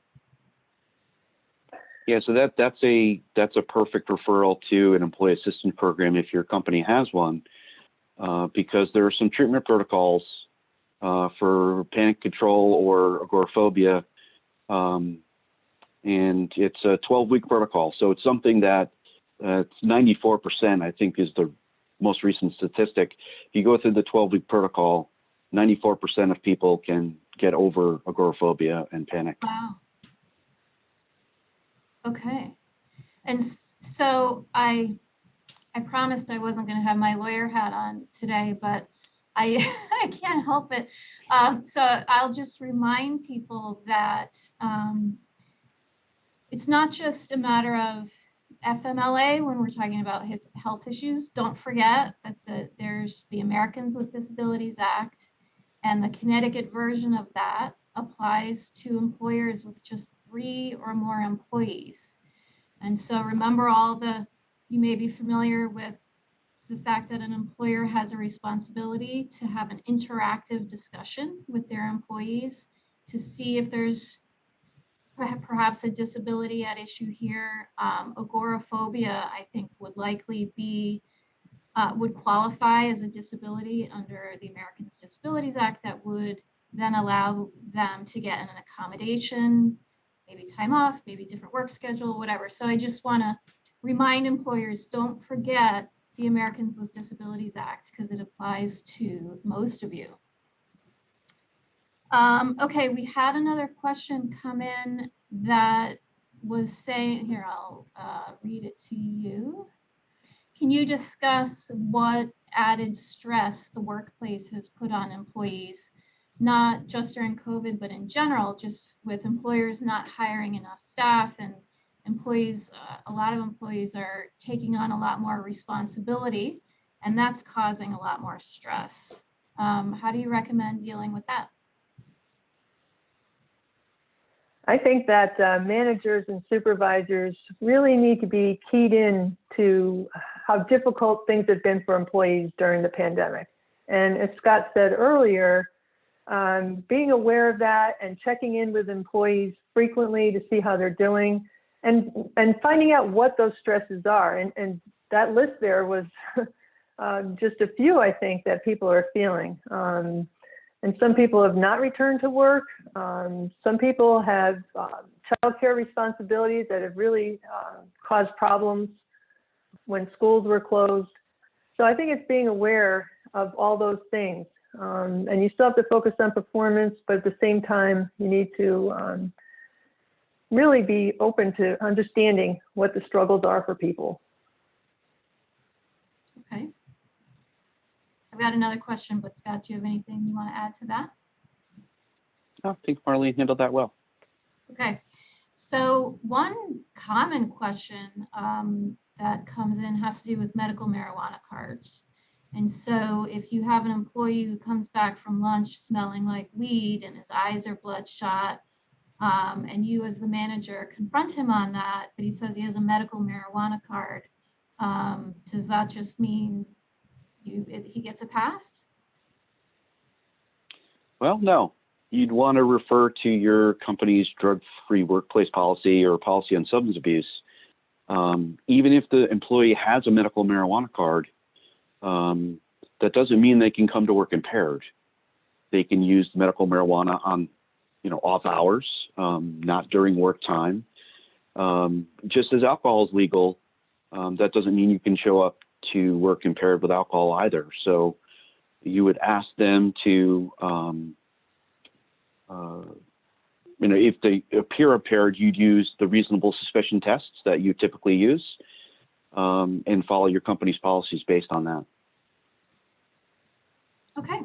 [SPEAKER 4] Yeah, so that's a perfect referral to an employee assistance program if your company has one, because there are some treatment protocols for panic control or agoraphobia, and it's a 12-week protocol. So it's something that it's 94%, I think, is the most recent statistic. If you go through the 12-week protocol, 94% of people can get over agoraphobia and panic.
[SPEAKER 1] Wow. Okay. And so I promised I wasn't going to have my lawyer hat on today, but I can't help it. So I'll just remind people that it's not just a matter of FMLA when we're talking about health issues. Don't forget that there's the Americans with Disabilities Act, and the Connecticut version of that applies to employers with just 3 or more employees. And so remember you may be familiar with the fact that an employer has a responsibility to have an interactive discussion with their employees to see if there's perhaps a disability at issue here. Agoraphobia, I think, would likely be, would qualify as a disability under the Americans with Disabilities Act that would then allow them to get an accommodation, maybe time off, maybe different work schedule, whatever. So I just want to remind employers, don't forget the Americans with Disabilities Act, because it applies to most of you. Okay, we had another question come in that was saying, here, I'll read it to you. Can you discuss what added stress the workplace has put on employees, not just during COVID, but in general, just with employers not hiring enough staff, and employees, a lot of employees are taking on a lot more responsibility, and that's causing a lot more stress. How do you recommend dealing with that?
[SPEAKER 3] I think that managers and supervisors really need to be keyed in to how difficult things have been for employees during the pandemic. And as Scott said earlier, being aware of that and checking in with employees frequently to see how they're doing, and finding out what those stresses are. And that list there was just a few, I think, that people are feeling. And some people have not returned to work. Some people have childcare responsibilities that have really caused problems when schools were closed. So I think it's being aware of all those things. And you still have to focus on performance, but at the same time, you need to really be open to understanding what the struggles are for people.
[SPEAKER 1] Okay. I've got another question, but Scott, do you have anything you want to add to that?
[SPEAKER 4] I think Marlene handled that well.
[SPEAKER 1] Okay, so one common question that comes in has to do with medical marijuana cards. And so if you have an employee who comes back from lunch smelling like weed and his eyes are bloodshot, and you as the manager confront him on that, but he says he has a medical marijuana card, does that just mean he gets a pass?
[SPEAKER 4] Well, no. You'd want to refer to your company's drug-free workplace policy or policy on substance abuse. Even if the employee has a medical marijuana card, that doesn't mean they can come to work impaired. They can use medical marijuana on, off hours, not during work time. Just as alcohol is legal, that doesn't mean you can show up to work impaired with alcohol either. So you would ask them to, if they appear impaired, you'd use the reasonable suspicion tests that you typically use, and follow your company's policies based on that.
[SPEAKER 1] Okay.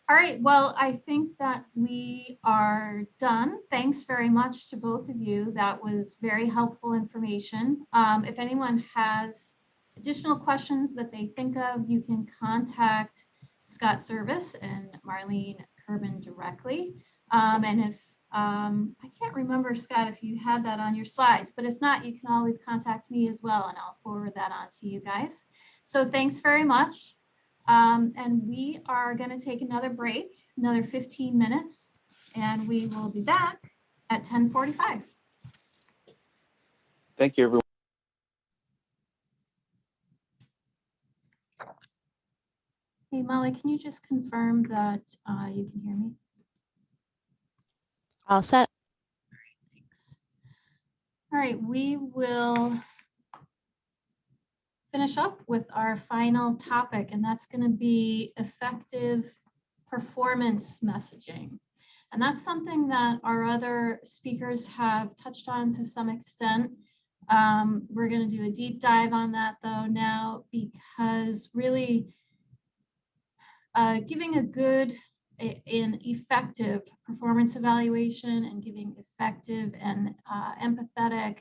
[SPEAKER 1] All right, well, I think that we are done. Thanks very much to both of you. That was very helpful information. If anyone has additional questions that they think of, you can contact Scott Service and Marlene Kerben directly. And if, I can't remember, Scott, if you had that on your slides, but if not, you can always contact me as well, and I'll forward that on to you guys. So thanks very much. And we are going to take another break, another 15 minutes, and we will be back at 10:45.
[SPEAKER 4] Thank you, everyone.
[SPEAKER 1] Hey, Molly, can you just confirm that you can hear me?
[SPEAKER 5] All set.
[SPEAKER 1] Thanks. All right, we will finish up with our final topic, and that's going to be effective performance messaging. And that's something that our other speakers have touched on to some extent. We're going to do a deep dive on that though now, because really giving a good and effective performance evaluation and giving effective and empathetic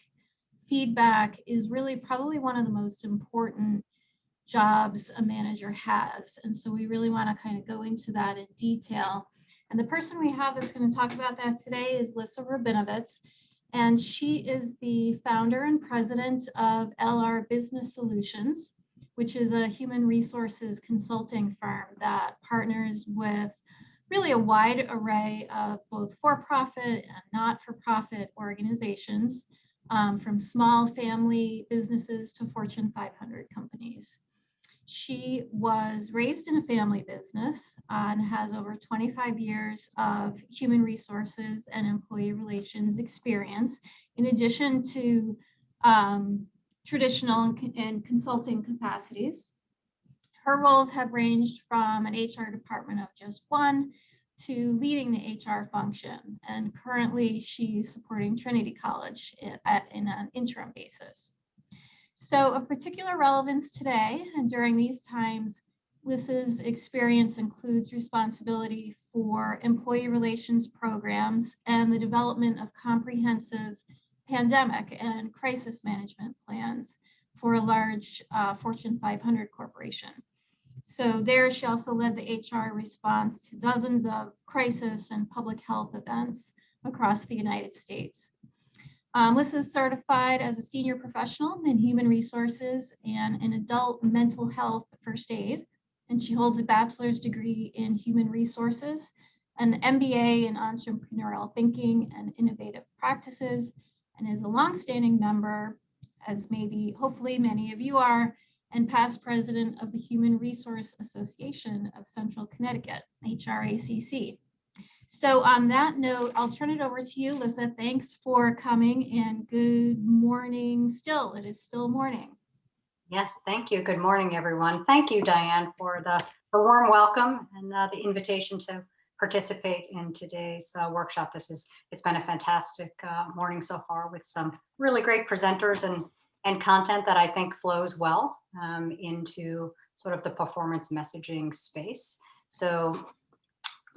[SPEAKER 1] feedback is really probably one of the most important jobs a manager has. And so we really want to kind of go into that in detail. And the person we have that's going to talk about that today is Lisa Rabinovitz. And she is the founder and president of LR Business Solutions, which is a human resources consulting firm that partners with really a wide array of both for-profit and not-for-profit organizations, from small family businesses to Fortune 500 companies. She was raised in a family business and has over 25 years of human resources and employee relations experience, in addition to traditional and consulting capacities. Her roles have ranged from an HR department of just one to leading the HR function. And currently she's supporting Trinity College in an interim basis. So of particular relevance today and during these times, Lisa's experience includes responsibility for employee relations programs and the development of comprehensive pandemic and crisis management plans for a large Fortune 500 corporation. So there she also led the HR response to dozens of crisis and public health events across the United States. Lisa is certified as a senior professional in human resources and in adult mental health first aid. And she holds a bachelor's degree in human resources, an MBA in entrepreneurial thinking and innovative practices, and is a longstanding member, as maybe hopefully many of you are, and past president of the Human Resource Association of Central Connecticut, HRACC. So on that note, I'll turn it over to you, Lisa. Thanks for coming and good morning still. It is still morning.
[SPEAKER 6] Yes, thank you. Good morning, everyone. Thank you, Diane, for the warm welcome and the invitation to participate in today's workshop. It's been a fantastic morning so far with some really great presenters and content that I think flows well into sort of the performance messaging space. So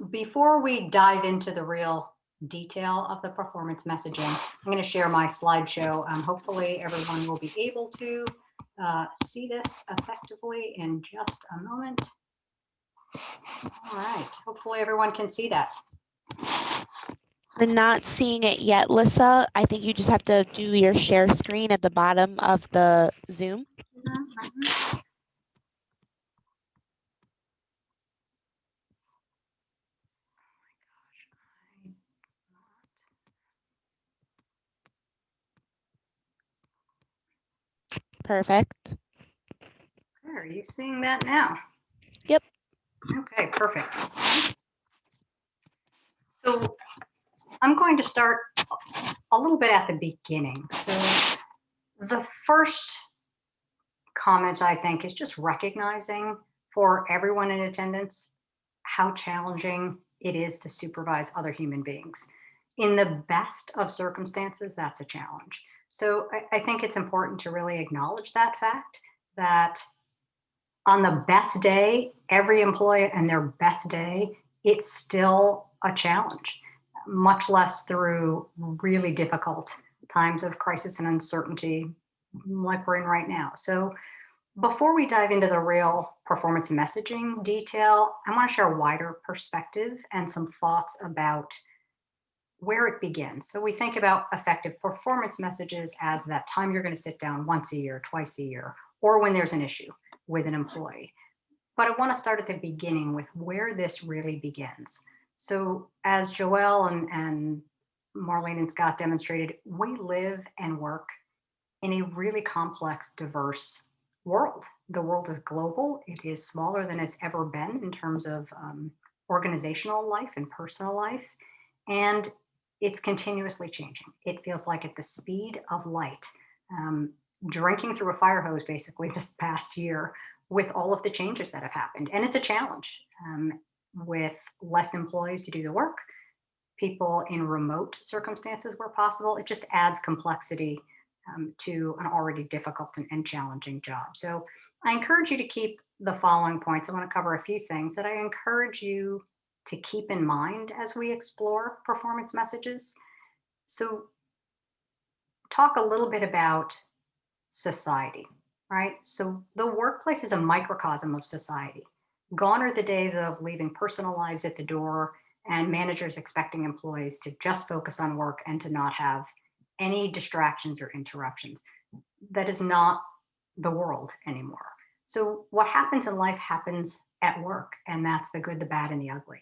[SPEAKER 6] before we dive into the real detail of the performance messaging, I'm going to share my slideshow. Hopefully everyone will be able to see this effectively in just a moment. All right, hopefully everyone can see that.
[SPEAKER 5] We're not seeing it yet, Lisa. I think you just have to do your share screen at the bottom of the Zoom. Perfect.
[SPEAKER 6] Are you seeing that now?
[SPEAKER 5] Yep.
[SPEAKER 6] Okay, perfect. So I'm going to start a little bit at the beginning. So the first comment, I think, is just recognizing for everyone in attendance how challenging it is to supervise other human beings. In the best of circumstances, that's a challenge. So I think it's important to really acknowledge that fact, that on the best day, every employee and their best day, it's still a challenge, much less through really difficult times of crisis and uncertainty like we're in right now. So before we dive into the real performance messaging detail, I want to share a wider perspective and some thoughts about where it begins. So we think about effective performance messages as that time you're going to sit down once a year, twice a year, or when there's an issue with an employee. But I want to start at the beginning with where this really begins. So as Joelle and Marlene and Scott demonstrated, we live and work in a really complex, diverse world. The world is global. It is smaller than it's ever been in terms of organizational life and personal life. And it's continuously changing. It feels like at the speed of light, drinking through a fire hose basically this past year with all of the changes that have happened. And it's a challenge with less employees to do the work, people in remote circumstances where possible. It just adds complexity to an already difficult and challenging job. So I encourage you to keep the following points. I want to cover a few things that I encourage you to keep in mind as we explore performance messages. So talk a little bit about society, right? So the workplace is a microcosm of society. Gone are the days of leaving personal lives at the door and managers expecting employees to just focus on work and to not have any distractions or interruptions. That is not the world anymore. So what happens in life happens at work, and that's the good, the bad, and the ugly.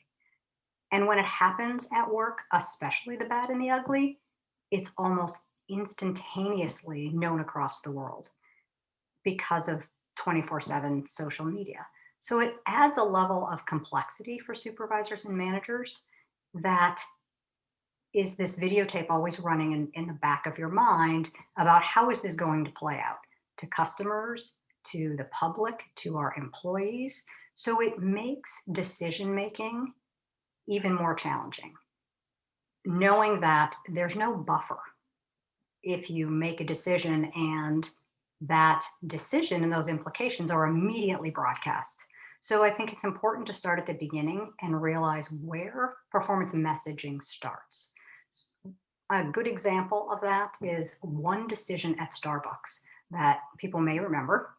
[SPEAKER 6] And when it happens at work, especially the bad and the ugly, it's almost instantaneously known across the world because of 24/7 social media. So it adds a level of complexity for supervisors and managers that is this videotape always running in the back of your mind about how is this going to play out to customers, to the public, to our employees. So it makes decision-making even more challenging, knowing that there's no buffer. If you make a decision and that decision and those implications are immediately broadcast. So I think it's important to start at the beginning and realize where performance messaging starts. A good example of that is one decision at Starbucks that people may remember.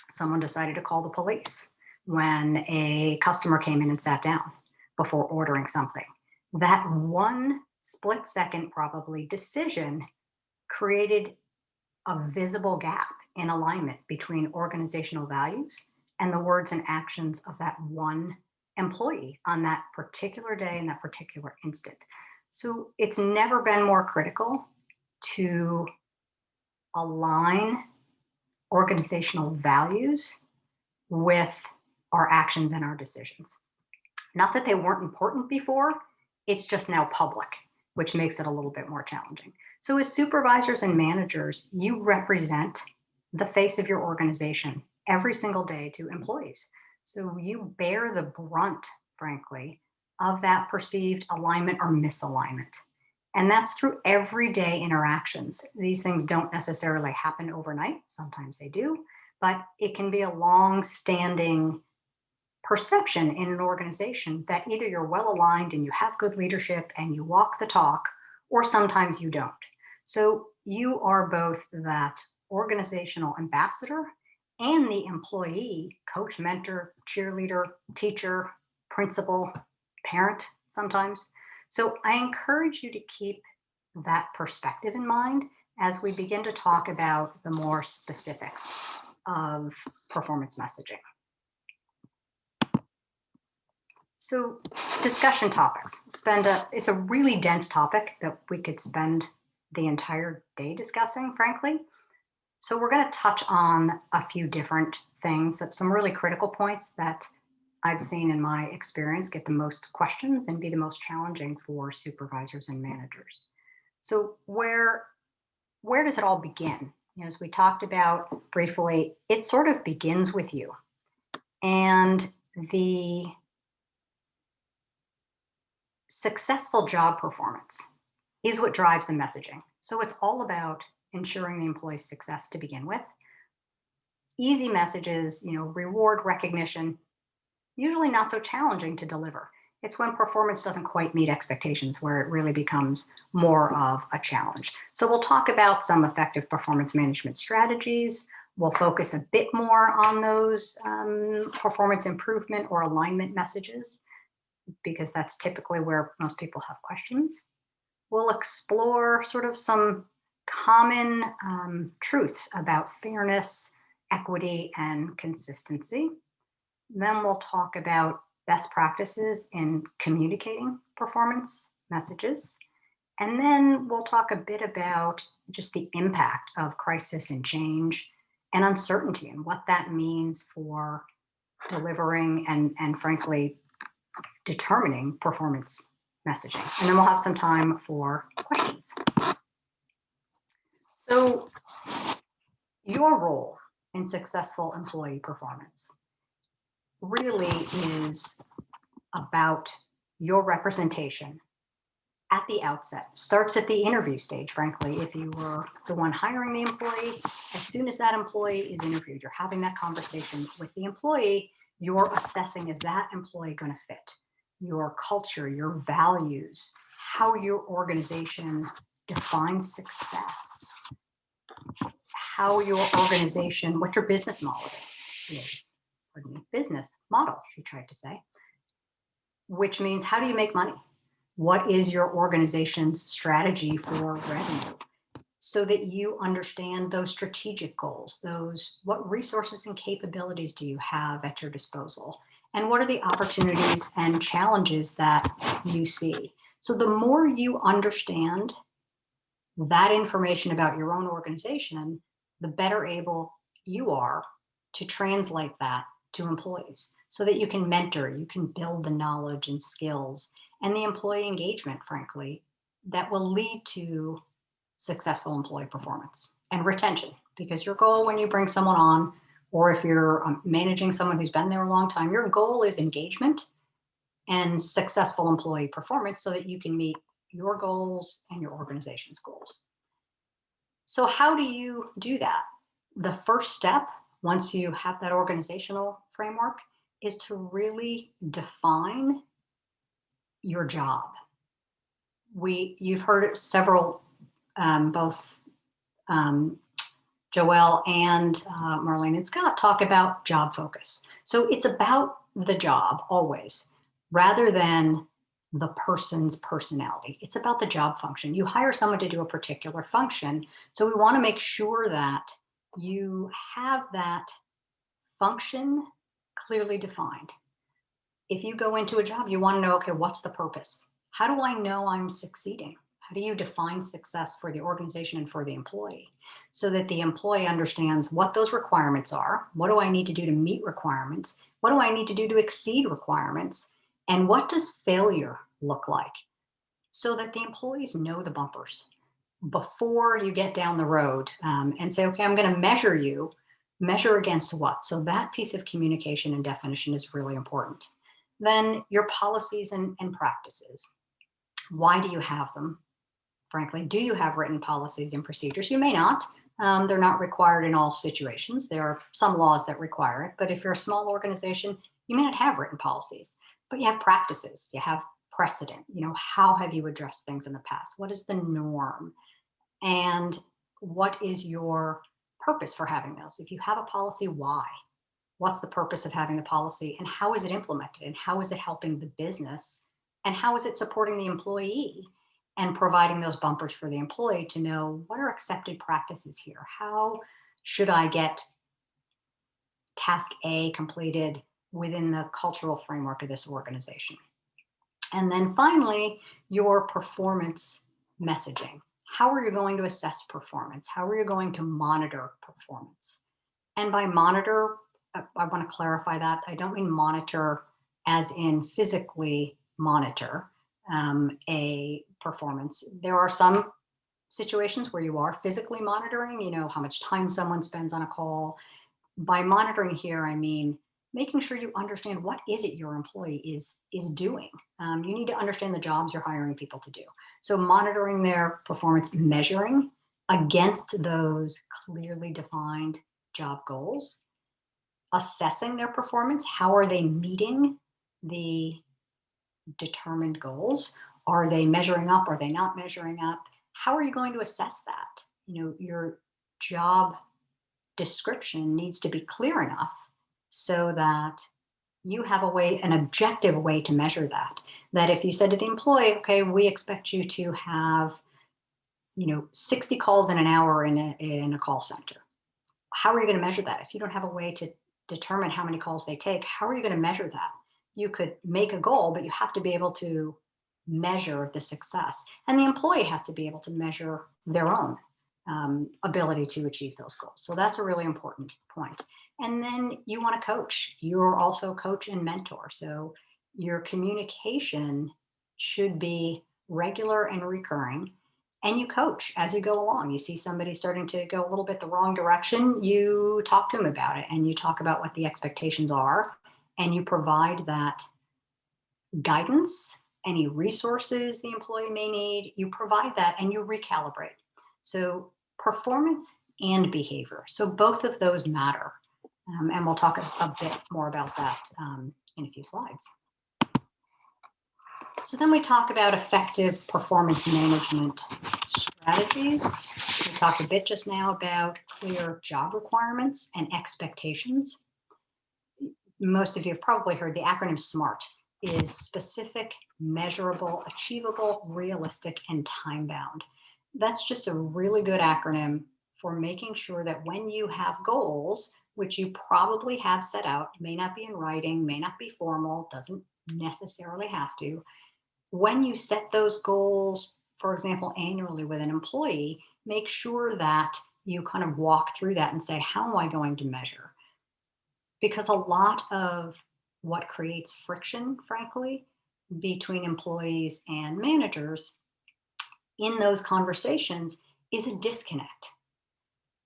[SPEAKER 6] Someone decided to call the police when a customer came in and sat down before ordering something. That one split second, probably, decision created a visible gap in alignment between organizational values and the words and actions of that one employee on that particular day in that particular instant. So it's never been more critical to align organizational values with our actions and our decisions. Not that they weren't important before, it's just now public, which makes it a little bit more challenging. So as supervisors and managers, you represent the face of your organization every single day to employees. So you bear the brunt, frankly, of that perceived alignment or misalignment. And that's through everyday interactions. These things don't necessarily happen overnight. Sometimes they do, but it can be a long-standing perception in an organization that either you're well aligned and you have good leadership and you walk the talk, or sometimes you don't. So you are both that organizational ambassador and the employee, coach, mentor, cheerleader, teacher, principal, parent sometimes. So I encourage you to keep that perspective in mind as we begin to talk about the more specifics of performance messaging. So discussion topics. It's a really dense topic that we could spend the entire day discussing, frankly. So we're going to touch on a few different things, some really critical points that I've seen in my experience get the most questions and be the most challenging for supervisors and managers. So where does it all begin? As we talked about briefly, it sort of begins with you. And the successful job performance is what drives the messaging. So it's all about ensuring the employee's success to begin with. Easy messages, reward, recognition, usually not so challenging to deliver. It's when performance doesn't quite meet expectations where it really becomes more of a challenge. So we'll talk about some effective performance management strategies. We'll focus a bit more on those performance improvement or alignment messages, because that's typically where most people have questions. We'll explore sort of some common truths about fairness, equity, and consistency. Then we'll talk about best practices in communicating performance messages. And then we'll talk a bit about just the impact of crisis and change and uncertainty and what that means for delivering and frankly, determining performance messaging. And then we'll have some time for questions. So your role in successful employee performance really is about your representation at the outset. Starts at the interview stage, frankly. If you were the one hiring the employee, as soon as that employee is interviewed, you're having that conversation with the employee, you're assessing, is that employee going to fit? Your culture, your values, how your organization defines success, how your organization, what your business model is, pardon me, business model, she tried to say, which means how do you make money? What is your organization's strategy for revenue? So that you understand those strategic goals, what resources and capabilities do you have at your disposal? And what are the opportunities and challenges that you see? So the more you understand that information about your own organization, the better able you are to translate that to employees so that you can mentor, you can build the knowledge and skills and the employee engagement, frankly, that will lead to successful employee performance and retention. Because your goal when you bring someone on, or if you're managing someone who's been there a long time, your goal is engagement and successful employee performance so that you can meet your goals and your organization's goals. So how do you do that? The first step, once you have that organizational framework, is to really define your job. You've heard several, both Joelle and Marlene and Scott talk about job focus. So it's about the job always, rather than the person's personality. It's about the job function. You hire someone to do a particular function. So we want to make sure that you have that function clearly defined. If you go into a job, you want to know, okay, what's the purpose? How do I know I'm succeeding? How do you define success for the organization and for the employee so that the employee understands what those requirements are? What do I need to do to meet requirements? What do I need to do to exceed requirements? And what does failure look like? So that the employees know the bumpers before you get down the road and say, okay, I'm going to measure you. Measure against what? So that piece of communication and definition is really important. Then your policies and practices. Why do you have them? Frankly, do you have written policies and procedures? You may not. They're not required in all situations. There are some laws that require it, but if you're a small organization, you may not have written policies, but you have practices, you have precedent. How have you addressed things in the past? What is the norm? And what is your purpose for having those? If you have a policy, why? What's the purpose of having the policy and how is it implemented and how is it helping the business and how is it supporting the employee and providing those bumpers for the employee to know what are accepted practices here? How should I get task A completed within the cultural framework of this organization? And then finally, your performance messaging. How are you going to assess performance? How are you going to monitor performance? And by monitor, I want to clarify that. I don't mean monitor as in physically monitor a performance. There are some situations where you are physically monitoring, how much time someone spends on a call. By monitoring here, I mean making sure you understand what is it your employee is doing. You need to understand the jobs you're hiring people to do. So monitoring their performance, measuring against those clearly defined job goals, assessing their performance. How are they meeting the determined goals? Are they measuring up? Are they not measuring up? How are you going to assess that? Your job description needs to be clear enough so that you have an objective way to measure that. That if you said to the employee, okay, we expect you to have, 60 calls in an hour in a call center. How are you going to measure that? If you don't have a way to determine how many calls they take, how are you going to measure that? You could make a goal, but you have to be able to measure the success. And the employee has to be able to measure their own ability to achieve those goals. So that's a really important point. And then you want to coach. You're also coach and mentor. So your communication should be regular and recurring. And you coach as you go along. You see somebody starting to go a little bit the wrong direction, you talk to them about it, and you talk about what the expectations are, and you provide that guidance, any resources the employee may need, you provide that and you recalibrate. So performance and behavior. So both of those matter. And we'll talk a bit more about that in a few slides. So then we talk about effective performance management strategies. We talked a bit just now about clear job requirements and expectations. Most of you have probably heard the acronym SMART is specific, measurable, achievable, realistic, and time-bound. That's just a really good acronym for making sure that when you have goals, which you probably have set out, may not be in writing, may not be formal, doesn't necessarily have to. When you set those goals, for example, annually with an employee, make sure that you kind of walk through that and say, how am I going to measure? Because a lot of what creates friction, frankly, between employees and managers in those conversations is a disconnect.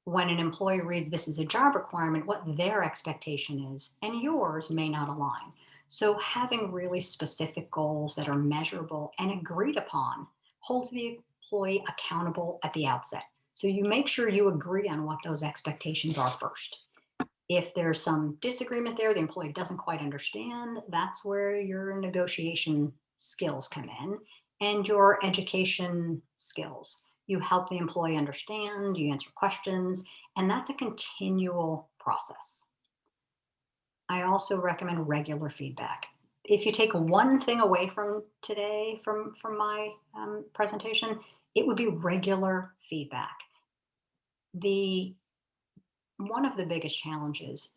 [SPEAKER 6] When an employee reads this is a job requirement, what their expectation is and yours may not align. So having really specific goals that are measurable and agreed upon holds the employee accountable at the outset. So you make sure you agree on what those expectations are first. If there's some disagreement there, the employee doesn't quite understand, that's where your negotiation skills come in and your education skills. You help the employee understand, you answer questions, and that's a continual process. I also recommend regular feedback. If you take one thing away from today, from my presentation, it would be regular feedback. One of the biggest challenges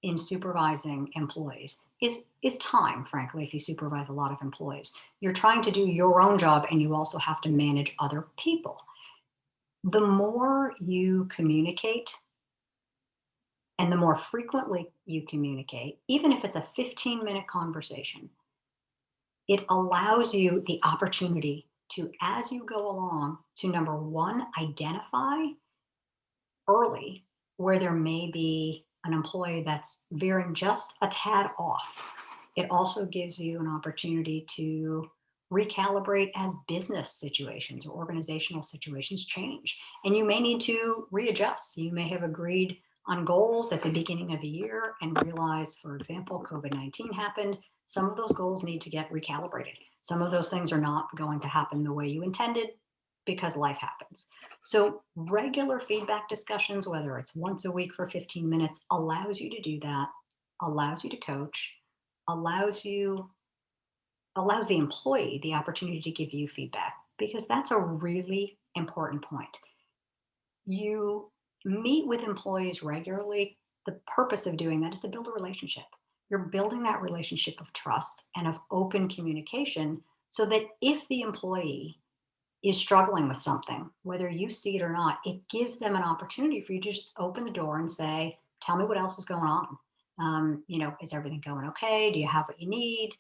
[SPEAKER 6] in supervising employees is time, frankly, if you supervise a lot of employees. You're trying to do your own job and you also have to manage other people. The more you communicate and the more frequently you communicate, even if it's a 15-minute conversation, it allows you the opportunity to, as you go along, to number one, identify early where there may be an employee that's veering just a tad off. It also gives you an opportunity to recalibrate as business situations or organizational situations change. And you may need to readjust. You may have agreed on goals at the beginning of a year and realize, for example, COVID-19 happened. Some of those goals need to get recalibrated. Some of those things are not going to happen the way you intended because life happens. So regular feedback discussions, whether it's once a week for 15 minutes, allows you to do that, allows you to coach, allows the employee the opportunity to give you feedback, because that's a really important point. You meet with employees regularly. The purpose of doing that is to build a relationship. You're building that relationship of trust and of open communication so that if the employee is struggling with something, whether you see it or not, it gives them an opportunity for you to just open the door and say, tell me what else is going on. Is everything going okay? Do you have what you need?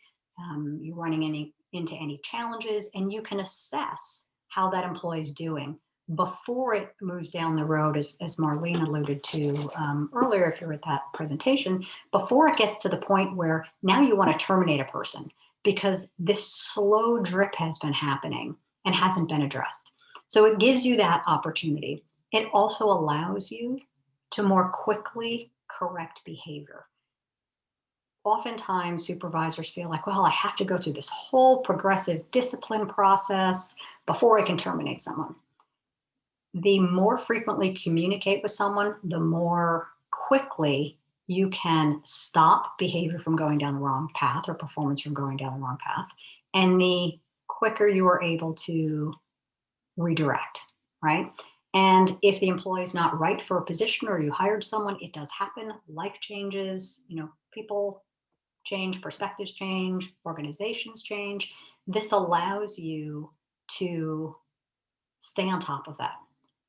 [SPEAKER 6] You running into any challenges? And you can assess how that employee is doing before it moves down the road, as Marlene alluded to earlier, if you're at that presentation, before it gets to the point where now you want to terminate a person because this slow drip has been happening and hasn't been addressed. So it gives you that opportunity. It also allows you to more quickly correct behavior. Oftentimes supervisors feel like, well, I have to go through this whole progressive discipline process before I can terminate someone. The more frequently communicate with someone, the more quickly you can stop behavior from going down the wrong path or performance from going down the wrong path. And the quicker you are able to redirect, right? And if the employee is not right for a position or you hired someone, it does happen. Life changes, people change, perspectives change, organizations change. This allows you to stay on top of that,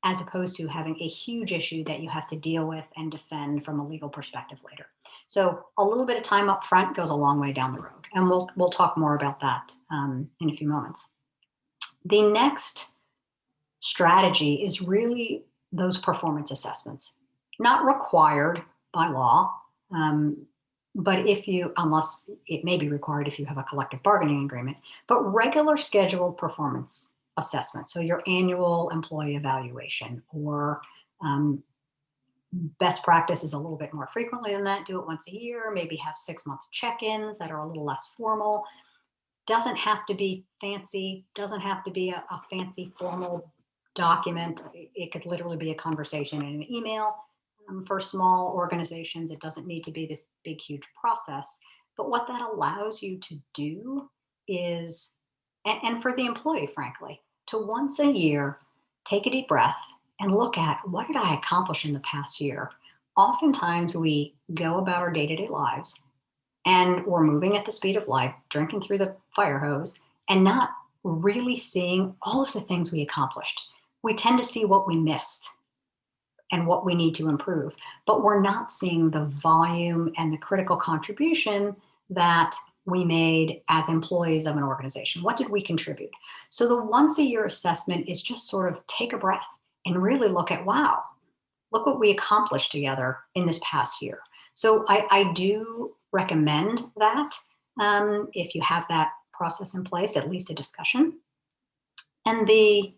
[SPEAKER 6] as opposed to having a huge issue that you have to deal with and defend from a legal perspective later. So a little bit of time up front goes a long way down the road. And we'll talk more about that in a few moments. The next strategy is really those performance assessments. Not required by law, but unless it may be required if you have a collective bargaining agreement, but regular scheduled performance assessment. So your annual employee evaluation, or best practice is a little bit more frequently than that. Do it once a year, maybe have 6-month check-ins that are a little less formal. Doesn't have to be fancy, doesn't have to be a fancy formal document. It could literally be a conversation in an email. For small organizations, it doesn't need to be this big, huge process. But what that allows you to do is, and for the employee, frankly, to once a year, take a deep breath and look at, what did I accomplish in the past year? Oftentimes we go about our day-to-day lives and we're moving at the speed of light, drinking through the fire hose, and not really seeing all of the things we accomplished. We tend to see what we missed and what we need to improve, but we're not seeing the volume and the critical contribution that we made as employees of an organization. What did we contribute? So the once a year assessment is just sort of take a breath and really look at, wow, look what we accomplished together in this past year. So I do recommend that if you have that process in place, at least a discussion. And the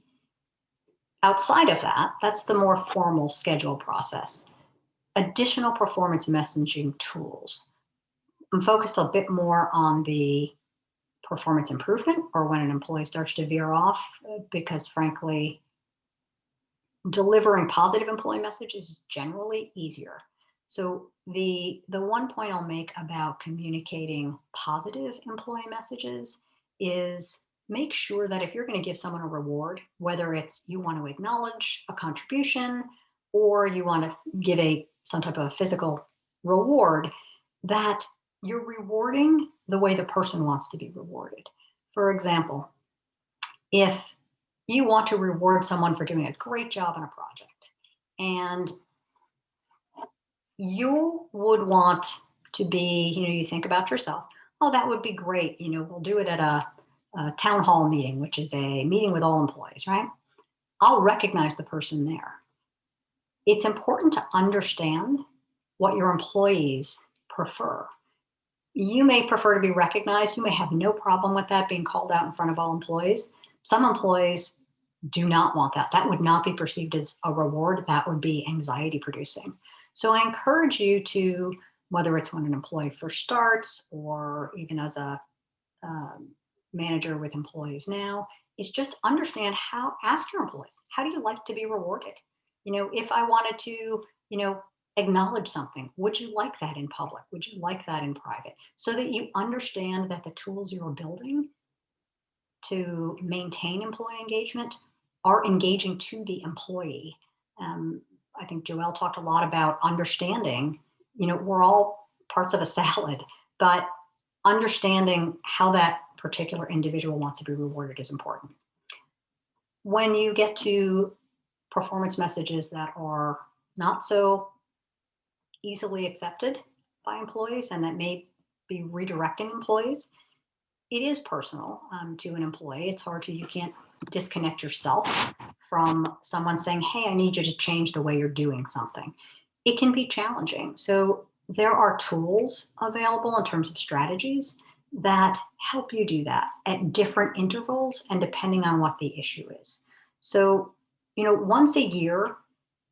[SPEAKER 6] outside of that, that's the more formal schedule process. Additional performance messaging tools. I'm focused a bit more on the performance improvement, or when an employee starts to veer off, because frankly, delivering positive employee message is generally easier. So the one point I'll make about communicating positive employee messages is make sure that if you're going to give someone a reward, whether it's you want to acknowledge a contribution or you want to give some type of physical reward, that you're rewarding the way the person wants to be rewarded. For example, if you want to reward someone for doing a great job on a project, and you would want to be, you think about yourself, oh, that would be great. We'll do it at a town hall meeting, which is a meeting with all employees, right? I'll recognize the person there. It's important to understand what your employees prefer. You may prefer to be recognized. You may have no problem with that being called out in front of all employees. Some employees do not want that. That would not be perceived as a reward. That would be anxiety producing. So I encourage you to, whether it's when an employee first starts or even as a manager with employees now, is just understand ask your employees, how do you like to be rewarded? If I wanted to, acknowledge something, would you like that in public? Would you like that in private? So that you understand that the tools you're building to maintain employee engagement are engaging to the employee. I think Joelle talked a lot about understanding, we're all parts of a salad, but understanding how that particular individual wants to be rewarded is important. When you get to performance messages that are not so easily accepted by employees and that may be redirecting employees, it is personal to an employee. It's hard you can't disconnect yourself from someone saying, hey, I need you to change the way you're doing something. It can be challenging. So there are tools available in terms of strategies that help you do that at different intervals and depending on what the issue is. So, once a year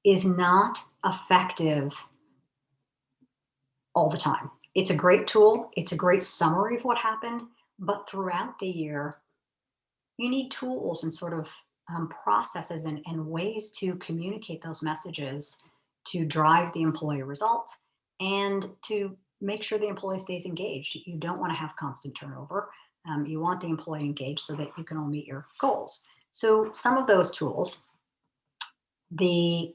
[SPEAKER 6] is not effective all the time. It's a great tool. It's a great summary of what happened, but throughout the year, you need tools and sort of processes and ways to communicate those messages to drive the employee results and to make sure the employee stays engaged. You don't want to have constant turnover. You want the employee engaged so that you can all meet your goals. So some of those tools, the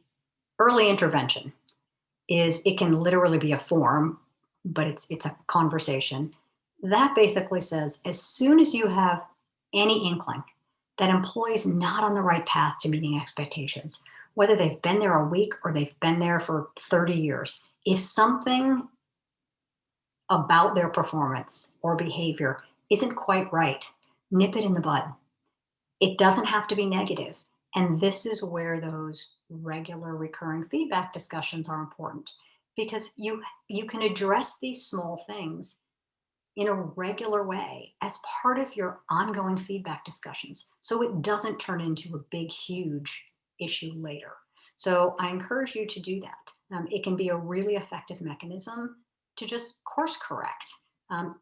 [SPEAKER 6] early intervention it can literally be a form but it's a conversation. That basically says, as soon as you have any inkling that employee's not on the right path to meeting expectations, whether they've been there a week or they've been there for 30 years, if something about their performance or behavior isn't quite right, nip it in the bud. It doesn't have to be negative. And this is where those regular recurring feedback discussions are important, because you can address these small things in a regular way as part of your ongoing feedback discussions, so it doesn't turn into a big, huge issue later. So I encourage you to do that. It can be a really effective mechanism to just course correct.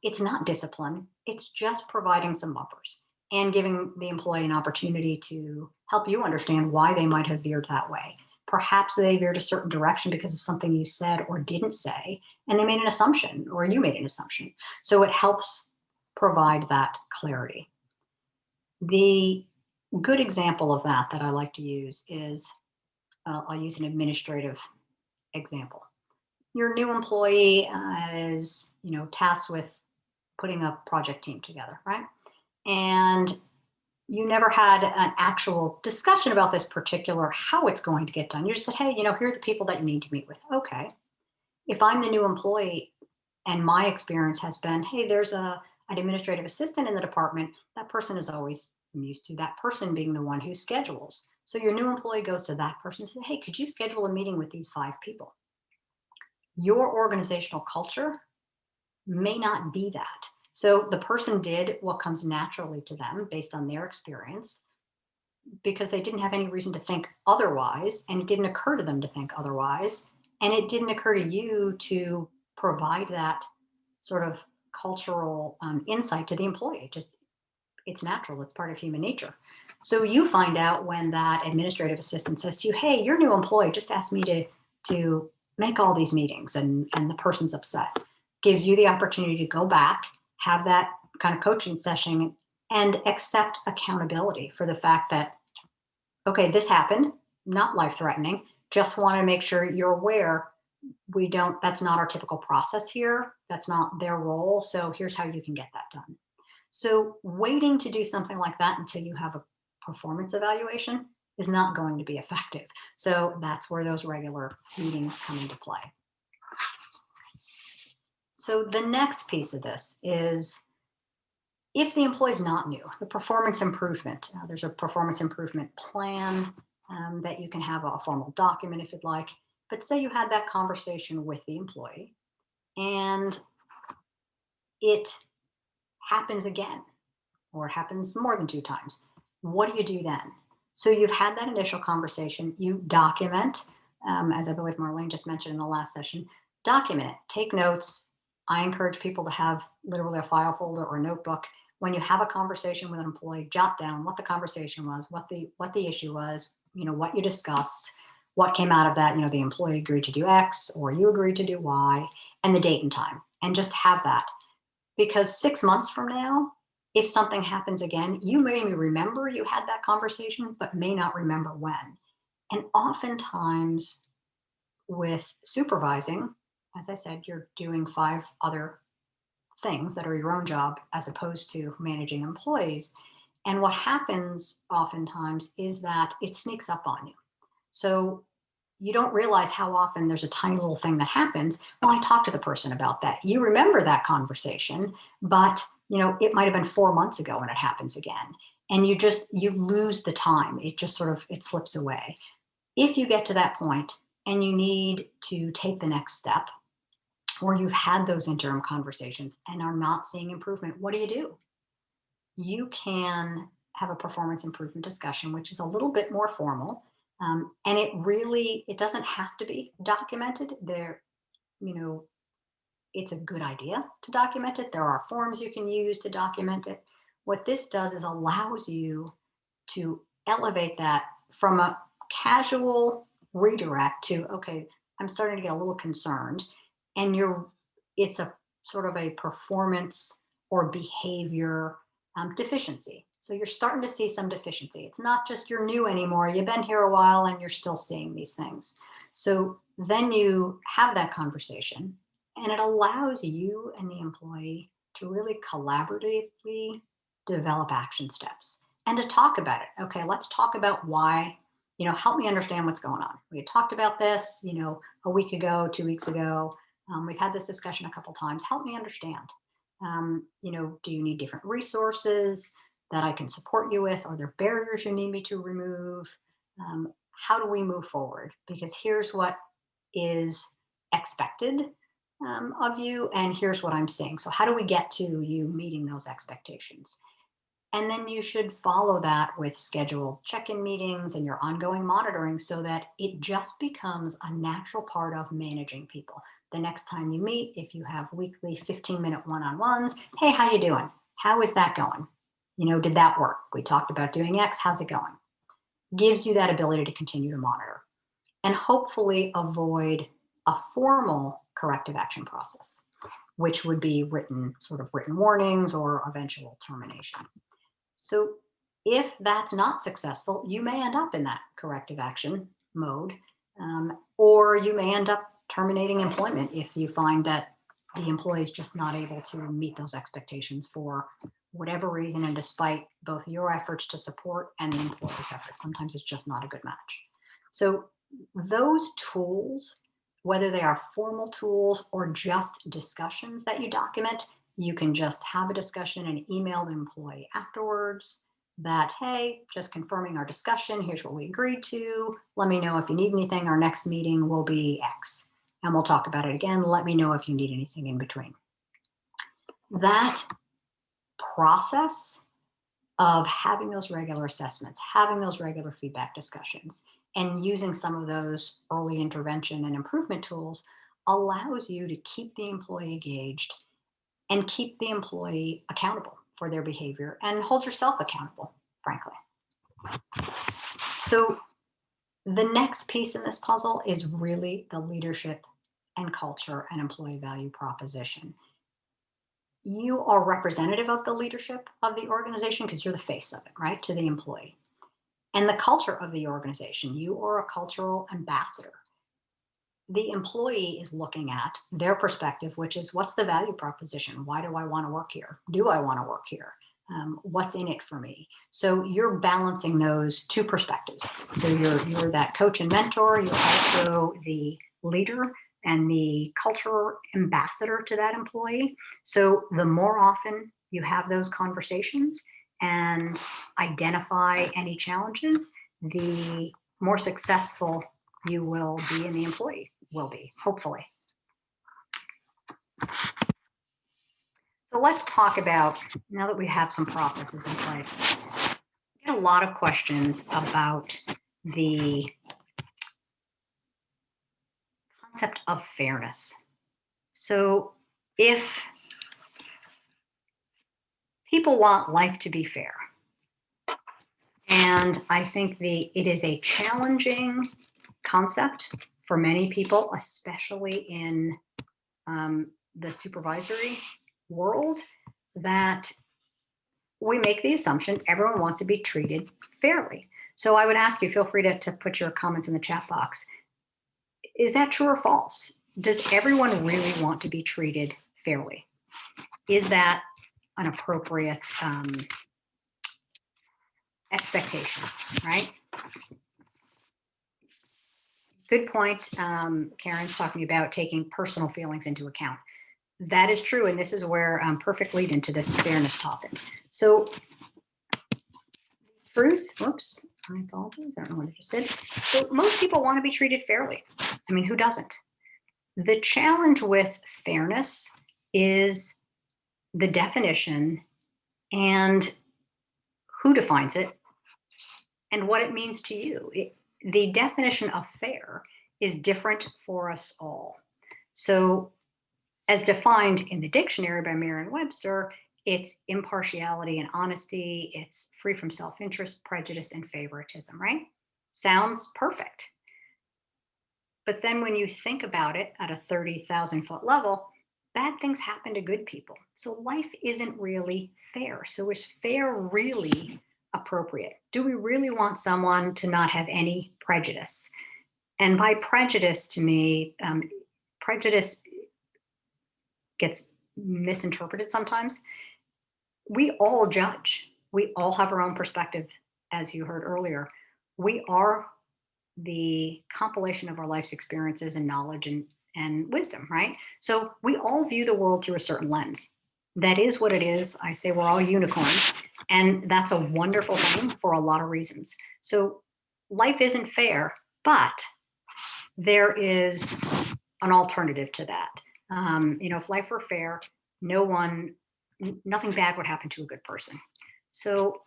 [SPEAKER 6] It's not discipline, it's just providing some bumpers and giving the employee an opportunity to help you understand why they might have veered that way. Perhaps they veered a certain direction because of something you said or didn't say, and they made an assumption, or you made an assumption. So it helps provide that clarity. The good example of that I like to use is, I'll use an administrative example. Your new employee is, tasked with putting a project team together, right? And you never had an actual discussion about this particular, how it's going to get done. You just said, hey, here are the people that you need to meet with. Okay. If I'm the new employee and my experience has been, hey, there's an administrative assistant in the department, that person is always, I'm used to that person being the one who schedules. So your new employee goes to that person and says, hey, could you schedule a meeting with these 5 people? Your organizational culture may not be that. So the person did what comes naturally to them based on their experience, because they didn't have any reason to think otherwise, and it didn't occur to them to think otherwise, and it didn't occur to you to provide that sort of cultural insight to the employee. It's natural, it's part of human nature. So you find out when that administrative assistant says to you, hey, your new employee just asked me to make all these meetings, and the person's upset. Gives you the opportunity to go back, have that kind of coaching session, and accept accountability for the fact that, okay, this happened, not life-threatening, just want to make sure you're aware that's not our typical process here, that's not their role, so here's how you can get that done. So waiting to do something like that until you have a performance evaluation is not going to be effective. So that's where those regular meetings come into play. So the next piece of this is, if the employee is not new, the performance improvement, there's a performance improvement plan that you can have a formal document if you'd like. But say you had that conversation with the employee and it happens again, or it happens more than 2 times. What do you do then? So you've had that initial conversation, you document, as I believe Marlene just mentioned in the last session, document it, take notes. I encourage people to have literally a file folder or a notebook. When you have a conversation with an employee, jot down what the conversation was, what the issue was, what you discussed, what came out of that, the employee agreed to do X or you agreed to do Y, and the date and time, and just have that. Because 6 months from now, if something happens again, you may remember you had that conversation, but may not remember when. And oftentimes with supervising, as I said, you're doing 5 other things that are your own job as opposed to managing employees. And what happens oftentimes is that it sneaks up on you. So you don't realize how often there's a tiny little thing that happens. Well, I talked to the person about that. You remember that conversation, but it might have been 4 months ago when it happens again. And you lose the time. It just it slips away. If you get to that point and you need to take the next step, or you've had those interim conversations and are not seeing improvement, what do? You can have a performance improvement discussion, which is a little bit more formal. And it doesn't have to be documented. It's a good idea to document it. There are forms you can use to document it. What this does is allows you to elevate that from a casual redirect to, okay, I'm starting to get a little concerned. And it's a sort of a performance or behavior deficiency. So you're starting to see some deficiency. It's not just you're new anymore. You've been here a while and you're still seeing these things. So then you have that conversation And it allows you and the employee to really collaboratively develop action steps and to talk about it. Okay, let's talk about why, help me understand what's going on. We had talked about this, a week ago, 2 weeks ago. We've had this discussion a couple times. Help me understand. Do you need different resources that I can support you with? Are there barriers you need me to remove? How do we move forward? Because here's what is expected of you, and here's what I'm seeing. So how do we get to you meeting those expectations? And then you should follow that with scheduled check-in meetings and your ongoing monitoring so that it just becomes a natural part of managing people. The next time you meet, if you have weekly 15-minute one-on-ones, hey, how you doing? How is that going? Did that work? We talked about doing X, how's it going? Gives you that ability to continue to monitor and hopefully avoid a formal corrective action process, which would be written warnings or eventual termination. So if that's not successful, you may end up in that corrective action mode, or you may end up terminating employment if you find that the employee is just not able to meet those expectations for whatever reason, and despite both your efforts to support and the employer's efforts. Sometimes it's just not a good match. So those tools, whether they are formal tools or just discussions that you document, you can just have a discussion and email the employee afterwards that, hey, just confirming our discussion. Here's what we agreed to. Let me know if you need anything. Our next meeting will be X. And we'll talk about it again. Let me know if you need anything in between. That process of having those regular assessments, having those regular feedback discussions, and using some of those early intervention and improvement tools allows you to keep the employee engaged and keep the employee accountable for their behavior and hold yourself accountable, frankly. So the next piece in this puzzle is really the leadership and culture and employee value proposition. You are representative of the leadership of the organization because you're the face of it, right, to the employee. And the culture of the organization, you are a cultural ambassador. The employee is looking at their perspective, which is, what's the value proposition? Why do I want to work here? Do I want to work here? What's in it for me? So you're balancing those two perspectives. So you're that coach and mentor. You're also the leader and the cultural ambassador to that employee. So the more often you have those conversations and identify any challenges, the more successful you will be and the employee will be, hopefully. So let's talk about, now that we have some processes in place, I get a lot of questions about the concept of fairness. So if people want life to be fair, and I think it is a challenging concept for many people, especially in the supervisory world, that we make the assumption everyone wants to be treated fairly. So I would ask you, feel free to put your comments in the chat box. Is that true or false? Does everyone really want to be treated fairly? Is that an appropriate expectation, right? Good point. Karen's talking about taking personal feelings into account. That is true, and this is where perfect lead into this fairness topic. So truth, whoops, I apologize, I don't know what I just said. So most people want to be treated fairly. I mean, who doesn't? The challenge with fairness is the definition and who defines it and what it means to you. The definition of fair is different for us all. So as defined in the dictionary by Merriam-Webster, it's impartiality and honesty. It's free from self-interest, prejudice, and favoritism, right? Sounds perfect. But then when you think about it at a 30,000-foot level, bad things happen to good people. So life isn't really fair. So is fair really appropriate? Do we really want someone to not have any prejudice? And by prejudice, to me, prejudice gets misinterpreted sometimes. We all judge. We all have our own perspective, as you heard earlier. We are the compilation of our life's experiences and knowledge and wisdom, right? So we all view the world through a certain lens. That is what it is. I say we're all unicorns, and that's a wonderful thing for a lot of reasons. So life isn't fair, but there is an alternative to that. If life were fair, nothing bad would happen to a good person. So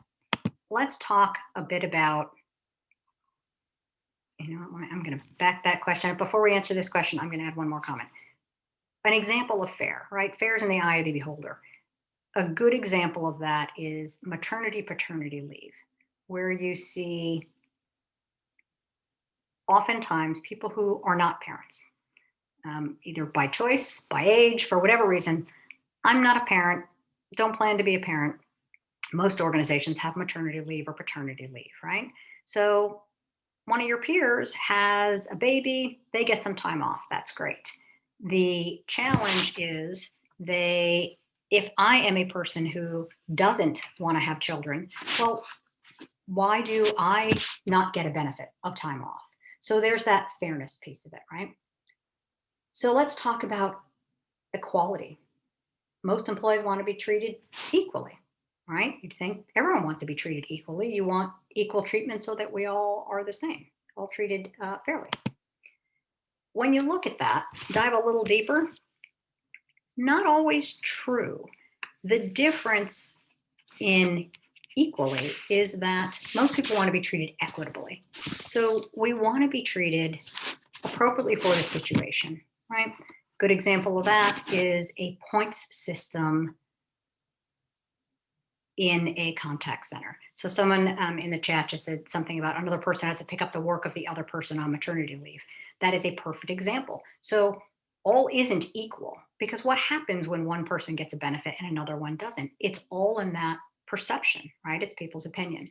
[SPEAKER 6] let's talk a bit about, I'm going to back that question up. Before we answer this question, I'm going to add one more comment. An example of fair, right? Fair is in the eye of the beholder. A good example of that is maternity paternity leave, where you see oftentimes people who are not parents, either by choice, by age, for whatever reason. I'm not a parent, don't plan to be a parent. Most organizations have maternity leave or paternity leave, right? So one of your peers has a baby, they get some time off. That's great. The challenge is if I am a person who doesn't want to have children, well, why do I not get a benefit of time off? So there's that fairness piece of it, right? So let's talk about equality. Most employees want to be treated equally, right? You'd think everyone wants to be treated equally. You want equal treatment so that we all are the same, all treated fairly. When you look at that, dive a little deeper, not always true. The difference in equally is that most people want to be treated equitably. So we want to be treated appropriately for the situation, right? Good example of that is a points system in a contact center. So someone in the chat just said something about another person has to pick up the work of the other person on maternity leave. That is a perfect example. So all isn't equal, because what happens when one person gets a benefit and another one doesn't? It's all in that perception, right? It's people's opinion.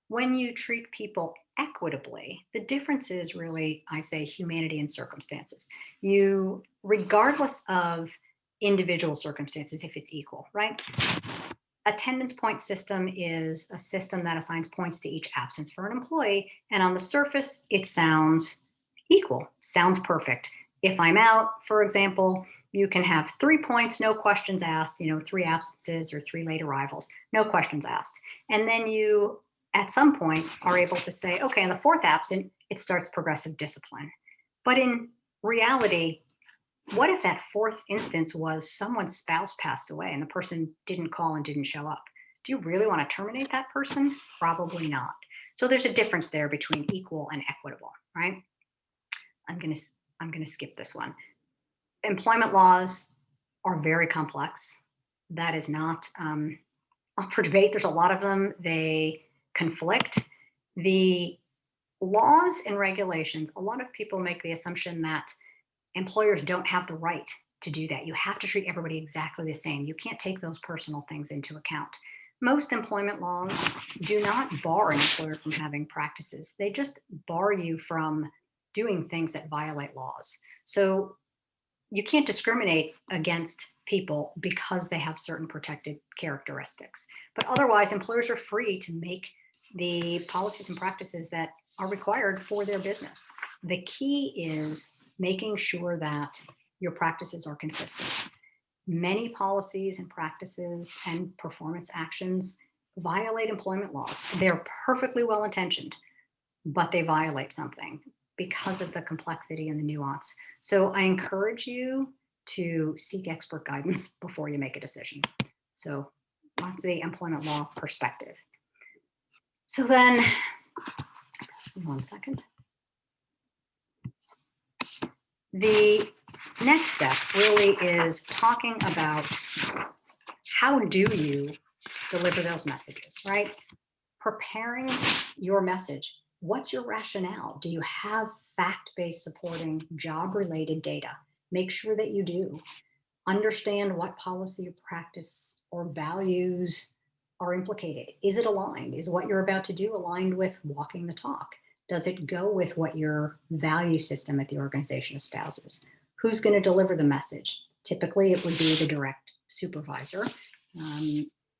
[SPEAKER 6] When you treat people equitably, the difference is really, I say, humanity and circumstances. You, regardless of individual circumstances, if it's equal, right? Attendance point system is a system that assigns points to each absence for an employee. And on the surface, it sounds equal, sounds perfect. If I'm out, for example, you can have 3 points, no questions asked, 3 absences or 3 late arrivals, no questions asked. And then you, at some point, are able to say, okay, in the 4th absent, it starts progressive discipline. But in reality, what if that 4th instance was someone's spouse passed away and the person didn't call and didn't show up? Do you really want to terminate that person? Probably not. So there's a difference there between equal and equitable, right? I'm going to skip this one. Employment laws are very complex. That is not up for debate. There's a lot of them. They conflict. The laws and regulations, a lot of people make the assumption that employers don't have the right to do that. You have to treat everybody exactly the same. You can't take those personal things into account. Most employment laws do not bar an employer from having practices. They just bar you from doing things that violate laws. So you can't discriminate against people because they have certain protected characteristics. But otherwise, employers are free to make the policies and practices that are required for their business. The key is making sure that your practices are consistent. Many policies and practices and performance actions violate employment laws. They're perfectly well-intentioned, but they violate something because of the complexity and the nuance. So I encourage you to seek expert guidance before you make a decision. So that's the employment law perspective. So then, one second. The next step really is talking about how do you deliver those messages, right? Preparing your message. What's your rationale? Do you have fact-based supporting job-related data? Make sure that you do. Understand what policy or practice or values are implicated. Is it aligned? Is what you're about to do aligned with walking the talk? Does it go with what your value system at the organization espouses? Who's going to deliver the message? Typically, it would be the direct supervisor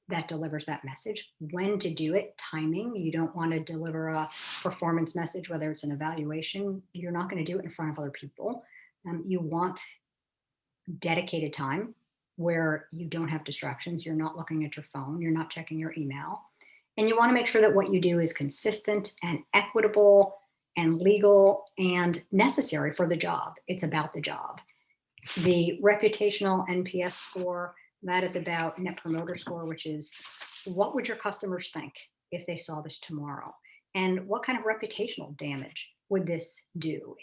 [SPEAKER 6] that delivers that message. When to do it, timing. You don't want to deliver a performance message, whether it's an evaluation. You're not going to do it in front of other people. You want dedicated time where you don't have distractions. You're not looking at your phone. You're not checking your email. And you want to make sure that what you do is consistent and equitable and legal and necessary for the job. It's about the job. The reputational NPS score, that is about Net Promoter Score, which is what would your customers think if they saw this tomorrow? And what kind of reputational damage would this do?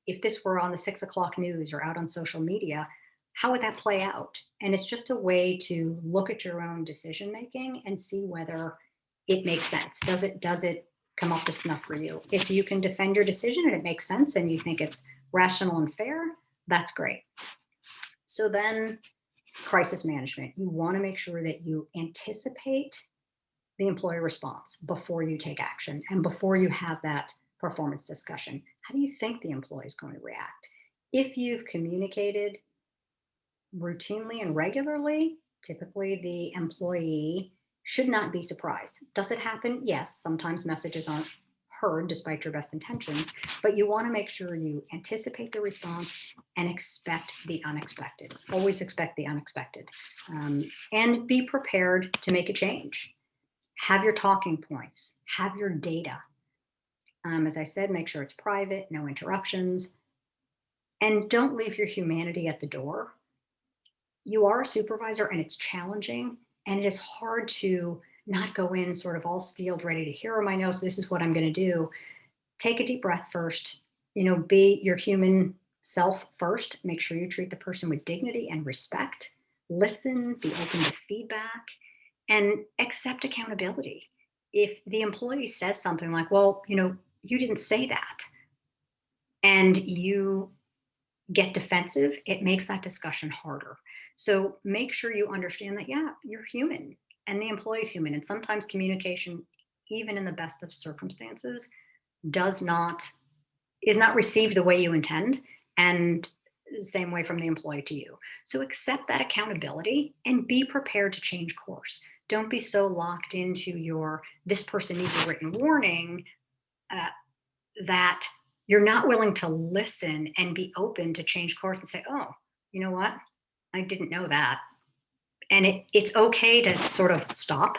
[SPEAKER 6] If this were on the 6 o'clock news or out on social media, how would that play out? And it's just a way to look at your own decision making and see whether it makes sense. Does it come up to snuff for you? If you can defend your decision and it makes sense and you think it's rational and fair, that's great. So then crisis management. You want to make sure that you anticipate the employee response before you take action and before you have that performance discussion. How do you think the employee is going to react? If you've communicated routinely and regularly, typically the employee should not be surprised. Does it happen? Yes, sometimes messages aren't heard despite your best intentions, but you want to make sure you anticipate the response and expect the unexpected. Always expect the unexpected, and be prepared to make a change. Have your talking points, have your data. As I said, make sure it's private, no interruptions, and don't leave your humanity at the door. You are a supervisor and it's challenging, and it is hard to not go in sort of all steeled, ready to here are my notes. This is what I'm going to do. Take a deep breath first, be your human self first. Make sure you treat the person with dignity and respect. Listen, be open to feedback, and accept accountability. If the employee says something like, well, you didn't say that, and you get defensive, it makes that discussion harder. So make sure you understand that, yeah, you're human and the employee's human. And sometimes communication, even in the best of circumstances, is not received the way you intend, and the same way from the employee to you. So accept that accountability and be prepared to change course. Don't be so locked into this person needs a written warning that you're not willing to listen and be open to change course and say, oh, you know what? I didn't know that. And it's okay to sort of stop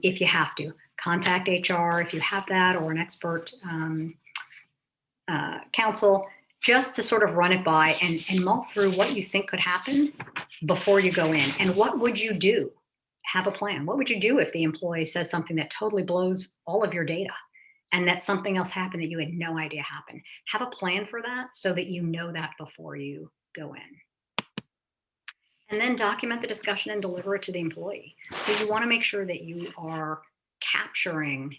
[SPEAKER 6] if you have to. Contact HR if you have that, or an expert counsel, just to sort of run it by and mull through what you think could happen before you go in. And what would you do? Have a plan. What would you do if the employee says something that totally blows all of your data, and that something else happened that you had no idea happened? Have a plan for that so that you know that before you go in. And then document the discussion and deliver it to the employee. So you want to make sure that you are capturing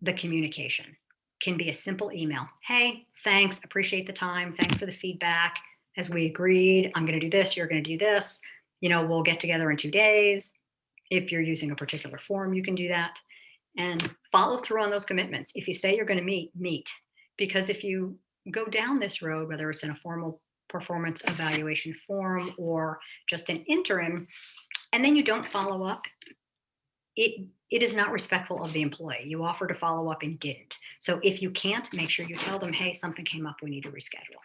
[SPEAKER 6] the communication. Can be a simple email. Hey, thanks, appreciate the time. Thanks for the feedback. As we agreed, I'm going to do this, you're going to do this. We'll get together in 2 days. If you're using a particular form, you can do that. And follow through on those commitments. If you say you're going to meet. Because if you go down this road, whether it's in a formal performance evaluation form or just an interim, and then you don't follow up, it is not respectful of the employee. You offered to follow up and didn't. So if you can't, make sure you tell them, hey, something came up, we need to reschedule.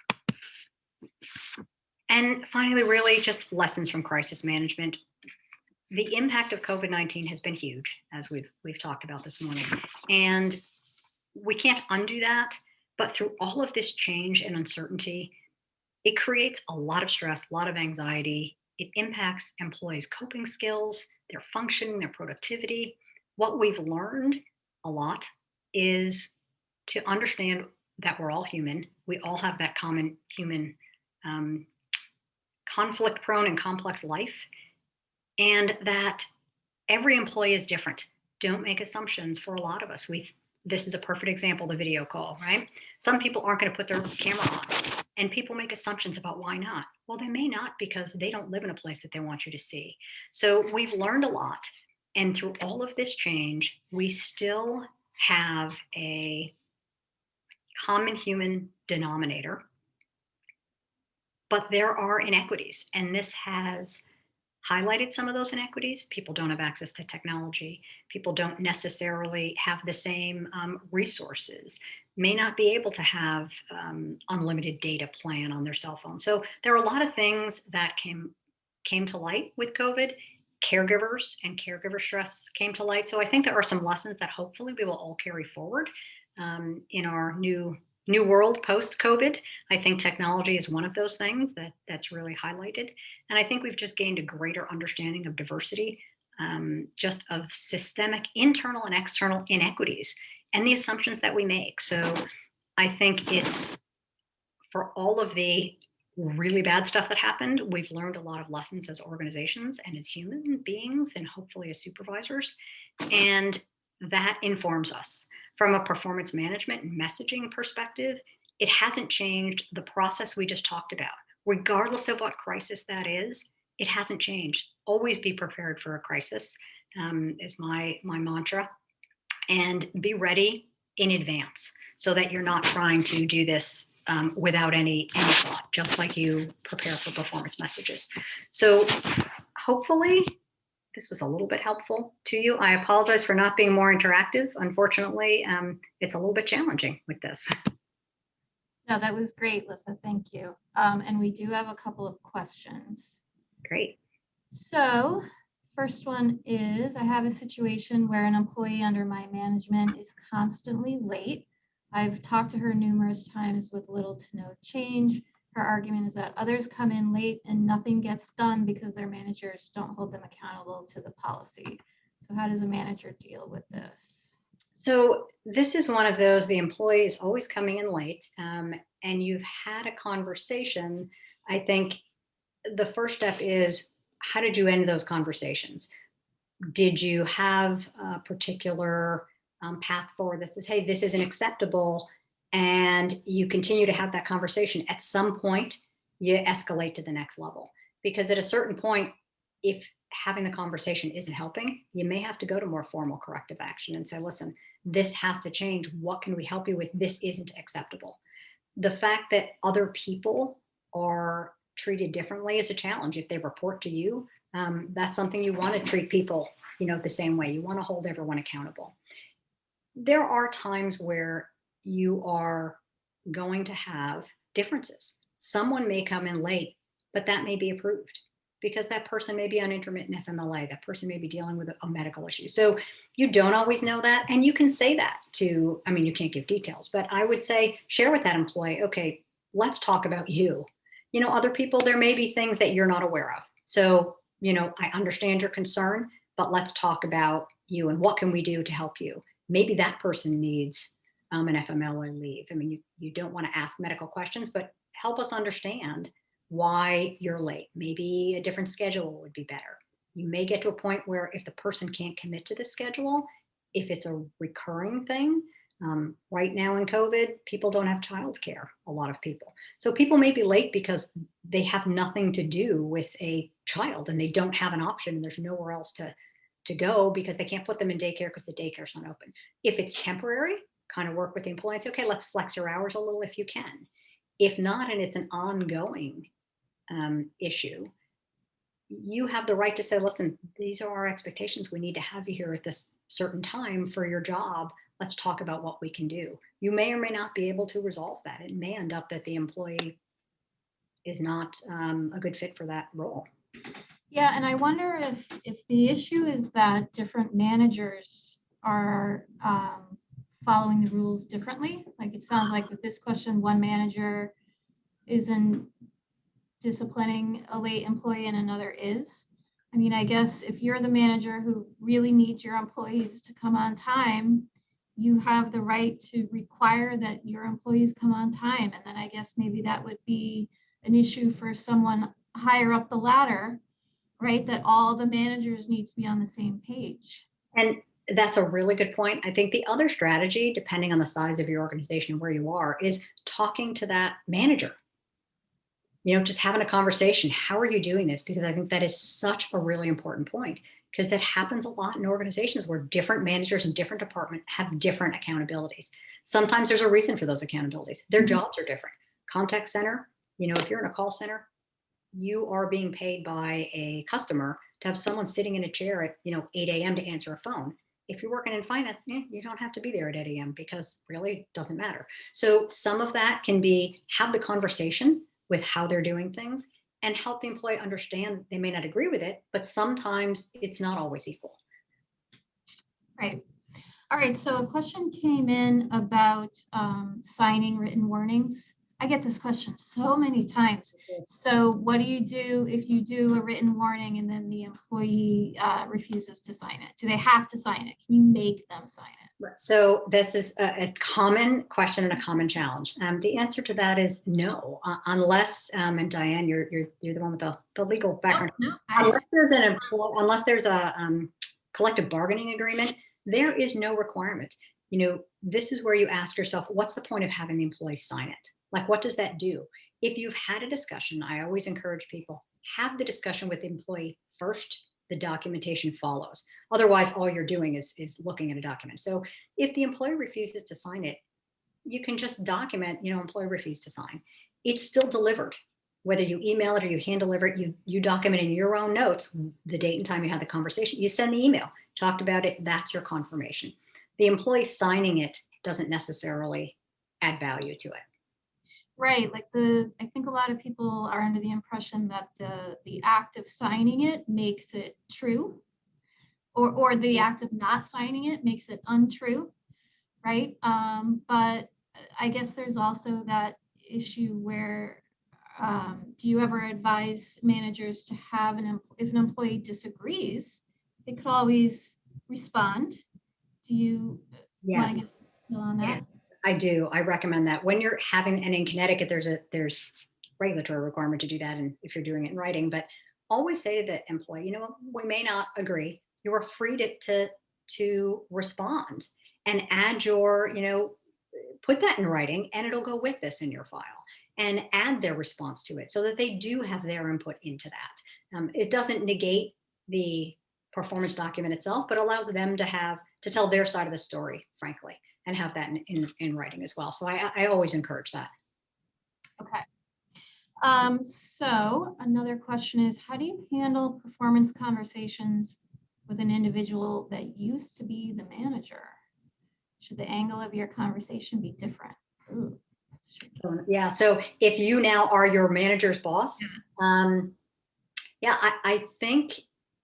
[SPEAKER 6] And finally, really just lessons from crisis management. The impact of COVID-19 has been huge, as we've talked about this morning. And we can't undo that, but through all of this change and uncertainty, it creates a lot of stress, a lot of anxiety. It impacts employees' coping skills, their functioning, their productivity. What we've learned a lot is to understand that we're all human. We all have that common human conflict-prone and complex life, and that every employee is different. Don't make assumptions. For a lot of us, this is a perfect example, the video call, right? Some people aren't going to put their camera on, and people make assumptions about why not. Well, they may not, because they don't live in a place that they want you to see. So we've learned a lot. And through all of this change, we still have a common human denominator but there are inequities, and this has highlighted some of those inequities. People don't have access to technology. People don't necessarily have the same resources, may not be able to have unlimited data plan on their cell phone. So there are a lot of things that came to light with COVID. Caregivers and caregiver stress came to light. So I think there are some lessons that hopefully we will all carry forward in our new world post-COVID. I think technology is one of those things that's really highlighted. And I think we've just gained a greater understanding of diversity, just of systemic internal and external inequities and the assumptions that we make. So I think it's, for all of the really bad stuff that happened, we've learned a lot of lessons as organizations and as human beings, and hopefully as supervisors. And that informs us. From a performance management and messaging perspective, it hasn't changed the process we just talked about. Regardless of what crisis that is, it hasn't changed. Always be prepared for a crisis is my mantra. And be ready in advance so that you're not trying to do this without any thought, just like you prepare for performance messages. So hopefully this was a little bit helpful to you. I apologize for not being more interactive. Unfortunately, it's a little bit challenging with this.
[SPEAKER 1] No, that was great, Lisa. Thank you. And we do have a couple of questions.
[SPEAKER 6] Great.
[SPEAKER 1] So first one is, I have a situation where an employee under my management is constantly late. I've talked to her numerous times with little to no change. Her argument is that others come in late and nothing gets done because their managers don't hold them accountable to the policy. So how does a manager deal with this?
[SPEAKER 6] So this is one of those, the employee is always coming in late, and you've had a conversation. I think the first step is, how did you end those conversations? Did you have a particular path forward that says, hey, this isn't acceptable, and you continue to have that conversation? At some point, you escalate to the next level, because at a certain point, if having the conversation isn't helping, you may have to go to more formal corrective action and say, listen, this has to change. What can we help you with? This isn't acceptable. The fact that other people are treated differently is a challenge. If they report to you, that's something you want to treat people, the same way. You want to hold everyone accountable. There are times where you are going to have differences. Someone may come in late, but that may be approved because that person may be on intermittent FMLA. That person may be dealing with a medical issue. So you don't always know that. And you can say that to, you can't give details, but I would say, share with that employee, okay, let's talk about you. Other people, there may be things that you're not aware of. So, I understand your concern, but let's talk about you and what can we do to help you? Maybe that person needs an FMLA leave. You don't want to ask medical questions, but help us understand why you're late. Maybe a different schedule would be better. You may get to a point where if the person can't commit to the schedule, if it's a recurring thing, right now in COVID, people don't have childcare, a lot of people. So people may be late because they have nothing to do with a child and they don't have an option and there's nowhere else to go because they can't put them in daycare because the daycare's not open. If it's temporary, kind of work with the employee and say, okay, let's flex your hours a little if you can. If not, and it's an ongoing issue, you have the right to say, listen, these are our expectations. We need to have you here at this certain time for your job. Let's talk about what we can do. You may or may not be able to resolve that. It may end up that the employee is not a good fit for that role.
[SPEAKER 1] Yeah, and I wonder if the issue is that different managers are following the rules differently. Like it sounds like with this question, one manager isn't disciplining a late employee and another is. I guess if you're the manager who really needs your employees to come on time, you have the right to require that your employees come on time. And then I guess maybe that would be an issue for someone higher up the ladder, right? That all the managers need to be on the same page.
[SPEAKER 6] And that's a really good point. I think the other strategy, depending on the size of your organization and where you are, is talking to that manager. Just having a conversation. How are you doing this? Because I think that is such a really important point, because that happens a lot in organizations where different managers in different departments have different accountabilities. Sometimes there's a reason for those accountabilities. Their jobs are different. Contact center, If you're in a call center, you are being paid by a customer to have someone sitting in a chair at 8 a.m. to answer a phone. If you're working in finance, you don't have to be there at 8 a.m. because really it doesn't matter. So some of that can be have the conversation with how they're doing things and help the employee understand they may not agree with it, but sometimes it's not always equal.
[SPEAKER 1] Right. All right. So a question came in about signing written warnings. I get this question so many times. So what do you do if you do a written warning and then the employee refuses to sign it? Do they have to sign it? Can you make them sign it?
[SPEAKER 6] So this is a common question and a common challenge. The answer to that is no, unless, and Diane, you're the one with the legal background.
[SPEAKER 1] No,
[SPEAKER 6] unless there's a collective bargaining agreement, there is no requirement. This is where you ask yourself, what's the point of having the employee sign it? Like, what does that do? If you've had a discussion, I always encourage people, have the discussion with the employee first, the documentation follows. Otherwise, all you're doing is looking at a document. So if the employee refuses to sign it, you can just document, employee refused to sign. It's still delivered. Whether you email it or you hand deliver it, you document in your own notes the date and time you had the conversation. You send the email, talked about it, that's your confirmation. The employee signing it doesn't necessarily add value to it.
[SPEAKER 1] Right. Like I think a lot of people are under the impression that the act of signing it makes it true, or the act of not signing it makes it untrue. Right. But I guess there's also that issue where do you ever advise managers to have if an employee disagrees, they could always respond. Do you want to give some on that?
[SPEAKER 6] Yeah. I do. I recommend that when you're having, and in Connecticut, there's regulatory requirement to do that. And if you're doing it in writing, but always say to the employee, we may not agree. You are free to respond and add your, put that in writing and it'll go with this in your file and add their response to it so that they do have their input into that. It doesn't negate the performance document itself, but allows them to tell their side of the story, frankly, and have that in writing as well. So I always encourage that.
[SPEAKER 1] Okay. So another question is, how do you handle performance conversations with an individual that used to be the manager? Should the angle of your conversation be different? Ooh, that's tricky.
[SPEAKER 6] So if you now are your manager's boss, I think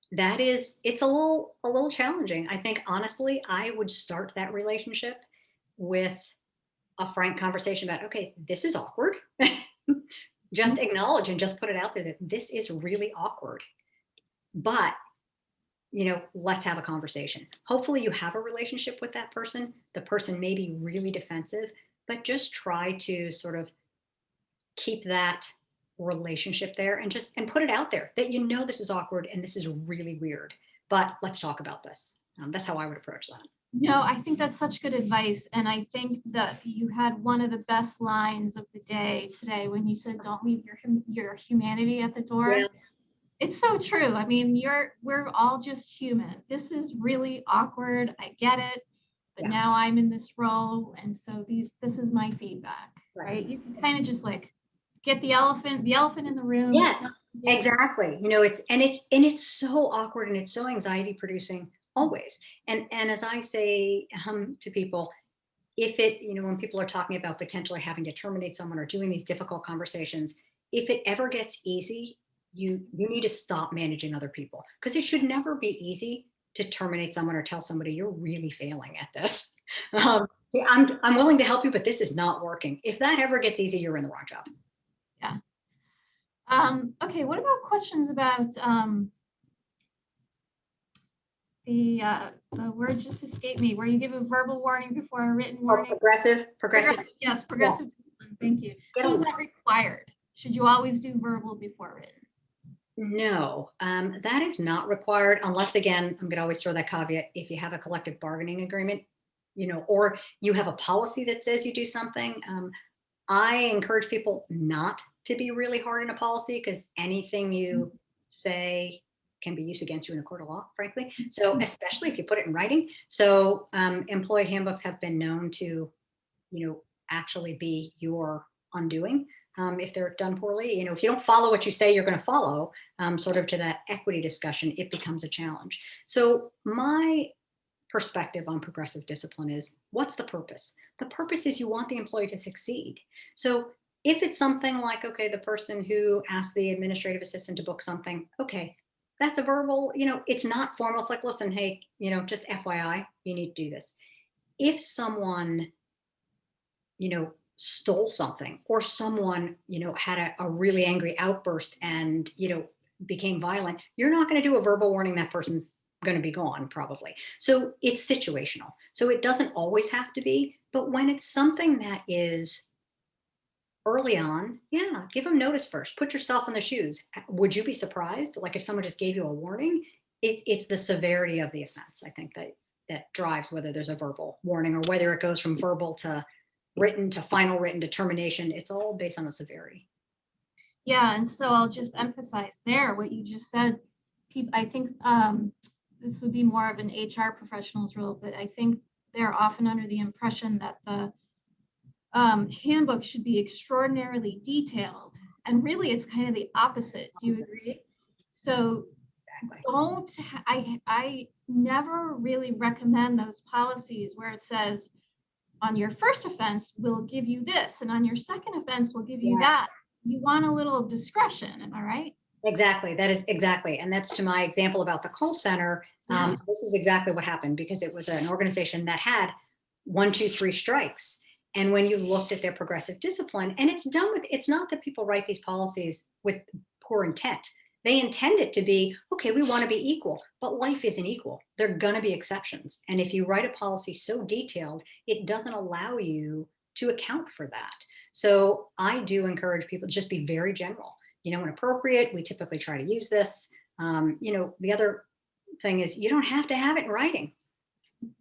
[SPEAKER 6] it's a little challenging. I think honestly, I would start that relationship with a frank conversation about, okay, this is awkward. Just acknowledge and just put it out there that this is really awkward, but let's have a conversation. Hopefully you have a relationship with that person. The person may be really defensive, but just try to sort of keep that relationship there and put it out there that this is awkward and this is really weird, but let's talk about this. That's how I would approach that.
[SPEAKER 1] No, I think that's such good advice. And I think that you had one of the best lines of the day today when you said, don't leave your humanity at the door. Yeah. It's so true. I mean, we're all just human. This is really awkward. I get it. But now I'm in this role. And so this is my feedback, right? You can kind of just like get the elephant in the room.
[SPEAKER 6] Yes, exactly. It's so awkward and it's so anxiety producing always. And as I say to people, when people are talking about potentially having to terminate someone or doing these difficult conversations, if it ever gets easy, you need to stop managing other people, because it should never be easy to terminate someone or tell somebody you're really failing at this. I'm willing to help you, but this is not working. If that ever gets easy, you're in the wrong job.
[SPEAKER 1] Yeah. Okay. What about questions about the word just escaped me, where you give a verbal warning before a written warning?
[SPEAKER 6] Progressive.
[SPEAKER 1] Yes, progressive. Yeah. Thank you. So is that required? Should you always do verbal before written?
[SPEAKER 6] No, that is not required unless, again, I'm going to always throw that caveat, if you have a collective bargaining agreement, or you have a policy that says you do something. I encourage people not to be really hard in a policy, because anything you say can be used against you in a court of law, frankly. So especially if you put it in writing. So employee handbooks have been known to, actually be your undoing. if they're done poorly. If you don't follow what you say you're going to follow, sort of to that equity discussion, it becomes a challenge. So my perspective on progressive discipline is, what's the purpose? The purpose is you want the employee to succeed. So if it's something like, okay, the person who asked the administrative assistant to book something, okay, that's a verbal, it's not formal. It's like, listen, hey, just FYI, you need to do this. If someone, stole something, or someone, had a really angry outburst and, became violent, you're not going to do a verbal warning. That person's going to be gone probably. So it's situational. So it doesn't always have to be, but when it's something that is early on, yeah, give them notice first. Put yourself in their shoes. Would you be surprised? Like if someone just gave you a warning, it's the severity of the offense, I think, that drives whether there's a verbal warning or whether it goes from verbal to written to final written determination. It's all based on the severity.
[SPEAKER 1] Yeah, and so I'll just emphasize there what you just said. I think this would be more of an HR professional's role, but I think they're often under the impression that the handbook should be extraordinarily detailed, and really it's kind of the opposite. Do you agree? So exactly. I never really recommend those policies where it says on your first offense we'll give you this, and on your second offense we'll give you that. You want a little discretion, am I right?
[SPEAKER 6] Exactly. That is exactly. And that's to my example about the call center. This is exactly what happened, because it was an organization that had 1, 2, 3 strikes. And when you looked at their progressive discipline, and it's not that people write these policies with poor intent. They intend it to be, okay, we want to be equal, but life isn't equal. There are going to be exceptions. And if you write a policy so detailed, it doesn't allow you to account for that. So I do encourage people to just be very general. When appropriate, we typically try to use this. The other thing is, you don't have to have it in writing.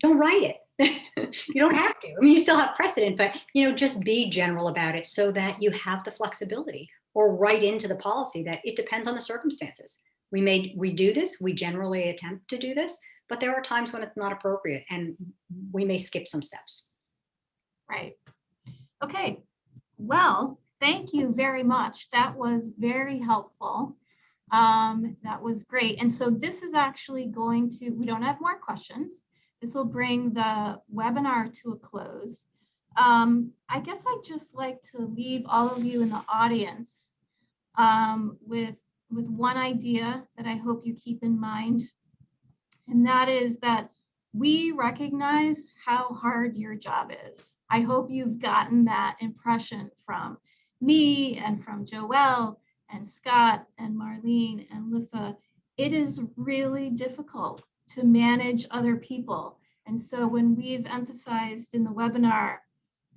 [SPEAKER 6] Don't write it. You don't have to. I mean, you still have precedent, but just be general about it so that you have the flexibility, or write into the policy that it depends on the circumstances. We do this. We generally attempt to do this, but there are times when it's not appropriate, and we may skip some steps.
[SPEAKER 1] Right. Okay. Well, thank you very much. That was very helpful. That was great. And so this is actually we don't have more questions. This will bring the webinar to a close. I guess I'd just like to leave all of you in the audience with one idea that I hope you keep in mind. And that is that we recognize how hard your job is. I hope you've gotten that impression from me and from Joelle and Scott and Marlene and Lissa. It is really difficult to manage other people. And so when we've emphasized in the webinar,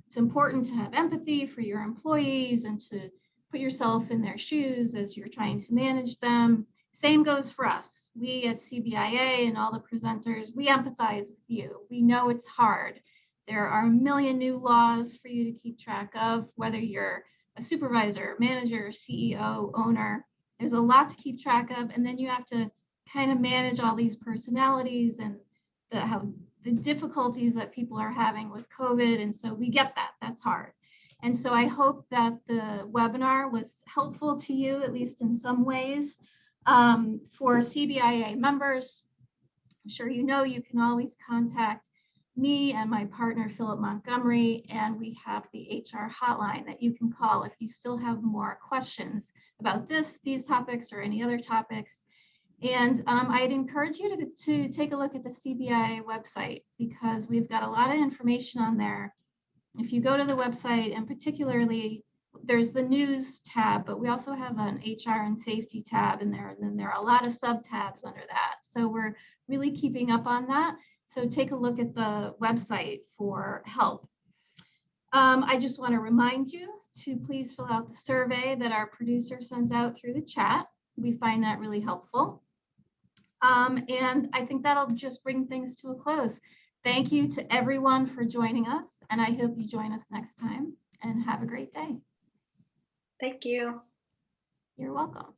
[SPEAKER 1] it's important to have empathy for your employees and to put yourself in their shoes as you're trying to manage them. Same goes for us. We at CBIA and all the presenters, we empathize with you. We know it's hard. There are a million new laws for you to keep track of, whether you're a supervisor, manager, CEO, owner. There's a lot to keep track of. And then you have to kind of manage all these personalities and the difficulties that people are having with COVID. And so we get that. That's hard. And so I hope that the webinar was helpful to you, at least in some ways. For CBIA members, I'm sure you can always contact me and my partner, Philip Montgomery, and we have the HR hotline that you can call if you still have more questions about these topics or any other topics. And I'd encourage you to take a look at the CBIA website, because we've got a lot of information on there. If you go to the website, and particularly there's the news tab, but we also have an HR and safety tab in there, and then there are a lot of sub tabs under that. So we're really keeping up on that. So take a look at the website for help. I just want to remind you to please fill out the survey that our producer sent out through the chat. We find that really helpful. And I think that'll just bring things to a close. Thank you to everyone for joining us, and I hope you join us next time, and have a great day.
[SPEAKER 6] Thank you.
[SPEAKER 1] You're welcome.